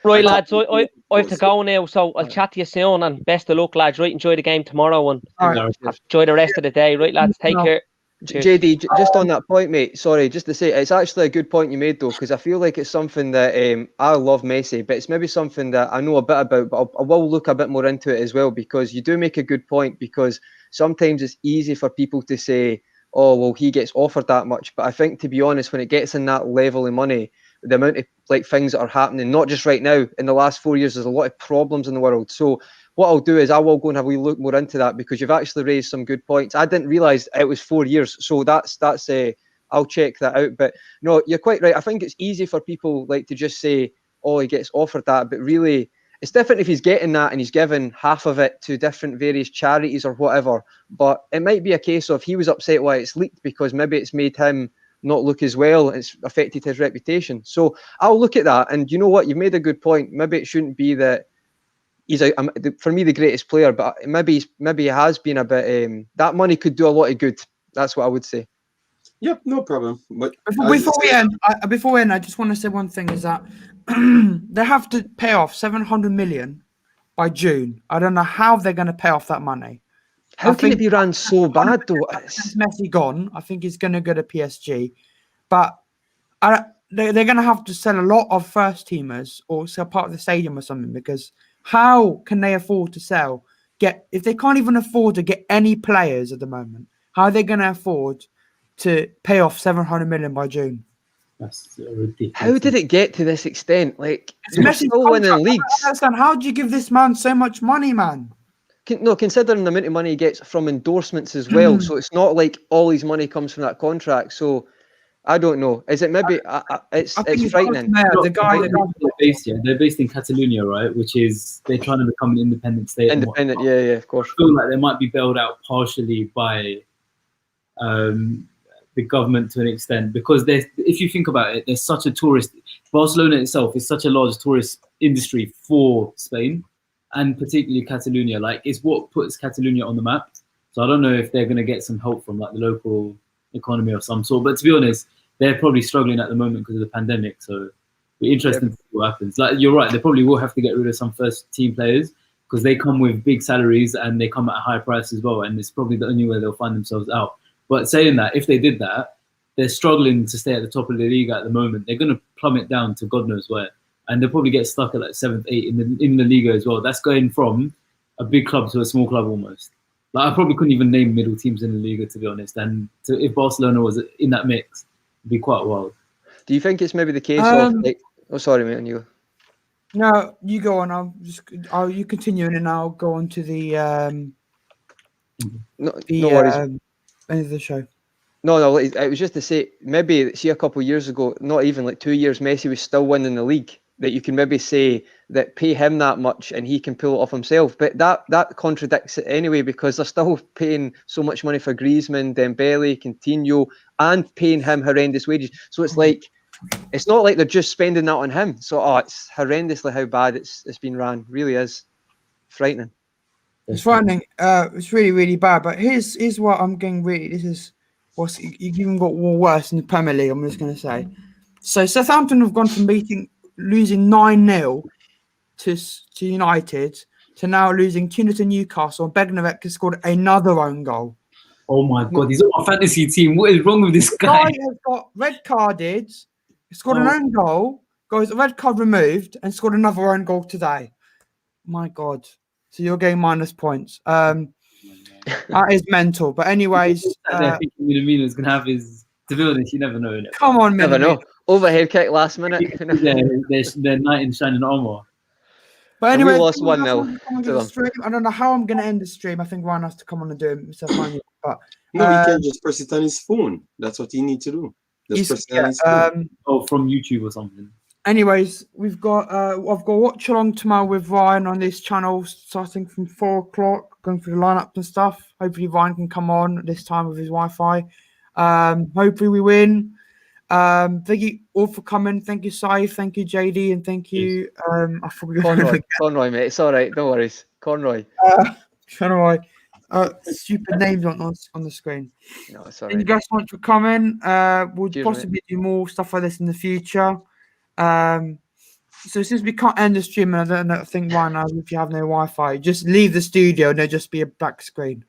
Right, lads, I have to go now, so I'll chat to you soon, and best of luck, lads. Right, enjoy the game tomorrow, and enjoy the rest of the day. Right, lads, take care. Cheers. JD, just on that point, mate, sorry, just to say, it's actually a good point you made, though, because I feel like it's something that I love Messi, but it's maybe something that I know a bit about, but I will look a bit more into it as well, because you do make a good point, because sometimes it's easy for people to say, oh, well, he gets offered that much, but I think, to be honest, when it gets in that level of money, the amount of things that are happening, not just right now, in the last 4 years, there's a lot of problems in the world. So what I'll do is I will go and have a look more into that, because you've actually raised some good points. I didn't realise it was 4 years, so that's I'll check that out. But no, you're quite right. I think it's easy for people to just say, oh, he gets offered that, but really it's different if he's getting that and he's given half of it to different various charities or whatever. But it might be a case of he was upset why it's leaked, because maybe it's made him not look as well. It's affected his reputation. So I'll look at that. And you know what? You've made a good point. Maybe it shouldn't be that he's for me the greatest player, but maybe he has been a bit. That money could do a lot of good. That's what I would say. Yep, no problem. But before we end, I just want to say one thing: is that they have to pay off 700 million by June. I don't know how they're going to pay off that money. How can it be ran so bad though? Since Messi gone, I think he's going to go to PSG, but they're going to have to sell a lot of first teamers or sell part of the stadium or something, because how can they afford to if they can't even afford to get any players at the moment? How are they going to afford to pay off 700 million by June? That's ridiculous. How did it get to this extent? Like, It's we're Messi's still winning contract. leagues. I don't understand. How do you give this man so much money, man? No, considering the amount of money he gets from endorsements as well. So it's not like all his money comes from that contract. So I don't know. Is it maybe? It's frightening. They're based in Catalonia, right? Which is they're trying to become an independent state. Independent, yeah, of course. I feel like they might be bailed out partially by the government to an extent, because if you think about it, there's such a Barcelona itself is such a large tourist industry for Spain, and particularly Catalonia. Like, it's what puts Catalonia on the map. So I don't know if they're going to get some help from like the local economy of some sort. But to be honest, they're probably struggling at the moment because of the pandemic. So it'll be interesting to see what happens. Like, you're right, they probably will have to get rid of some first team players because they come with big salaries and they come at a high price as well. And it's probably the only way they'll find themselves out. But saying that, if they did that, they're struggling to stay at the top of the league at the moment. They're going to plummet down to God knows where. And they'll probably get stuck at like 7th, 8th in the Liga as well. That's going from a big club to a small club almost. Like, I probably couldn't even name middle teams in the Liga, to be honest. And if Barcelona was in that mix, it'd be quite wild. Do you think it's maybe the case of like? Oh, sorry, mate. On you. No, you go on. You continue, and then I'll go on to the no worries. End of the show. No, it was just to say, maybe see a couple of years ago, not even like 2 years, Messi was still winning the league. That you can maybe say that pay him that much and he can pull it off himself. But that contradicts it anyway, because they're still paying so much money for Griezmann, Dembele, Coutinho, and paying him horrendous wages. So it's like, it's not like they're just spending that on him. So it's horrendously how bad it's been ran. Really is frightening. It's frightening. It's really, really bad. But here's what I'm getting really. This is what's even got worse in the Premier League. I'm just going to say. So Southampton have gone from losing 9-0 to United to now losing 2-0 to Newcastle. And Begnovic has scored another own goal. Oh my God, he's on my fantasy team. What is wrong with this guy? Guy has got red carded, scored an own goal, got a red card removed, and scored another own goal today. My God. So you're getting minus points. That is mental. But anyways, thinking Minamina's gonna have his. To be honest, you never know. Innit? Come on, never know. Overhead kick last minute. They're knight in shining armor. But anyway, we lost 1-0. I don't know how I'm going to end the stream. I think Ryan has to come on and do it himself. But no, he can just press it on his phone. That's what he needs to do. Just press it on his phone. From YouTube or something. Anyways, I've got watch along tomorrow with Ryan on this channel, starting from 4 o'clock, going through the lineups and stuff. Hopefully Ryan can come on this time with his Wi-Fi. Hopefully we win. Thank you all for coming. Thank you, Saif. Thank you, JD, and thank you. I forgot Conroy, mate. It's all right. No worries. Conroy. Conroy. Stupid names on the screen. No, it's all right. Thank you guys so much for coming. We'll Cheers, possibly do more stuff like this in the future. So since we can't end the stream, and I don't think right now, if you have no Wi-Fi, just leave the studio and there'll just be a black screen.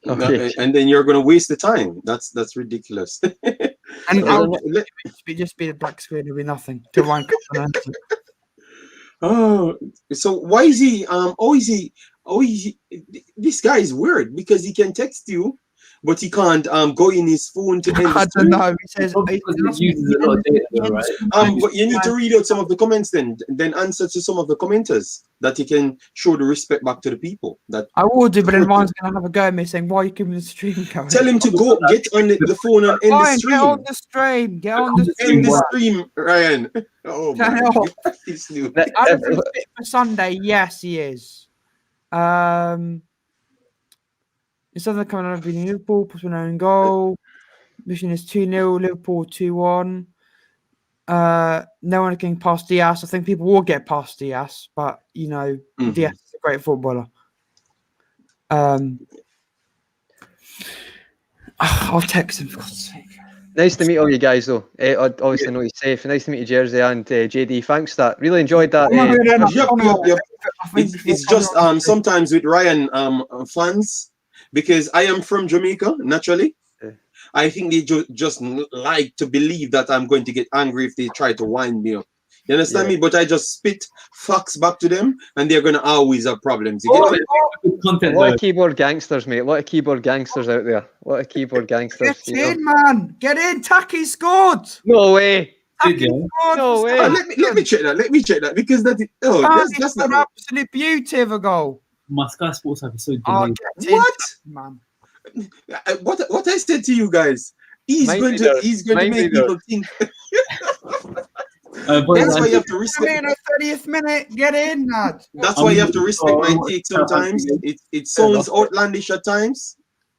Okay. And then you're going to waste the time. That's ridiculous. And I'll just be a black screen. There'll be nothing till Ryan comes on answer. Oh, so why is he? This guy is weird because he can text you, but he can't go in his phone to end. I don't know. He says it uses a lot of data, right? But you need to read out some of the comments, then answer to some of the commenters that he can show the respect back to the people. That I will do, but then Ryan's gonna have a go at me saying, "Why are you keeping the stream going?" Tell him to go get on the phone and end the stream. Get on the stream. Get on the stream. End the stream, Ryan. Oh my God. Adam is fit for Sunday. Yes, he is. Instead of coming out of beating Liverpool, puts an own goal. Mission is 2-0, Liverpool 2-1. No one getting past Diaz. I think people will get past Diaz, but Diaz is a great footballer. I'll text him for God's sake. Nice to meet all you guys, though. Obviously, I know he's safe. Nice to meet you, Jersey and JD. Thanks for that. Really enjoyed that. Yep. It's just sometimes with Ryan fans, because I am from Jamaica, naturally. Yeah. I think they just like to believe that I'm going to get angry if they try to wind me up. You understand me? But I just spit facts back to them, and they're going to always have problems. You get me? A lot of keyboard gangsters, mate. A lot of keyboard gangsters out there. A lot of keyboard gangsters. Get in, man. Get in. Taki scored. No way. Taki scored. No way. Let me check that. Let me check that because that's an not absolute beauty of a goal. My Sky Sports app is so Oh, delayed. get in, what? man. What I said to you guys. He's going to make people think. Boys, That's why you have to Come respect. in at 30th minute. Get in, lad. That's why you have to respect my take sometimes. It sounds outlandish at times.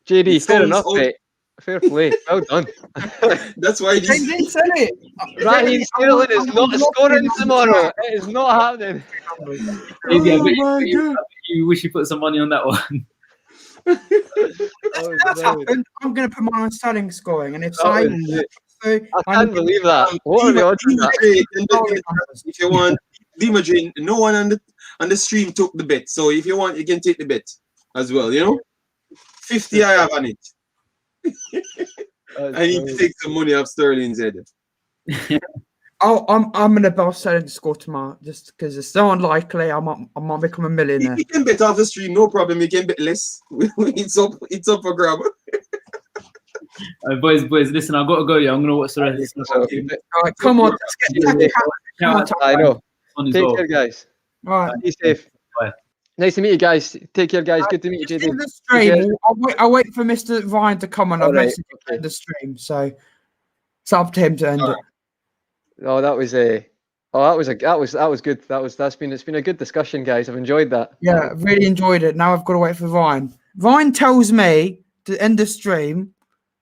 JD, fair enough, mate. Fair play. Well done. That's why They didn't say it. Raheem Sterling is not scoring tomorrow. It is not happening. You wish you put some money on that one. That's happened. I'm going to put mine on Sterling scoring, and if I can't believe that. What are the odds of that? If you want, Dimadrin, no one on the stream took the bet. So if you want, you can take the bet as well. You know, 50 I have on it. I need to take some money off Sterling's head. I'm going to bet Sterling to score tomorrow, just because it's so unlikely. I might become a millionaire. You can bet off the stream, no problem. You can bet less. It's up for grab. Boys, listen, I've got to go. Yeah, I'm going to watch the rest of the All right, come on. Let's get I know. Take well. care, guys. All right. Be safe. Bye. Nice to meet you guys. Take care, guys. Good to meet you, JD. In the stream, I'll wait for Mr. Ryan to come on. I've All right, messaged him in the stream, so it's up to him to end it. Oh, that was a. Oh, that was good. It's been a good discussion, guys. I've enjoyed that. Yeah, really enjoyed it. Now I've got to wait for Ryan. Ryan tells me to end the stream.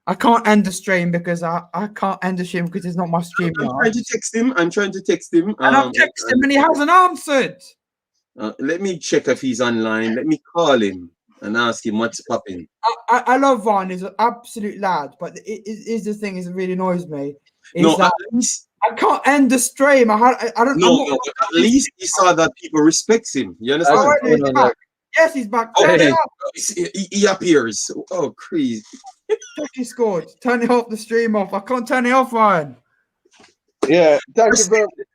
I can't end the stream because I can't end the stream because it's not my stream. I'm trying to text him. And I've texted him and he hasn't answered. Let me check if he's online. Let me call him and ask him what's popping. I love Ryan. He's an absolute lad. But it is the thing is it really annoys me. No, that I can't end the stream. I don't know. No, at least he saw that people respect him. You understand? Oh, he's back. Yes, he's back. Okay. He appears. Oh, crazy. He scored. Turn it off the stream off. I can't turn it off, Ryan. Yeah, thank you very much.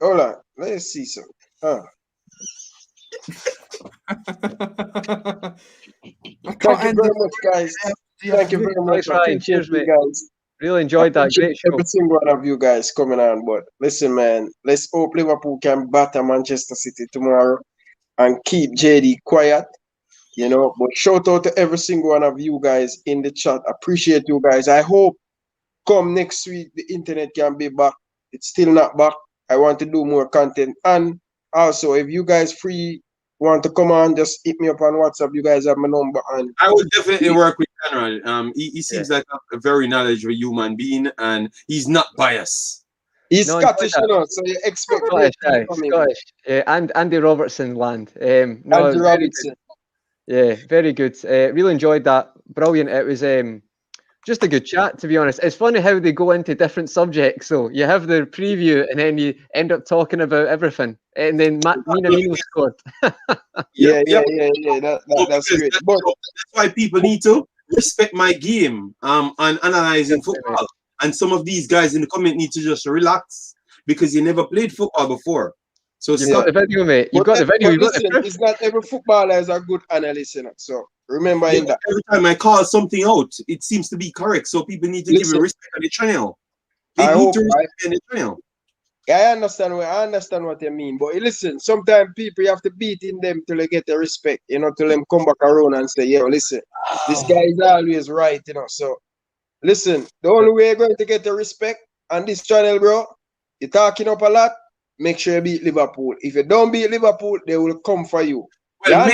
Hold on. Let's see some. Thank you very much, guys. Thank you very much. Cheers, mate. Guys. Really enjoyed that. Great show. Every single one of you guys coming on. But listen, man, let's hope Liverpool can batter Manchester City tomorrow and keep JD quiet. You know, but shout out to every single one of you guys in the chat. Appreciate you guys. I hope come next week the internet can be back. It's still not back. I want to do more content. And also, if you guys want to come on, just hit me up on WhatsApp. You guys have my number. And I would definitely work with Conrad. He seems like a very knowledgeable human being, and he's not biased. He's Scottish, you know, so you expect Scottish. Yeah, and Andy Robertson land. Andy Robertson. Yeah, very good. Really enjoyed that. Brilliant. It was just a good chat, to be honest. It's funny how they go into different subjects. So you have the preview and then you end up talking about everything. And then Mina scored. Yeah. That's great. But that's why people need to respect my game and analyzing football. And some of these guys in the comment need to just relax because you never played football before. So you've got the video, mate. You've got the video. It's not every footballer is a good analyst, you know. So remember that. Every time I call something out, it seems to be correct. So people need to give it respect on the channel. They need to respect on the channel. I understand what you mean, but listen, sometimes people you have to beat in them till they get the respect, you know, till them come back around and say, yo, listen, this guy is always right, you know. So listen, the only way you're going to get the respect on this channel, bro, you're talking up a lot. Make sure you beat Liverpool. If you don't beat Liverpool, they will come for you. Well,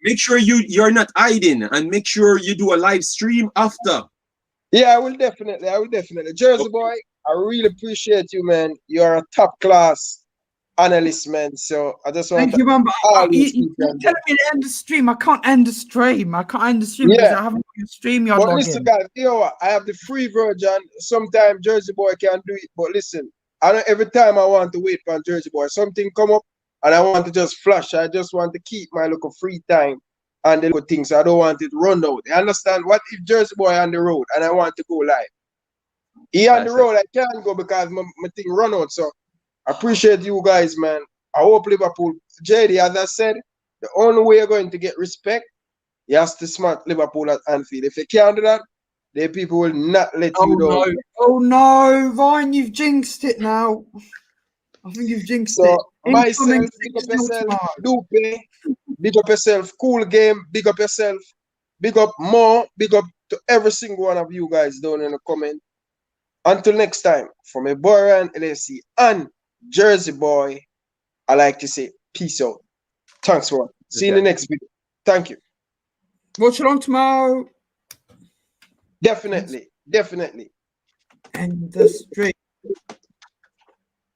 make sure you're not hiding, and make sure you do a live stream after. Yeah, I will definitely. Jersey boy, I really appreciate you, man. You are a top class analyst, man. So I just want Thank you, man. But you're telling me to end the stream. I can't end the stream. Because I haven't got your stream yard. But listen, guys, you know what? I have the free version. Sometimes Jersey boy can do it, but listen. I know every time I want to wait for Jersey boy, something come up and I want to just flash. I just want to keep my little free time and the good things. So I don't want it run out. You understand? What if Jersey Boy on the road and I want to go live? He on the road, I can't go because my thing run out. So I appreciate you guys, man. I hope Liverpool, JD, as I said, the only way you're going to get respect, you have to smack Liverpool at Anfield. If you can't do that, the people will not let you down. No. Oh no, Ryan, you've jinxed it now. I think you've jinxed it. Myself, big up yourself, Dupe, big up yourself, Cool Game, big up yourself, big up Mo, big up to every single one of you guys down in the comment. Until next time, from a boy Ryan LSC and Jersey Boy, I like to say peace out. Thanks for watching. See you in the next video. Thank you. Watch along tomorrow. Definitely. And the street.